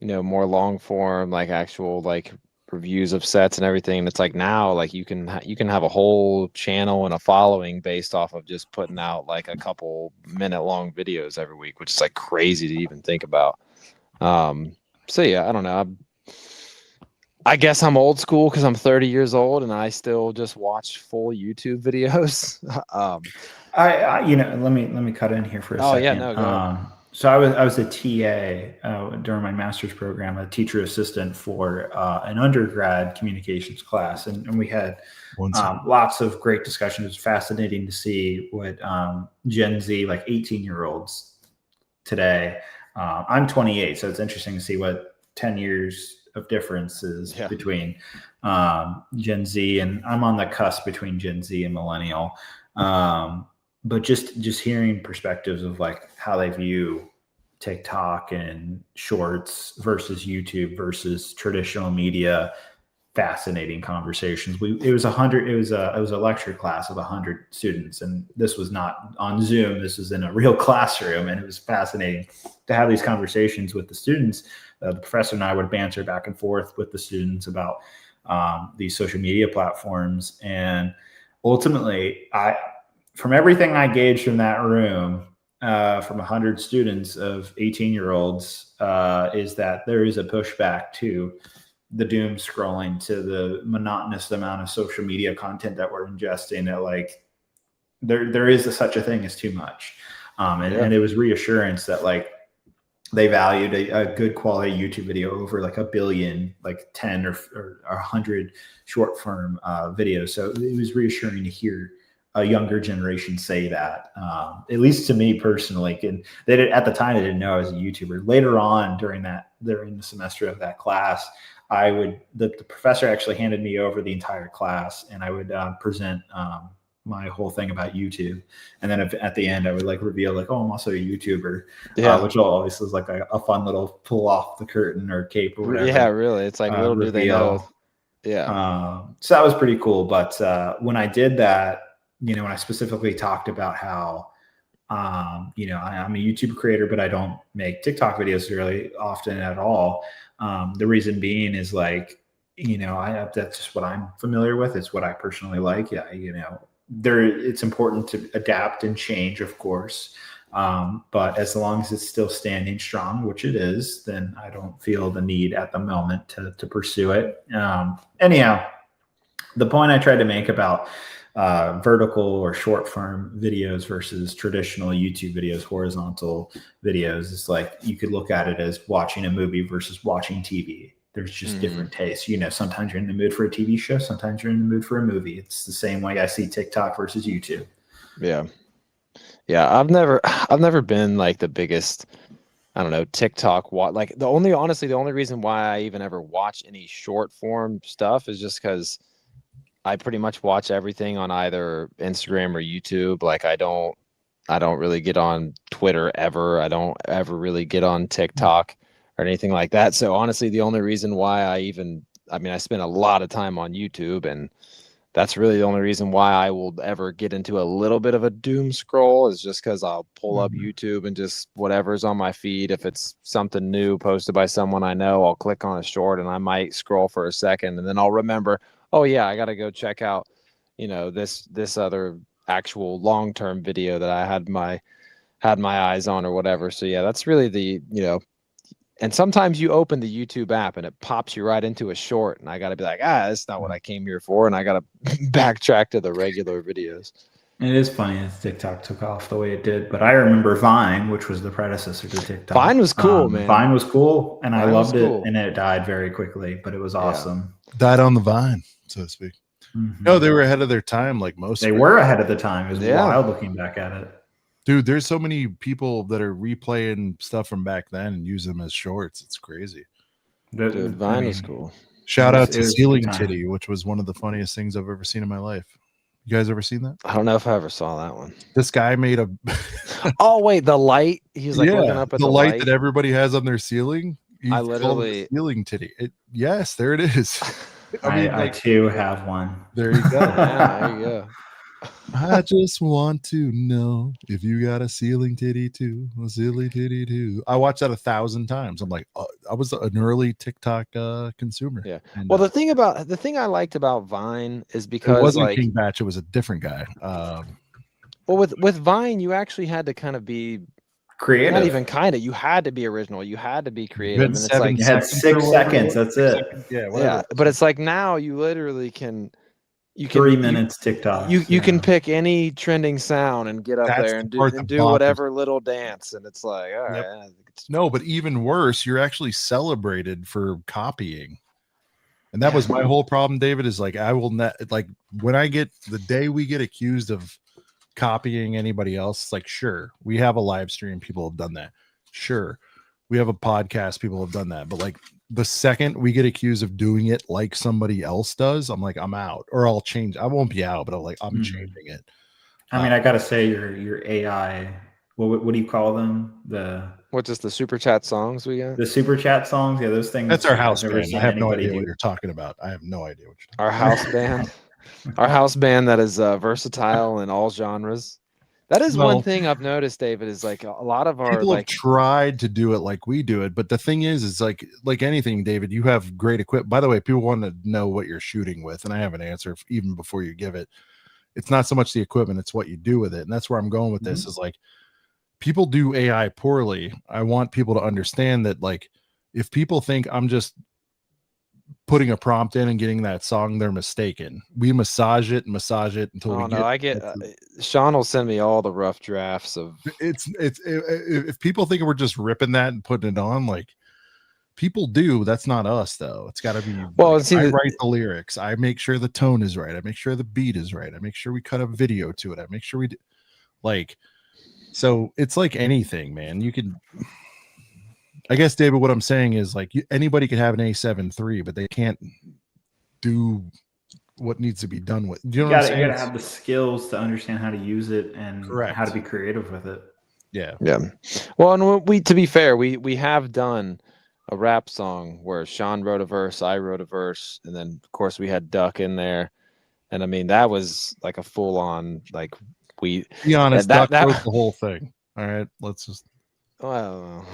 more long form, like actual like reviews of sets and everything. And it's like now, like you can have a whole channel and a following based off of just putting out like a couple minute long videos every week, which is like crazy to even think about. So yeah, I don't know. I guess I'm old school because I'm 30 years old and I still just watch full YouTube videos. I let me cut in here for a second. Yeah, no, go ahead. So I was a TA during my master's program, a teacher assistant for an undergrad communications class, and we had lots of great discussions. It was fascinating to see what Gen Z, like 18-year-olds today. I'm 28, so it's interesting to see what 10 years of differences between Gen Z, and I'm on the cusp between Gen Z and millennial. But just hearing perspectives of like how they view TikTok and shorts versus YouTube versus traditional media, fascinating conversations. It was a lecture class of 100 students, and this was not on Zoom. This was in a real classroom, and it was fascinating to have these conversations with the students. The professor and I would banter back and forth with the students about these social media platforms, and ultimately, from everything I gauged from that room, from 100 students of 18-year-olds, is that there is a pushback to the doom scrolling, to the monotonous amount of social media content that we're ingesting. That like there is such a thing as too much, and it was reassurance that like they valued a good quality YouTube video over like a billion, like 10 or 100 short form videos. So it was reassuring to hear a younger generation say that, at least to me personally. And at the time, they didn't know I was a YouTuber. Later on during the semester of that class, the professor actually handed me over the entire class, and I would present my whole thing about YouTube. And then at the end, I would like reveal like, oh, I'm also a YouTuber, which always was like a fun little pull off the curtain or cape or whatever. Yeah, really. It's like little do they know. Yeah. So that was pretty cool. But when I did that, when I specifically talked about how, I'm a YouTube creator, but I don't make TikTok videos really often at all. The reason being is like, that's just what I'm familiar with. It's what I personally like. Yeah. It's important to adapt and change, of course. But as long as it's still standing strong, which it is, then I don't feel the need at the moment to pursue it. Anyhow, the point I tried to make about vertical or short form videos versus traditional YouTube videos, horizontal videos, is like you could look at it as watching a movie versus watching TV. There's just different tastes. Sometimes you're in the mood for a TV show, sometimes you're in the mood for a movie. It's the same way I see TikTok versus YouTube. Yeah. I've never been like the biggest, I don't know, TikTok like the only reason why I even ever watch any short form stuff is just because I pretty much watch everything on either Instagram or YouTube. Like I don't I don't really get on Twitter ever. I don't ever really get on TikTok or anything like that. So honestly, the only reason why I spend a lot of time on YouTube, and that's really the only reason why I will ever get into a little bit of a doom scroll is just because I'll pull up YouTube and just whatever's on my feed. If it's something new posted by someone I know, I'll click on a short and I might scroll for a second, and then I'll remember, oh yeah, I got to go check out, this other actual long-term video that I had my eyes on or whatever. So yeah, that's really the, and sometimes you open the YouTube app and it pops you right into a short, and I got to be like, that's not what I came here for, and I got to backtrack to the regular videos. It is funny that TikTok took off the way it did, but I remember Vine, which was the predecessor to TikTok. Vine was cool, man. Vine was cool, and Vine I loved it, cool. and it died very quickly, but it was awesome. Died on the vine, so to speak. No, they were ahead of their time, like most. They were ahead of the time. It was wild looking back at it. Dude, there's so many people that are replaying stuff from back then and use them as shorts. It's crazy. Dude, Vine is cool. Shout out to Ceiling Titty, which was one of the funniest things I've ever seen in my life. You guys ever seen that? I don't know if I ever saw that one. This guy made a oh wait, the light. He's like looking up at the light that everybody has on their ceiling. I literally Ceiling Titty. Yes, there it is. I too have one. There you go. Yeah, there you go. I just want to know if you got a ceiling titty too, a silly titty too. I watched that 1,000 times. I'm like, I was an early TikTok consumer. Yeah. And, well, the thing I liked about Vine is because it wasn't like King Batch, it was a different guy. Well, with Vine, you actually had to kind of be creative. Not even kind of. You had to be original. You had to be creative. And it's like you had 6 seconds. That's it. Yeah. But it's like now you literally can. You can 3 minutes TikTok. You can pick any trending sound and get up there and do whatever little dance, and it's like, all right. No, but even worse, you're actually celebrated for copying. And that was my whole problem, David, is like, I will not, like, when I get the day we get accused of copying anybody else, it's like, sure, we have a live stream, people have done that. Sure, we have a podcast, people have done that. But like, the second we get accused of doing it like somebody else does, I'm like, I'm out, or I'll change. I won't be out, but I'm changing it. I mean, I gotta say, your AI. What do you call them? What's the super chat songs we got? The super chat songs. Yeah, those things. That's our house band. I have no idea what you're talking about. I have no idea what you're talking about. Our house band. Our house band that is versatile in all genres. That is one thing I've noticed, David, is like a lot of our people have tried to do it like we do it, but the thing is like anything, David, you have great equipment. By the way, people want to know what you're shooting with, and I have an answer even before you give it. It's not so much the equipment, it's what you do with it. And that's where I'm going with this is like, people do AI poorly. I want people to understand that, like, if people think I'm just putting a prompt in and getting that song, they're mistaken. We massage it until Sean will send me all the rough drafts of if people think we're just ripping that and putting it on, like, people do. That's not us, though. It's got to be I write the lyrics, I make sure the tone is right, I make sure the beat is right, I make sure we cut a video to it, I make sure we do, like, so it's like anything, man. You can, I guess, David, what I'm saying is, like, anybody could have an A7 III, but they can't do what needs to be done with. You know what I'm saying? You gotta have the skills to understand how to use it and how to be creative with it. Yeah. Well, and to be fair, we have done a rap song where Sean wrote a verse, I wrote a verse, and then of course we had Duck in there, and I mean that was like a full on, like, be honest, Duck wrote the whole thing. All right, let's just. Well.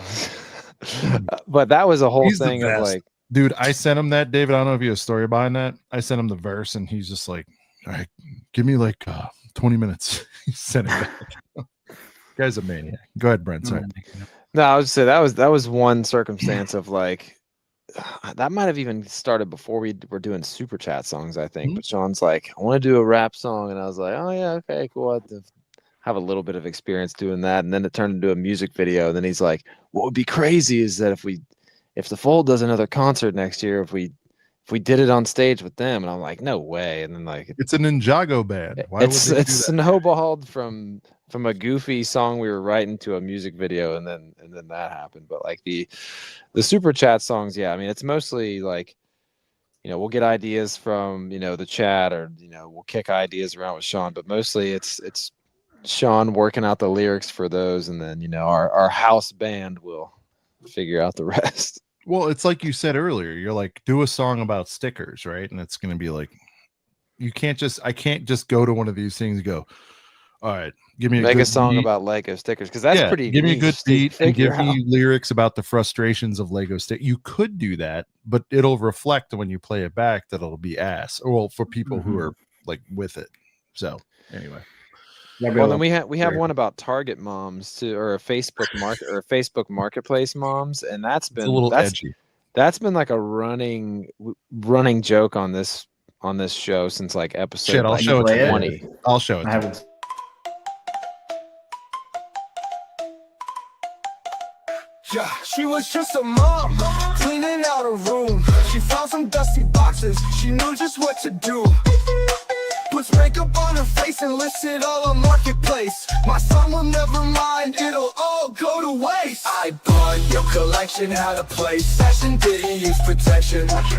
But that was a whole thing of like, dude, I sent him that, David. I don't know if you have a story behind that. I sent him the verse and he's just like, all right, give me like 20 minutes. He sent it back. Guy's a maniac. Go ahead, Brent. Sorry. No, I would say that was one circumstance of like, that might have even started before we were doing super chat songs, I think. But Sean's like, I want to do a rap song, and I was like, oh yeah, okay, cool. I have a little bit of experience doing that, and then it turned into a music video. And then he's like, what would be crazy is that if the Fold does another concert next year, if we did it on stage with them. And I'm like, no way. And then like, it's a Ninjago band. Why it's snowballed from a goofy song we were writing to a music video, and then that happened. But like the super chat songs, yeah, I mean, it's mostly like, we'll get ideas from the chat, or we'll kick ideas around with Sean, but mostly it's Sean working out the lyrics for those, and then our house band will figure out the rest. Well, it's like you said earlier. You're like, do a song about stickers, right? And it's going to be like, I can't just go to one of these things and go, all right, give me Make a good song beat. about Lego stickers, because that's pretty. Give me a good beat and give out. me lyrics about the frustrations of Lego stick. You could do that, but it'll reflect when you play it back that it'll be ass. Well, for people who are like with it. So anyway. Well, then we have one about Target moms too, or a Facebook Marketplace moms, and that's been a little edgy. That's been like a running joke on this show since like episode. Shit, I'll show it to 20. you. I'll show it. I haven't. Yeah, she was just a mom, cleaning out a room. She found some dusty boxes, she knew just what to do. Puts makeup on her face and lists it all on Marketplace. My son will never mind, it'll all go to waste. I bought your collection, had a place. Fashion didn't use protection. Took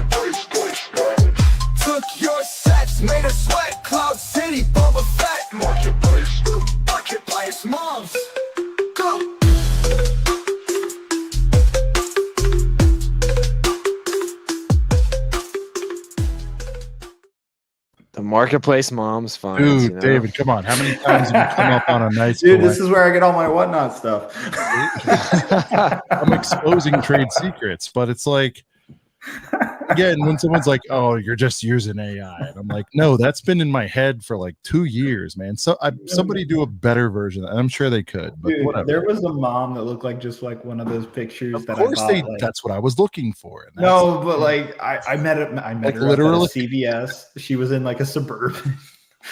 your sets, made her sweat. Cloud City, Boba Fett. Marketplace moms, go. The Marketplace moms finds. Dude, David, come on. How many times have you come up on a nice Dude, this is where I get all my whatnot stuff. I'm exposing trade secrets, but it's like, again, when someone's like, oh, you're just using AI, and I'm like, no, that's been in my head for like 2 years, man. So somebody do a better version. I'm sure they could, but Dude, whatever. there was a mom that looked like just like one of those pictures Of that course I bought, that's what I was looking for. And no, but like I met like her literally at CVS. She was in like a Suburban.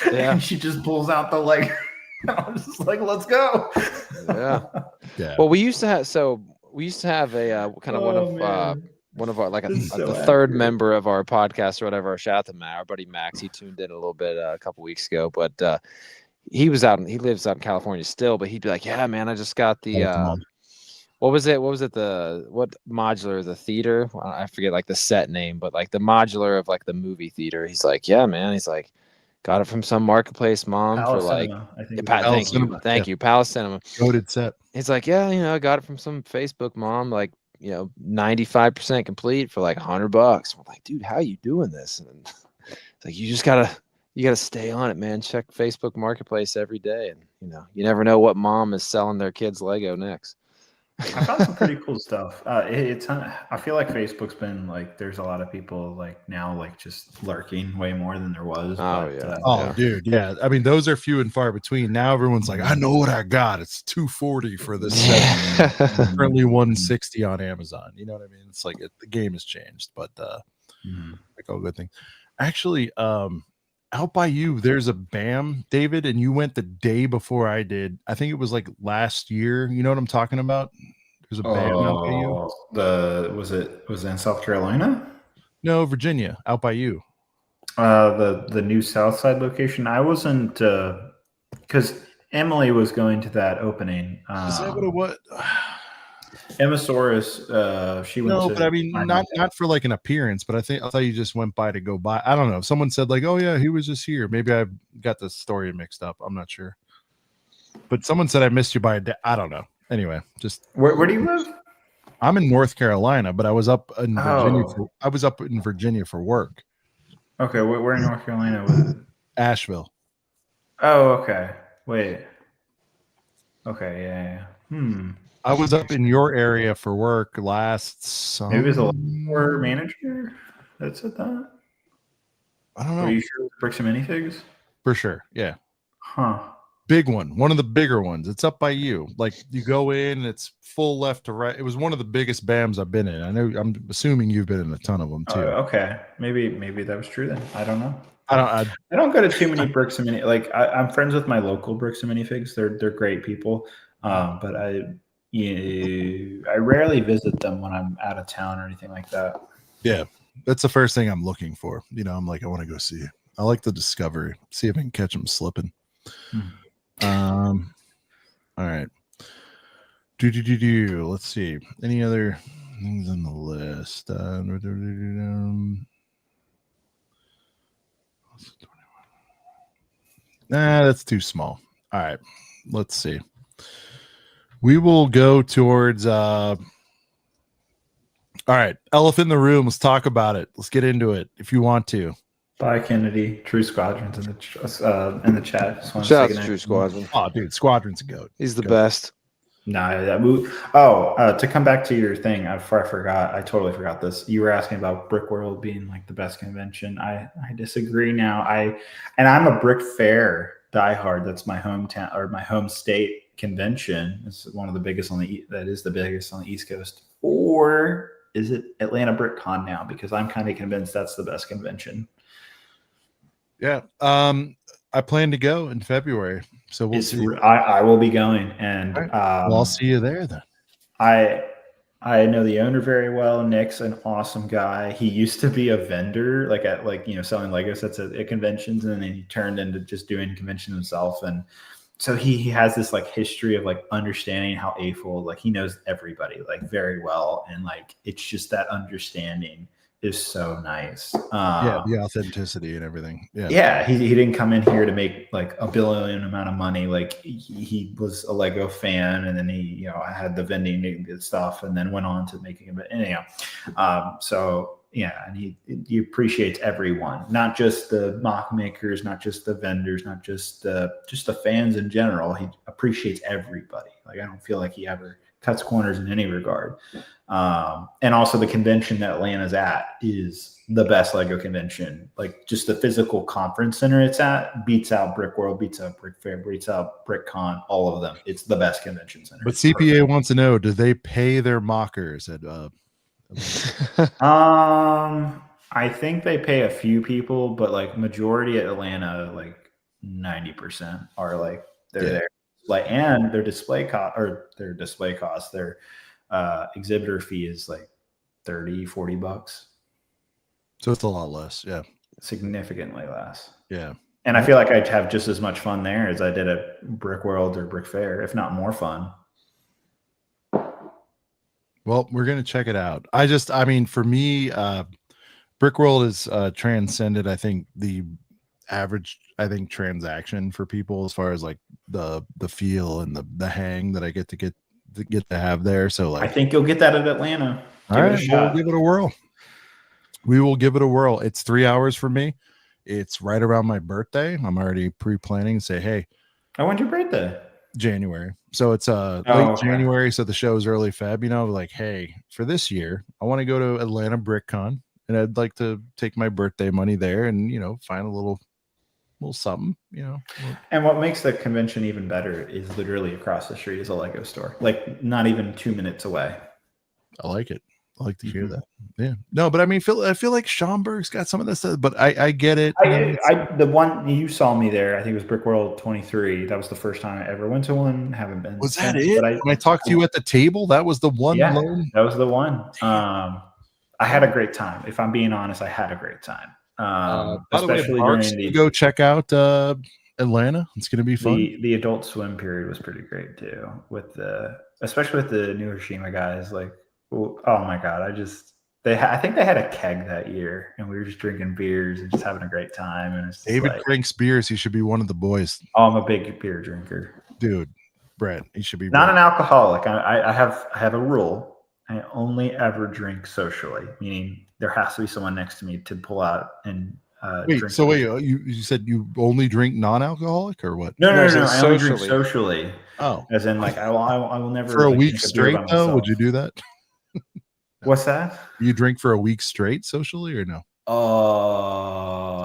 Yeah. And she just pulls out the like I was just like, let's go. Yeah. Well, we used to have a kind of one of our like the third member of our podcast or whatever. Shout out to Matt, our buddy Max. He tuned in a little bit a couple weeks ago, but he lives out in California still, but he'd be like, yeah, man, I just got the what was it what modular, the theater, I forget like the set name, but like the modular of like the movie theater. He's like, yeah, man, he's like, got it from some Marketplace mom Palace for like Cinema, I think thank you Palace Cinema. Goated set. He's like, yeah, I got it from some Facebook mom, like 95% complete for like $100. I'm like, dude, how are you doing this? And it's like, you gotta stay on it, man. Check Facebook Marketplace every day, and you never know what mom is selling their kids Lego next. I found some pretty cool stuff. I feel like Facebook's been like, there's a lot of people like now like just lurking way more than there was. Dude, yeah. I mean, those are few and far between. Now everyone's like, I know what I got. It's $240 for this set. Currently $160 on Amazon. You know what I mean? It's like the game has changed, but like all good things. Actually, out by you, there's a BAM, David, and you went the day before I did. I think it was like last year. You know what I'm talking about? There's a BAM out by you. Was it in South Carolina? No, Virginia, out by you. The new South Side location. I wasn't because Emily was going to that opening. Is that what it was? Emmasaurus, she went. No, but I mean, not for like an appearance, but I thought you just went by to go by. I don't know. Someone said like, oh yeah, he was just here. Maybe I got the story mixed up. I'm not sure. But someone said I missed you by a day. I don't know. Anyway, just where do you live? I'm in North Carolina, but I was up in Virginia. I was up in Virginia for work. Okay, where in North Carolina was it? Asheville. Oh, okay. Wait. Okay, yeah. I was up in your area for work last summer. Maybe it was a lower manager that said that. I don't know. Are you sure it was Bricks and Minifigs? For sure, yeah. Huh. Big one of the bigger ones. It's up by you. Like you go in, it's full left to right. It was one of the biggest BAMs I've been in. I'm assuming you've been in a ton of them too. Okay, maybe that was true then. I don't know. I don't go to too many Bricks and Mini. Like I'm friends with my local Bricks and Minifigs. They're great people. But I rarely visit them when I'm out of town or anything like that. Yeah, that's the first thing I'm looking for. I'm like, I want to go see. I like the discovery. See if I can catch them slipping. All right. Let's see. Any other things on the list? Nah, that's too small. All right. Let's see. We will go towards all right, elephant in the room. Let's talk about it. Let's get into it if you want to. Bye, Kennedy. True Squadrons in the chat. Just want to Shout say out to goodnight. True Squadron. Oh, dude, Squadron's a goat. He's the Goat. best. To come back to your thing, before I forgot, I totally forgot this. You were asking about Brickworld being like the best convention. I disagree now. I'm a Brick Fair diehard. That's my hometown or my home state convention. It's one of the biggest that is the biggest on the East Coast. Or is it Atlanta BrickCon now? Because I'm kind of convinced that's the best convention. Yeah. I plan to go in February, so we'll see. I will be going, and Right. Well, I'll see you there then. I know the owner very well. Nick's an awesome guy. He used to be a vendor, selling Lego sets at conventions, and then he turned into just doing conventions himself. And so he has this like history of like understanding how AFOL, like he knows everybody like very well, and like it's just that understanding is so nice. The authenticity and everything. He didn't come in here to make like a billion amount of money. Like he was a Lego fan, and then he had the vending stuff, and then went on to making it. Anyhow, and he appreciates everyone, not just the mock makers, not just the vendors, not just the fans in general. He appreciates everybody. Like I don't feel like he ever cuts corners in any regard. And also the convention that Atlanta's at is the best Lego convention. Like just the physical conference center it's at beats out Brickworld, beats out Brick Fair, beats out BrickCon, all of them. It's the best convention center. But CPA wants to know, do they pay their mockers at I think they pay a few people, but like majority at Atlanta, like 90% are like they're there. Like, and their display costs, their exhibitor fee is like $30-$40. So it's a lot less. Yeah. Significantly less. Yeah. And I feel like I'd have just as much fun there as I did at Brickworld or Brick Fair, if not more fun. Well, we're going to check it out. For me, Brickworld is transcended, I think, the average, transaction for people as far as like the feel and the hang that I get to have there. So like, I think you'll get that at Atlanta. We'll give it a whirl. We will give it a whirl. It's 3 hours for me. It's right around my birthday. I'm already pre-planning to say, hey, when's your birthday? January. So it's late January. So the show's early Feb, like, hey, for this year, I want to go to Atlanta BrickCon, and I'd like to take my birthday money there and, find a little something, And what makes the convention even better is literally across the street is a Lego store, like not even 2 minutes away. I like it. I like to hear that. Yeah. No, but I feel like Schaumburg's got some of this stuff, but I get it. The one you saw me there, I think it was Brickworld 23. That was the first time I ever went to one. Haven't been. Was that it? When I talked to you at the table, that was the one. Yeah, that was the one. I had a great time. If I'm being honest, I had a great time. Especially during the go check out Atlanta. It's going to be fun. The Adult Swim period was pretty great too, especially with the New Hiroshima guys. Like, oh my god, I think they had a keg that year, and we were just drinking beers and just having a great time. And it's David drinks beers. He should be one of the boys. Oh, I'm a big beer drinker, dude. Brett, he should be not an alcoholic. I have a rule. I only ever drink socially, meaning there has to be someone next to me to pull out and drink. So wait, you said you only drink non-alcoholic or what? No. I only drink socially. Oh, as in like I will never for a week straight though. Would you do that? What's that? You drink for a week straight socially or no?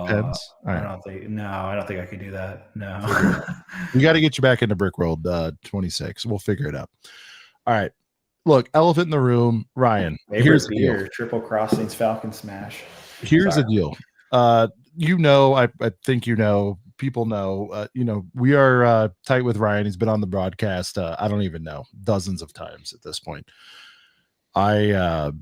Depends. I don't think I could do that. No. We got to get you back into Brickworld 26. We'll figure it out. All right. Look, elephant in the room, Ryan. Here's the deal. Triple Crossings Falcon Smash. Here's the deal. I think people know, we are tight with Ryan. He's been on the broadcast. I don't even know, dozens of times at this point. I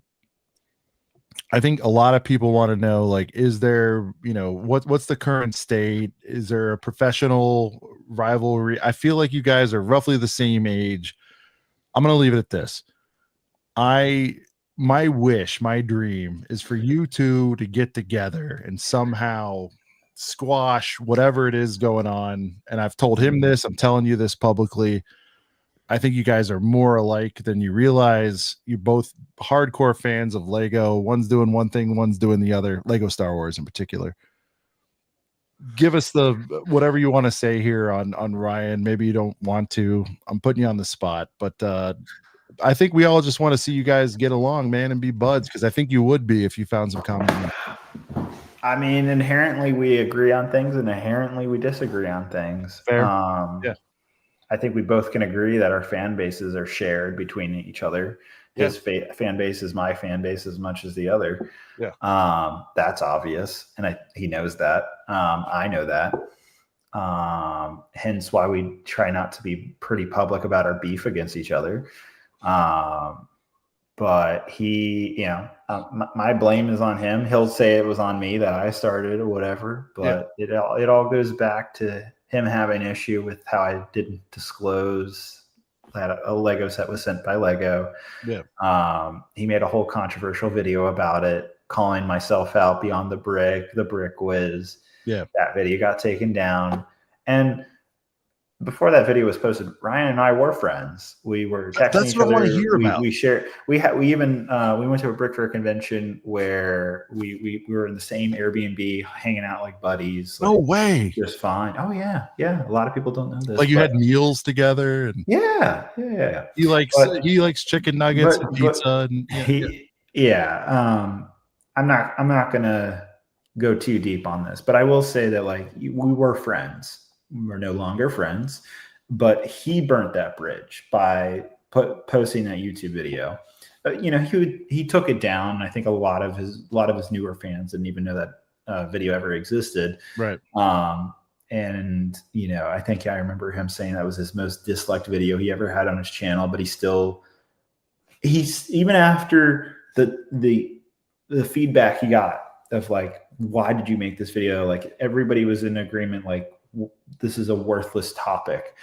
think a lot of people want to know, like, is there, what's the current state? Is there a professional rivalry? I feel like you guys are roughly the same age. I'm going to leave it at this. My dream is for you two to get together and somehow squash, whatever it is going on. And I've told him this, I'm telling you this publicly. I think you guys are more alike than you realize. You're both hardcore fans of Lego. One's doing one thing, one's doing the other. Lego Star Wars in particular. Give us the whatever you want to say here on Ryan. Maybe you don't want to. I'm putting you on the spot, but I think we all just want to see you guys get along, man, and be buds, because I think you would be if you found some common. I mean, inherently we agree on things, and inherently we disagree on things. Fair. Yeah. I think we both can agree that our fan bases are shared between each other. His fan base is my fan base as much as the other. Yeah. That's obvious. And he knows that. I know that. Hence why we try not to be pretty public about our beef against each other. But he, you know, my blame is on him. He'll say it was on me that I started or whatever, but it all goes back to him having an issue with how I didn't disclose that a Lego set was sent by Lego. Yeah. He made a whole controversial video about it, calling myself out beyond the brick whiz. Yeah. That video got taken down. And before that video was posted, Ryan and I were friends. We were texting That's each what other. I want to hear about. We shared. We went to a Brick Fair convention where we were in the same Airbnb, hanging out like buddies. No like, way. just fine. Oh yeah. A lot of people don't know this. Like you had meals together, and yeah. He likes chicken nuggets and pizza. I'm not gonna go too deep on this, but I will say that like we were friends. We're no longer friends, but he burnt that bridge by posting that YouTube video. You know, he took it down. I think a lot of his newer fans didn't even know that video ever existed. Right. And you know, I think I remember him saying that was his most disliked video he ever had on his channel. But he's even after the feedback he got of like, why did you make this video? Like everybody was in agreement, like, this is a worthless topic.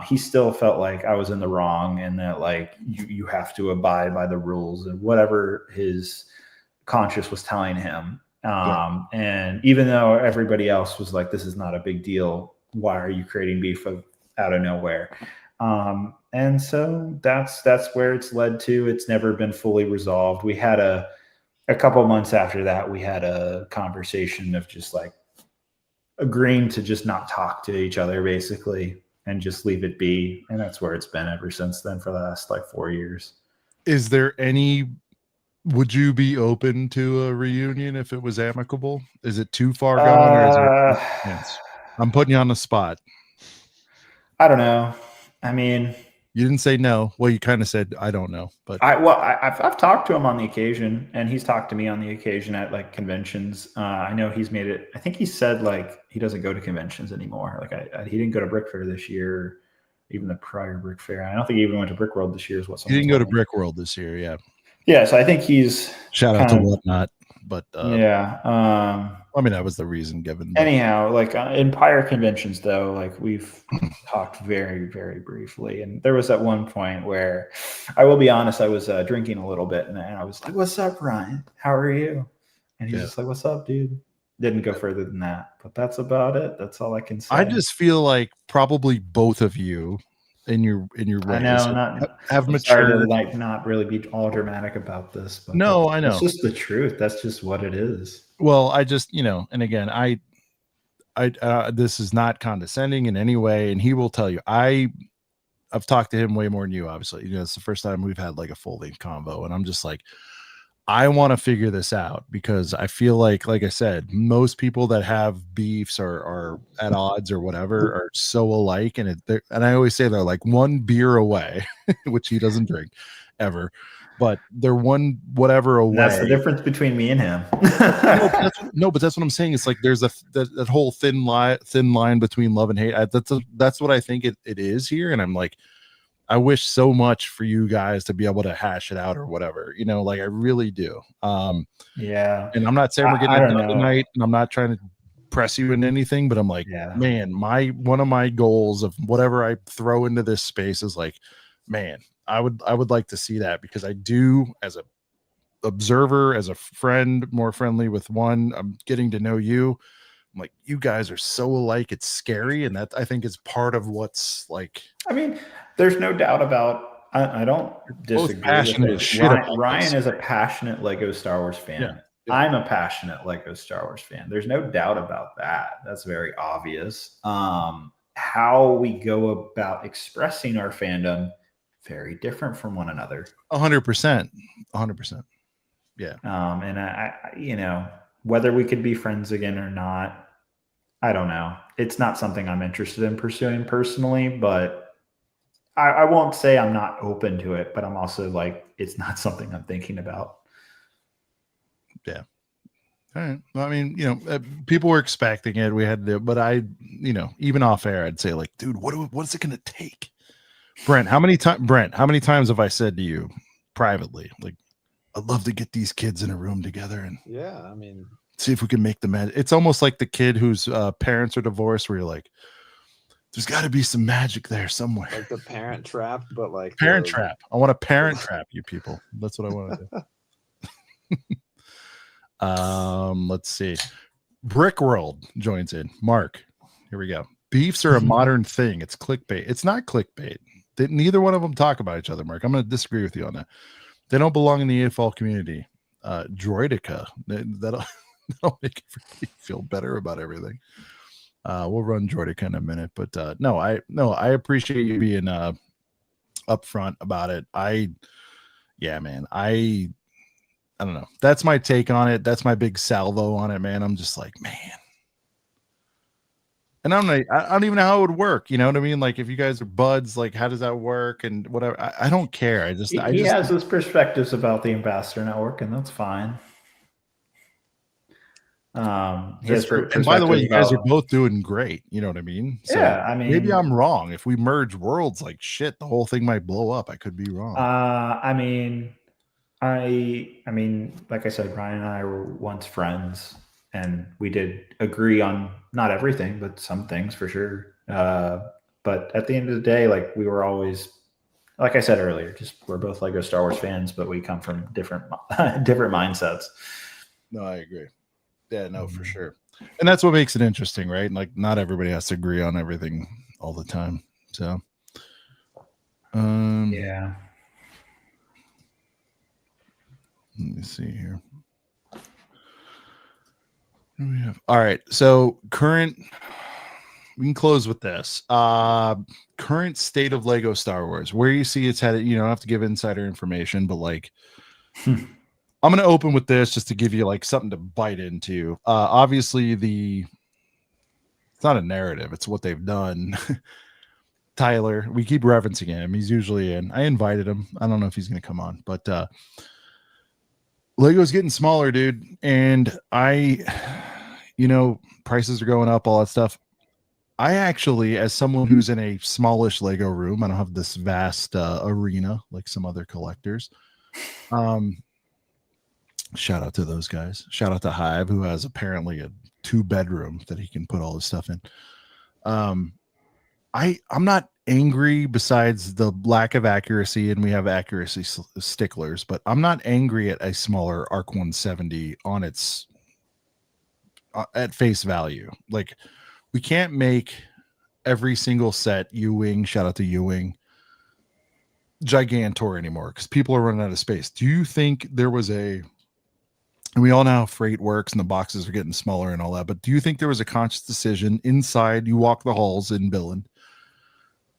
He still felt like I was in the wrong, and that like you have to abide by the rules and whatever his conscience was telling him. And even though everybody else was like, this is not a big deal, why are you creating beef out of nowhere? And so that's where it's led to. It's never been fully resolved. We had a couple of months after that, we had a conversation of just like agreeing to just not talk to each other basically and just leave it be. And that's where it's been ever since then for the last like 4 years. Is there would you be open to a reunion if it was amicable? Is it too far gone, or is there I'm putting you on the spot. I don't know. I mean, you didn't say no. Well, you kind of said, I don't know, but I've talked to him on the occasion, and he's talked to me on the occasion at like conventions. I know he's made it. I think he said like he doesn't go to conventions anymore. Like he didn't go to Brick Fair this year, even the prior Brick Fair. I don't think he even went to Brickworld this year. Is what he didn't go to Brickworld this year. Yeah. Yeah. So I think he's shout out to Whatnot, but yeah. I mean, that was the reason given. But. Anyhow, like in prior conventions, though, like we've talked very, very briefly. And there was at one point where I will be honest, I was drinking a little bit, and I was like, "What's up, Ryan? How are you?" And he's just like, "What's up, dude?" Didn't go further than that, but that's about it. That's all I can say. I just feel like probably both of you in your ways I know, have matured. To, like not really be all dramatic about this, but no, I know it's just the truth. That's just what it is. Well, I just, you know, and again, I this is not condescending in any way, and he will tell you, I've talked to him way more than you, obviously. You know, it's the first time we've had like a full length convo, and I'm just like, I want to figure this out, because I feel like I said, most people that have beefs are at odds or whatever are so alike, and I always say they're like one beer away, which he doesn't drink ever. But they're one whatever away. That's the difference between me and him. no, but that's what I'm saying. It's like there's that whole thin line between love and hate. That's what I think it is here. And I'm like, I wish so much for you guys to be able to hash it out or whatever. You know, like I really do. Yeah. And I'm not saying we're getting it done tonight, and I'm not trying to press you in anything, but I'm like, man, one of my goals of whatever I throw into this space is like, man, I would like to see that, because I do, as a observer, as a friend, more friendly with one, I'm getting to know you like, you guys are so alike, it's scary, and that I think is part of what's like. I mean, there's no doubt about. I don't both disagree. passionate With as it. shit about Ryan this. is a passionate Lego Star Wars fan. Yeah. Yeah. I'm a passionate Lego Star Wars fan. There's no doubt about that. That's very obvious. How we go about expressing our fandom, very different from one another. 100%. 100%. Yeah. And I, whether we could be friends again or not, I don't know. It's not something I'm interested in pursuing personally, but I won't say I'm not open to it, but I'm also like, it's not something I'm thinking about. Yeah. All right. Well, I mean, people were expecting it. We had to, but I, even off air, I'd say like, dude, what is it going to take? Brent, how many times have I said to you privately, like, I'd love to get these kids in a room together and Yeah, I mean, see if we can make them. It's almost like the kid whose parents are divorced, where you're like, there's got to be some magic there somewhere. like the Parent Trap, but like Parent Trap. I want to parent trap you people. That's what I want to do. Let's see. Brickworld joins in. Mark, here we go. Beefs are a modern thing. It's clickbait. It's not clickbait. Neither one of them talk about each other, Mark. I'm going to disagree with you on that. They don't belong in the AFL community. Droidica. That'll make you feel better about everything. We'll run Droidica in a minute, but no, I appreciate you being upfront about it. Man, I don't know. That's my take on it. That's my big salvo on it, man. I'm just like, man. And I don't even know how it would work. You know what I mean? Like, if you guys are buds, like, how does that work? And whatever. I don't care. He has his perspectives about the Ambassador Network, and that's fine. And by the way, you guys are both doing great. You know what I mean? So yeah, I mean, maybe I'm wrong. If we merge worlds, like, shit, the whole thing might blow up. I could be wrong. I mean, like I said, Ryan and I were once friends, and we did agree on not everything, but some things for sure. But at the end of the day, like, we were always, like I said earlier, just we're both Lego Star Wars fans, but we come from different mindsets. No, I agree. Yeah, no, for sure. And that's what makes it interesting, right? Like, not everybody has to agree on everything all the time. So, yeah. Let me see here. What do we have? All right. So we can close with this. Current state of Lego Star Wars, where you see it's headed. You don't have to give insider information, but like, I'm going to open with this just to give you like something to bite into. Obviously, it's not a narrative. It's what they've done. Tyler, we keep referencing him. He's usually in. I invited him. I don't know if he's going to come on, but Lego's getting smaller, dude. And prices are going up, all that stuff. I actually, as someone who's in a smallish Lego room, I don't have this vast arena like some other collectors. Shout out to those guys. Shout out to Hive, who has apparently a 2-bedroom that he can put all his stuff in. I'm not angry, besides the lack of accuracy, and we have accuracy sticklers, but I'm not angry at a smaller Arc 170 on its at face value. Like, we can't make every single set Ewing, shout out to Ewing, Gigantor anymore, because people are running out of space. Do you think there was and we all know how freight works and the boxes are getting smaller and all that, but do you think there was a conscious decision inside, you walk the halls in Billund,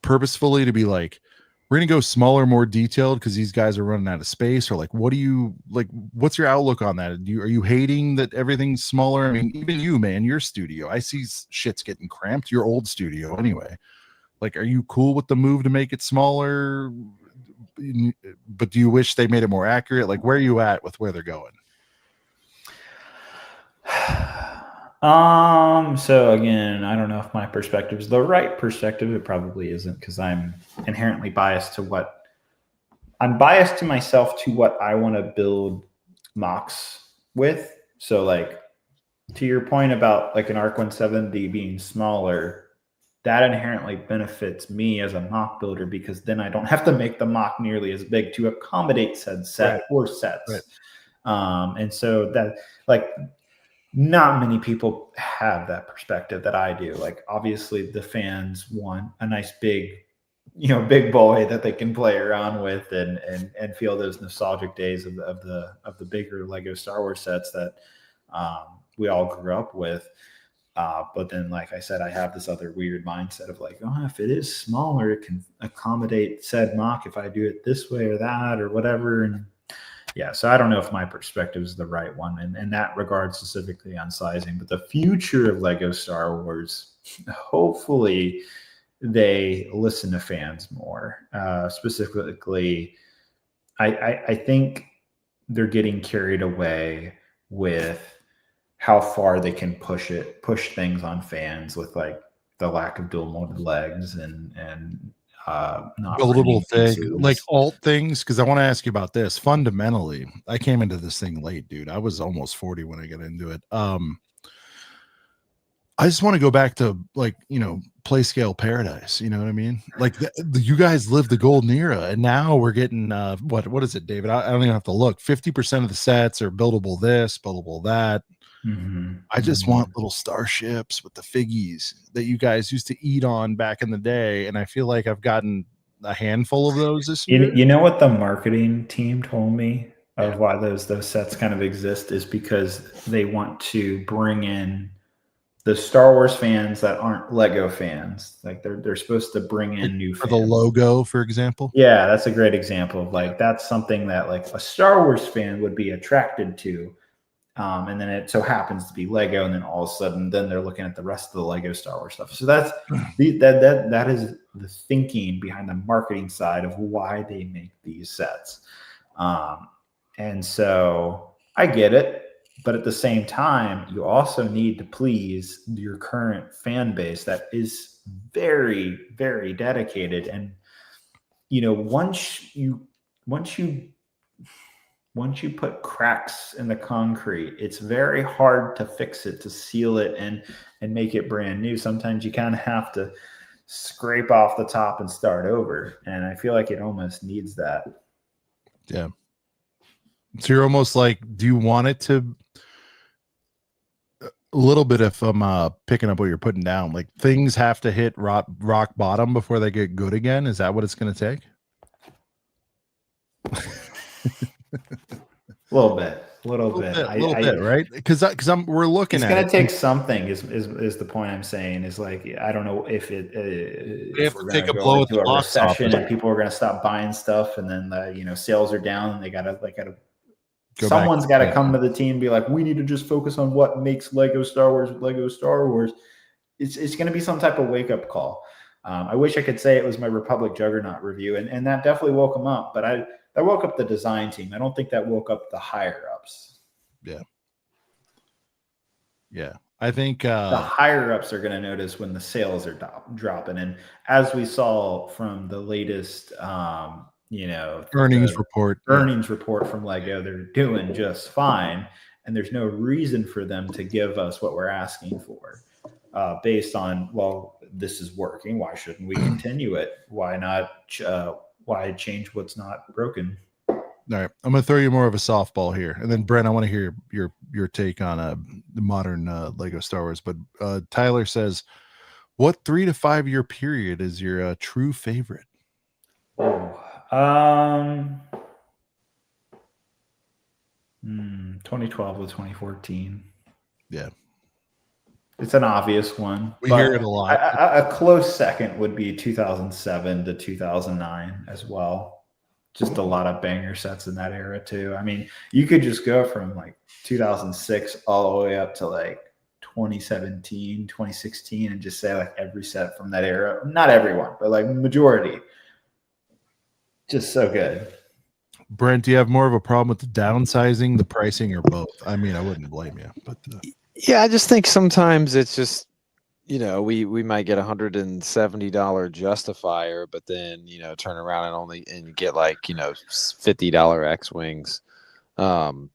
purposefully to be like, we're going to go smaller, more detailed because these guys are running out of space? Or like, what's your outlook on that? Are you hating that everything's smaller? I mean, even you, man, your studio, I see shit's getting cramped, your old studio anyway. Like, are you cool with the move to make it smaller? But do you wish they made it more accurate? Like, where are you at with where they're going? So again, I don't know if my perspective is the right perspective. It probably isn't, because I'm inherently biased to myself to what I want to build mocks with. So, like, to your point about like an Arc 170 being smaller, that inherently benefits me as a mock builder, because then I don't have to make the mock nearly as big to accommodate said set or sets. Right. And so that, like, not many people have that perspective that I do. Like, obviously the fans want a nice big, big boy that they can play around with and feel those nostalgic days of the bigger Lego Star Wars sets that we all grew up with. But then, like I said, I have this other weird mindset of like, oh, if it is smaller, it can accommodate said mock if I do it this way or that or whatever. And yeah, so I don't know if my perspective is the right one in that regard, specifically on sizing. But the future of Lego Star Wars, hopefully they listen to fans more. Specifically, I think they're getting carried away with how far they can push things on fans with like the lack of dual molded legs and not buildable thing, pieces. like alt things. Because I want to ask you about this. Fundamentally, I came into this thing late, dude. I was almost 40 when I got into it. I just want to go back to like, play scale paradise. You know what I mean? Like you guys lived the golden era, and now we're getting what is it, David? I don't even have to look. 50% of the sets are buildable this, buildable that. I just want little starships with the figgies that you guys used to eat on back in the day, and I feel like I've gotten a handful of those this year. You know what the marketing team told me of why those sets kind of exist is because they want to bring in the Star Wars fans that aren't Lego fans. Like they're supposed to bring in new fans. For the logo, for example. Yeah, that's a great example of like that's something that like a Star Wars fan would be attracted to. And then it so happens to be Lego, and then all of a sudden, then they're looking at the rest of the Lego Star Wars stuff. So that's that is the thinking behind the marketing side of why they make these sets. And so I get it, but at the same time, you also need to please your current fan base that is very, very dedicated. And once you put cracks in the concrete, it's very hard to fix it, to seal it and make it brand new. Sometimes you kind of have to scrape off the top and start over. And I feel like it almost needs that. Yeah. So you're almost like, do you want it to a little bit, if I'm picking up what you're putting down, like things have to hit rock bottom before they get good again? Is that what it's going to take? A little bit, right? Because we're looking at it's going to take something. Is the point I'm saying? Is like I don't know if it. We have to take a blow at the box office, and people are going to stop buying stuff, and then sales are down, and they gotta. Someone's got to come to the team and be like, we need to just focus on what makes Lego Star Wars Lego Star Wars. It's going to be some type of wake up call. I wish I could say it was my Republic Juggernaut review, and that definitely woke them up, but that woke up the design team. I don't think that woke up the higher ups. Yeah. I think the higher ups are going to notice when the sales are dropping. And as we saw from the latest, earnings report from Lego, they're doing just fine. And there's no reason for them to give us what we're asking for based on, well, this is working. Why shouldn't we continue it? Why not? Why change what's not broken? All right, I'm going to throw you more of a softball here, and then Brent, I want to hear your take on the modern Lego Star Wars. But Tyler says, "What 3 to 5 year period is your true favorite?" 2012 to 2014. Yeah, it's an obvious one. We hear it a lot. A close second would be 2007 to 2009 as well. Just a lot of banger sets in that era too. I mean, you could just go from like 2006 all the way up to like 2017, 2016 and just say like every set from that era. Not everyone, but like majority. Just so good. Brent, do you have more of a problem with the downsizing, the pricing, or both? I mean, I wouldn't blame you, but yeah, I just think sometimes it's just, we might get $170 justifier, but then turn around and get like $50 X-wings. So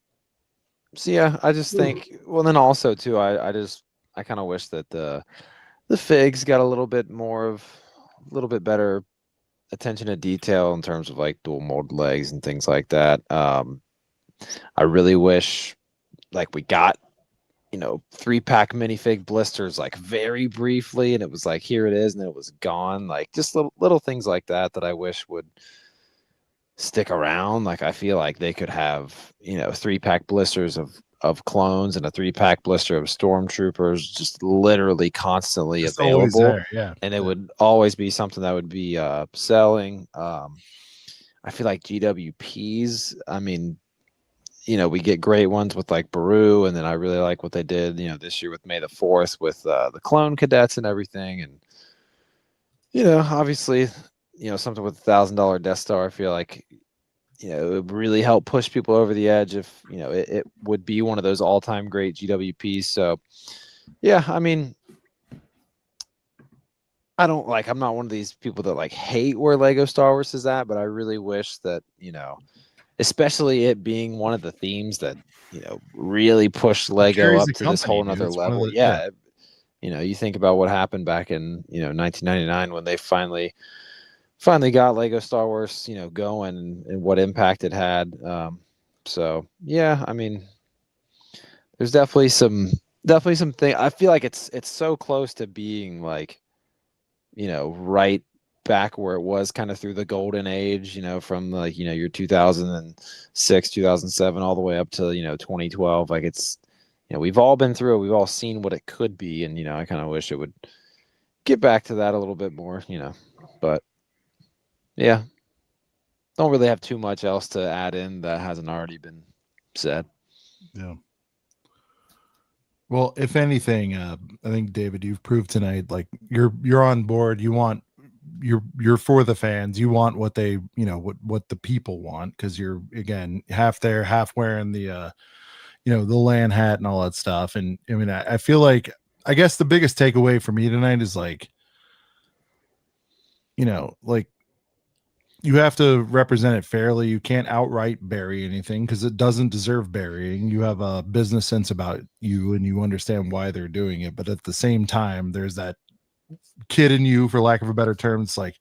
yeah, I just think. Well, then also too, I kind of wish that the figs got a little bit better attention to detail in terms of like dual mold legs and things like that. I really wish like we got 3-pack minifig blisters like very briefly, and it was like, here it is, and then it was gone. Like just little things like that I wish would stick around. Like I feel like they could have 3-pack blisters of clones and a 3-pack blister of stormtroopers just literally constantly It's always available. there, yeah. And it would always be something that would be selling. I feel like GWPs, I mean, we get great ones with like Baru, and then I really like what they did, this year with May the 4th with the clone cadets and everything. And, obviously, something with $1,000 Death Star, I feel like, it would really help push people over the edge if, it would be one of those all-time great GWPs. So, yeah, I mean, I'm not one of these people that like hate where Lego Star Wars is at, but I really wish that, especially it being one of the themes that, really pushed Lego up to this whole nother level. Yeah. You think about what happened back in, 1999 when they finally got Lego Star Wars, going and what impact it had. So yeah, I mean, there's definitely some thing. I feel like it's so close to being like, right back where it was kind of through the golden age, from like, your 2006, 2007, all the way up to, 2012. Like it's, we've all been through it. We've all seen what it could be. And, I kind of wish it would get back to that a little bit more, but yeah, don't really have too much else to add in that hasn't already been said. Yeah. Well, if anything, I think David, you've proved tonight, like you're on board. You're for the fans. You want what they, what the people want, because you're again half there, half wearing the, the LAN hat and all that stuff. And I mean, I feel like, I guess the biggest takeaway for me tonight is like, like you have to represent it fairly. You can't outright bury anything because it doesn't deserve burying. You have a business sense about you and you understand why they're doing it. But at the same time, there's that kid in you, for lack of a better term. It's like,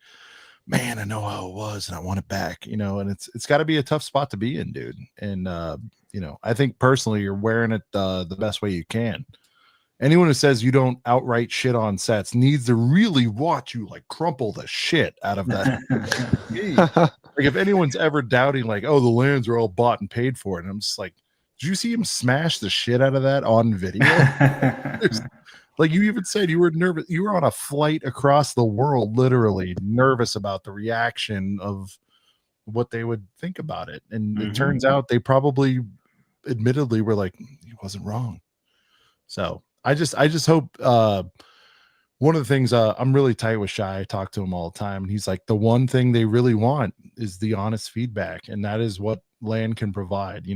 man, I know how it was and I want it back, and it's got to be a tough spot to be in, dude. And, I think personally you're wearing it the best way you can. Anyone who says you don't outright shit on sets needs to really watch you like crumple the shit out of that. Like if anyone's ever doubting like, oh, the lands are all bought and paid for, and I'm just like, did you see him smash the shit out of that on video? Like you even said you were nervous. You were on a flight across the world, literally nervous about the reaction of what they would think about it. And it turns out they probably admittedly were like, he wasn't wrong. So I just hope one of the things I'm really tight with Shy. I talk to him all the time, and he's like, the one thing they really want is the honest feedback, and that is what LAN can provide.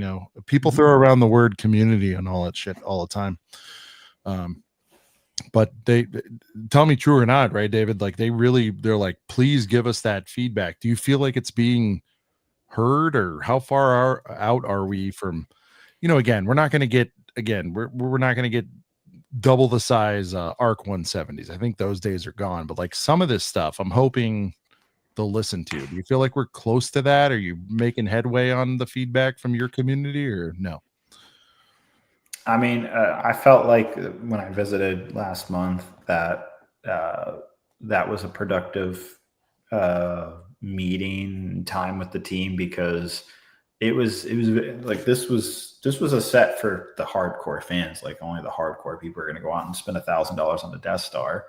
People throw around the word community and all that shit all the time, but they tell me true or not, right, David? Like they're like, please give us that feedback. Do you feel like it's being heard, or how far out are we from? Again, we're not going to get double the size ARC 170s. I think those days are gone, but like some of this stuff I'm hoping they'll listen to. Do you feel like we're close to that? Are you making headway on the feedback from your community, or no? I mean, I felt like when I visited last month that that was a productive meeting time with the team, because it was like this was a set for the hardcore fans. Like only the hardcore people are going to go out and spend $1,000 on the Death Star.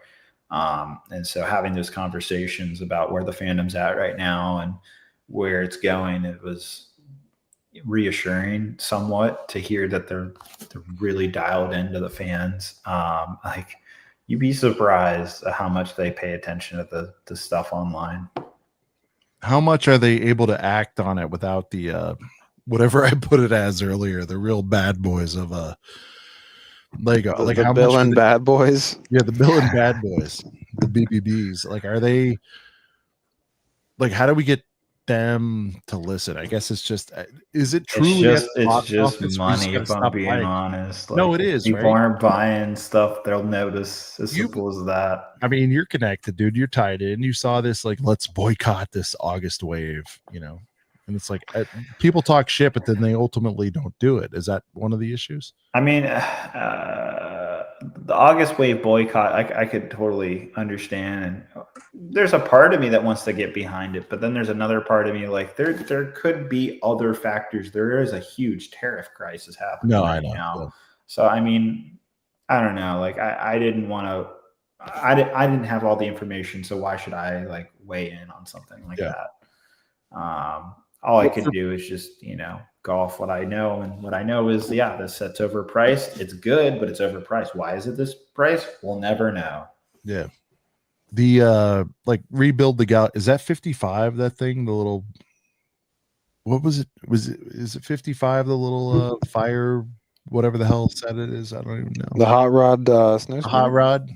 And so having those conversations about where the fandom's at right now and where it's going, it was reassuring somewhat to hear that they're really dialed into the fans. Like you'd be surprised at how much they pay attention to the stuff online. How much are they able to act on it without the whatever I put it as earlier, the real bad boys of Lego? Like the Bill and Bad Boys. Yeah, the Bill and Bad Boys, the BBBs. Like, are they like? How do we get them to listen? I guess it's just. Is it truly? It's just money. If I'm being honest, no, it is. People aren't buying stuff they'll notice. As simple as that. I mean, you're connected, dude. You're tied in. You saw this. Like, let's boycott this August wave. And it's like people talk shit, but then they ultimately don't do it. Is that one of the issues? I mean, the August wave boycott, I could totally understand, and there's a part of me that wants to get behind it, but then there's another part of me like there could be other factors. There is a huge tariff crisis happening right now. Yeah. So I mean, I don't know. Like I didn't want to. I didn't have all the information, so why should I like weigh in on something like that? All I could do is just, go off what I know. And what I know is, this set's overpriced. It's good, but it's overpriced. Why is it this price? We'll never know. Yeah. The, rebuild the gal. Is that 55, that thing? The little, what was it? Is it 55? The little, fire, whatever the hell set it is. I don't even know. The hot rod, snow hot rod.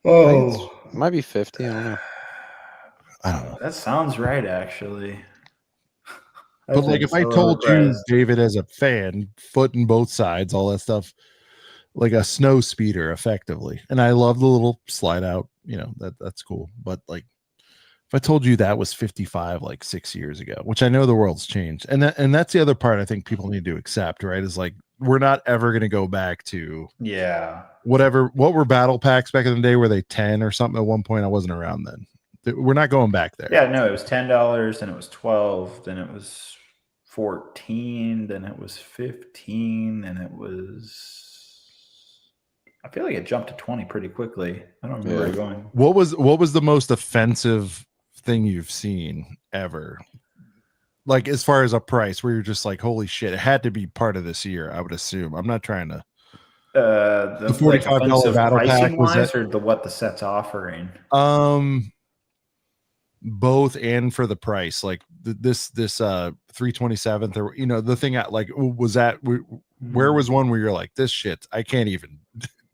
Oh, it might be 50. I don't know. I don't know. That sounds right, actually. But like, if I told you, David, as a fan, foot in both sides, all that stuff, like a snow speeder, effectively, and I love the little slide out, that's cool. But like, if I told you that was 55, like 6 years ago, which I know the world's changed, and that's the other part I think people need to accept, right? Is like, we're not ever going to go back to what were battle packs back in the day? Were they 10 or something at one point? I wasn't around then. We're not going back there. Yeah, no, it was $10, then it was 12, then it was 14, then it was 15, then it was. I feel like it jumped to 20 pretty quickly. I don't remember it going. What was the most offensive thing you've seen ever? Like, as far as a price where you're just like, holy shit, it had to be part of this year, I would assume. I'm not trying to. The $45 battle pack was that, or what the set's offering? Both, and for the price, like this 327th, or the thing at like, was that where was one where you're like, this shit, I can't even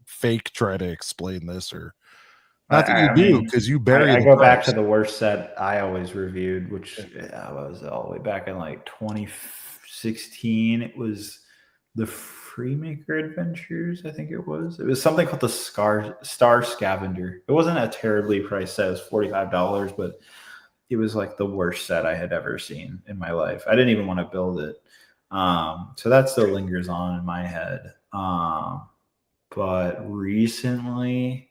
fake try to explain this, or not that you do, because you bury. I go back to the worst set I always reviewed, which was all the way back in like 2016. It was the Freemaker Adventures, I think it was. It was something called the Star Scavenger. It wasn't a terribly priced set. It was $45, but it was like the worst set I had ever seen in my life. I didn't even want to build it. So that still lingers on in my head. But recently,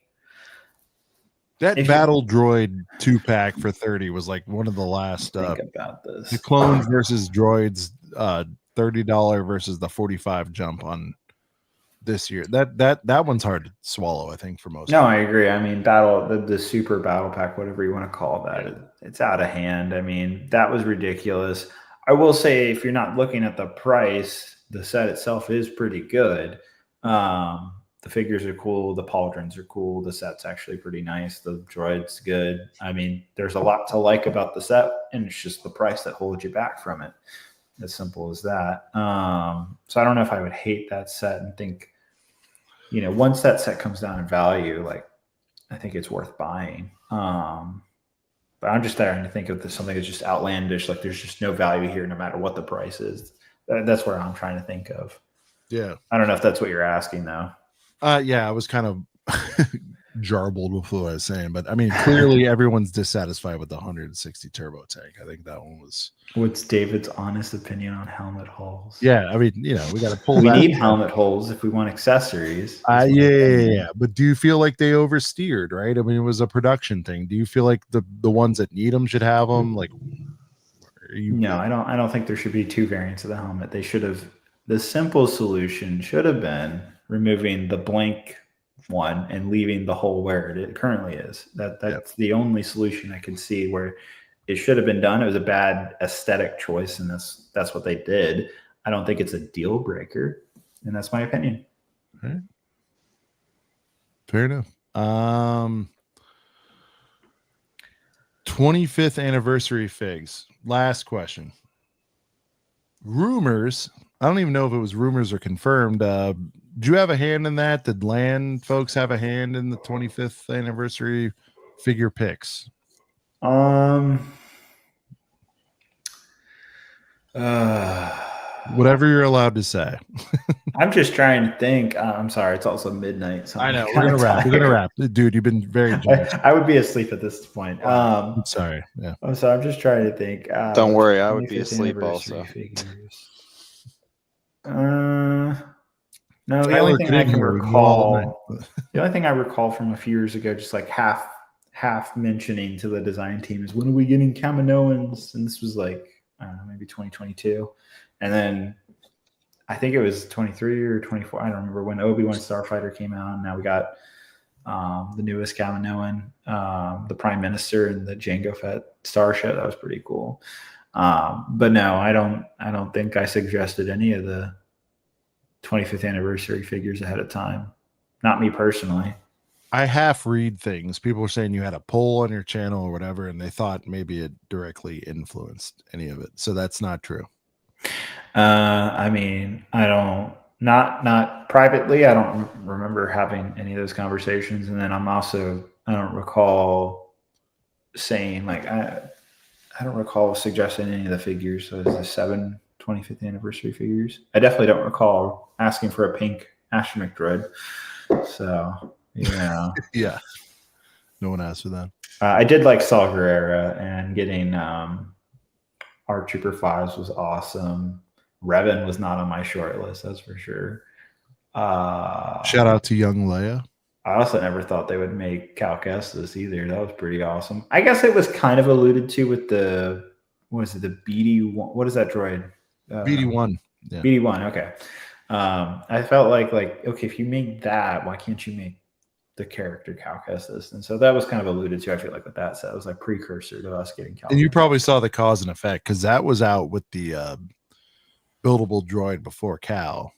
that Battle Droid 2-pack for 30 was like one of the last. Think about this. The clones versus droids, $30 versus the 45 jump on this year. That one's hard to swallow, I think, for most. No, I agree. I mean, the super battle pack, whatever you want to call that, it's out of hand. I mean, that was ridiculous. I will say, if you're not looking at the price, the set itself is pretty good. The figures are cool. The pauldrons are cool. The set's actually pretty nice. The droid's good. I mean, there's a lot to like about the set, and it's just the price that holds you back from it. As simple as that. So I don't know if I would hate that set and think, once that set comes down in value, like, I think it's worth buying. But I'm just starting to think of something that's just outlandish. Like, there's just no value here, no matter what the price is. That's where I'm trying to think of. Yeah. I don't know if that's what you're asking, though. Yeah, I was kind of jarbled with what I was saying, but I mean, clearly everyone's dissatisfied with the 160 turbo tank. I think that one was. What's David's honest opinion on helmet holes? Yeah, I mean, we got to pull. We need helmet holes if we want accessories. Yeah. But do you feel like they oversteered? Right? I mean, it was a production thing. Do you feel like the ones that need them should have them? Like, no, I don't think there should be two variants of the helmet. They should have. The simple solution should have been removing the blank one and leaving the hole where it currently is. That's the only solution I could see where it should have been done. It was a bad aesthetic choice, and that's what they did. I don't think it's a deal breaker, and that's my opinion. All right. Fair enough. 25th anniversary figs. Last question. Rumors. I don't even know if it was rumors or confirmed. Do you have a hand in that? Did LAN folks have a hand in the 25th anniversary figure picks? Whatever you're allowed to say. I'm just trying to think. I'm sorry. It's also midnight. So I know. We're gonna wrap. Dude, you've been very generous. I would be asleep at this point. I'm sorry. Yeah. I'm sorry. I'm just trying to think. Don't worry, I would be 25th asleep anniversary also. Figures. No, the Tyler, only thing get I in can here. We can go all recall, the only thing I recall from a few years ago, just like half mentioning to the design team is, when are we getting Kaminoans? And this was like, I don't know, maybe 2022. And then I think it was 23 or 24. I don't remember when Obi-Wan Starfighter came out. And now we got the newest Kaminoan, the Prime Minister, and the Jango Fett Starship. That was pretty cool. But no, I don't think I suggested any of the 25th anniversary figures ahead of time. Not me personally. I half read things. People were saying you had a poll on your channel or whatever, and they thought maybe it directly influenced any of it. So that's not true. I mean, I don't, not privately. I don't remember having any of those conversations. And then I don't recall saying, like, I don't recall suggesting any of the figures. So the 25th anniversary figures. I definitely don't recall asking for a pink astromech droid. So, yeah. Yeah. No one asked for that. I did like Saw Gerrera, and getting our Trooper 5s was awesome. Revan was not on my short list, that's for sure. Shout out to young Leia. I also never thought they would make Cal Kestis either. That was pretty awesome. I guess it was kind of alluded to with the, what is it, the BD1? What is that droid? BD1. Yeah. BD1, okay. I felt like, okay, if you make that, why can't you make the character Cal Kestis? And so that was kind of alluded to, I feel like, with that set. It was like precursor to us getting Cal. And you probably saw the cause and effect, because that was out with the buildable droid before Cal.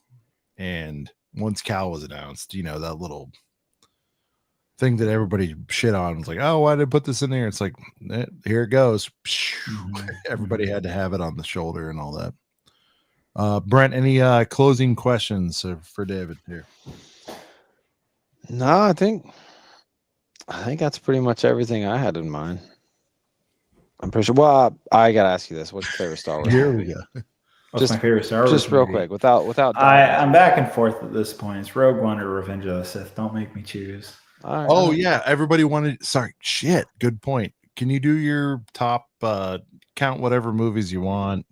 And once Cal was announced, you know, that little thing that everybody shit on was like, oh, why did I put this in there? It's like, here it goes. Everybody had to have it on the shoulder and all that. Brent, any closing questions for David here? No, I think that's pretty much everything I had in mind. I'm pretty sure. Well, I gotta ask you this: what's your favorite Star Wars? Here movie? we go. What's my favorite Star Wars Just real movie? quick, without. I'm back and forth at this point. It's Rogue One or Revenge of the Sith. Don't make me choose. All right, Oh yeah, everybody wanted. Sorry, shit. Good point. Can you do your top? Count whatever movies you want.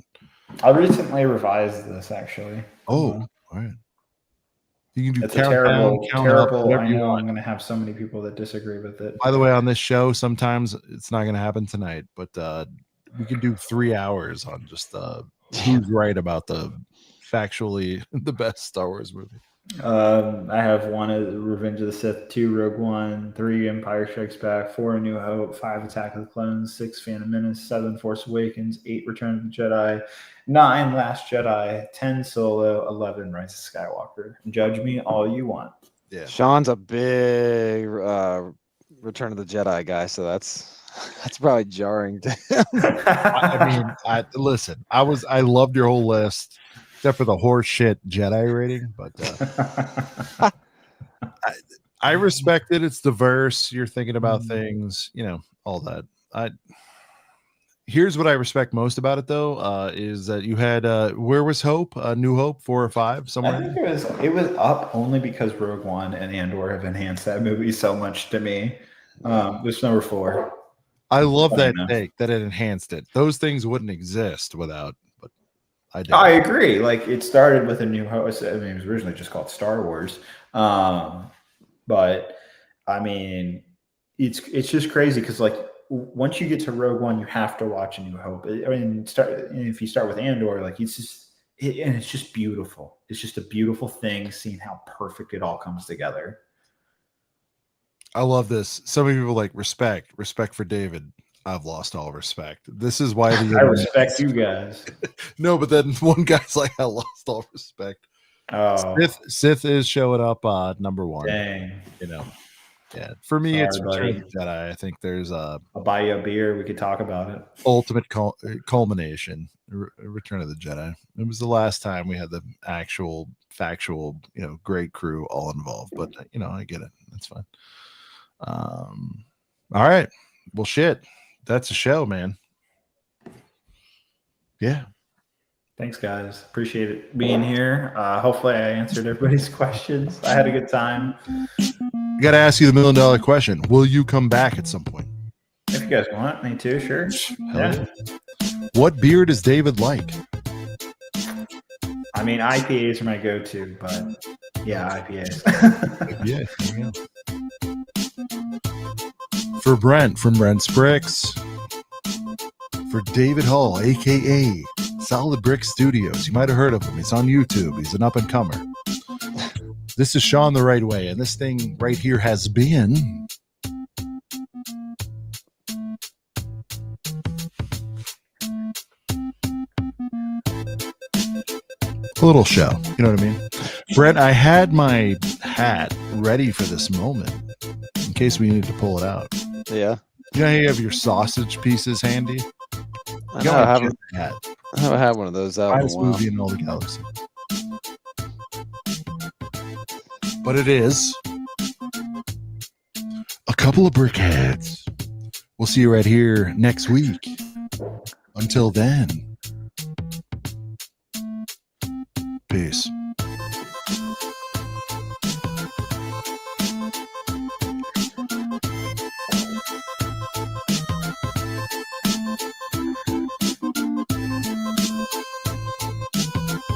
I recently revised this, actually. Oh, all right. You can do It's a terrible. I you know want. I'm going to have so many people that disagree with it. By the way, on this show, sometimes it's not going to happen tonight, but we can do 3 hours on just who's right about the factually the best Star Wars movie. I have 1 Revenge of the Sith, 2 Rogue One, 3 Empire Strikes Back, 4 A New Hope, 5 Attack of the Clones, 6 Phantom Menace, 7 Force Awakens, 8 Return of the Jedi, 9 Last Jedi, 10 Solo, 11 Rise of Skywalker. Judge me all you want. Yeah, Sean's a big Return of the Jedi guy, so that's probably jarring to him. I mean, listen. I loved your whole list, except for the horse shit Jedi rating, but I respect it. It's diverse. You're thinking about things, you know, all that. Here's what I respect most about it, though, is that you had Where Was Hope? New Hope 4 or 5 somewhere. I think it was up only because Rogue One and Andor have enhanced that movie so much to me. It's number 4. I love that take that it enhanced it. Those things wouldn't exist without. But I agree. Like, it started with A New Hope. I mean, it was originally just called Star Wars, but I mean, it's just crazy because, like, once you get to Rogue One, you have to watch A New Hope. I mean, if you start with Andor, like, it's just beautiful. It's just a beautiful thing seeing how perfect it all comes together. I love this. So many people like respect for David. I've lost all respect. This is why I respect you guys. No, but then one guy's like, I lost all respect. Oh, Sith is showing up number 1. dang. You know, yeah. For me, Sorry, it's Return buddy. of the Jedi. I think there's I'll buy you a beer. We could talk about it. ultimate culmination. Return of the Jedi. It was the last time we had the actual factual, you know, great crew all involved. But you know, I get it. That's fine. All right. Well, shit. That's a show, man. Yeah. Thanks, guys. Appreciate it being here. Hopefully, I answered everybody's questions. I had a good time. I got to ask you the $1 million question. Will you come back at some point? If you guys want me to, sure. Hell yeah. What beer does David like? I mean, IPAs are my go-to, but yeah, IPAs. Yeah, there you go. For Brent from Brent's Bricks. For David Hull, aka Solid Brix Studios. You might have heard of him. He's on YouTube. He's an up-and-comer. This is Sean the Right Way, and this thing right here has been a little show. You know what I mean? Brett, I had my hat ready for this moment in case we needed to pull it out. Yeah. You know how you have your sausage pieces handy? I know I haven't hat. had one of those out in a Finest while. movie in all the galaxy. But it is a couple of brickheads. We'll see you right here next week. Until then, peace.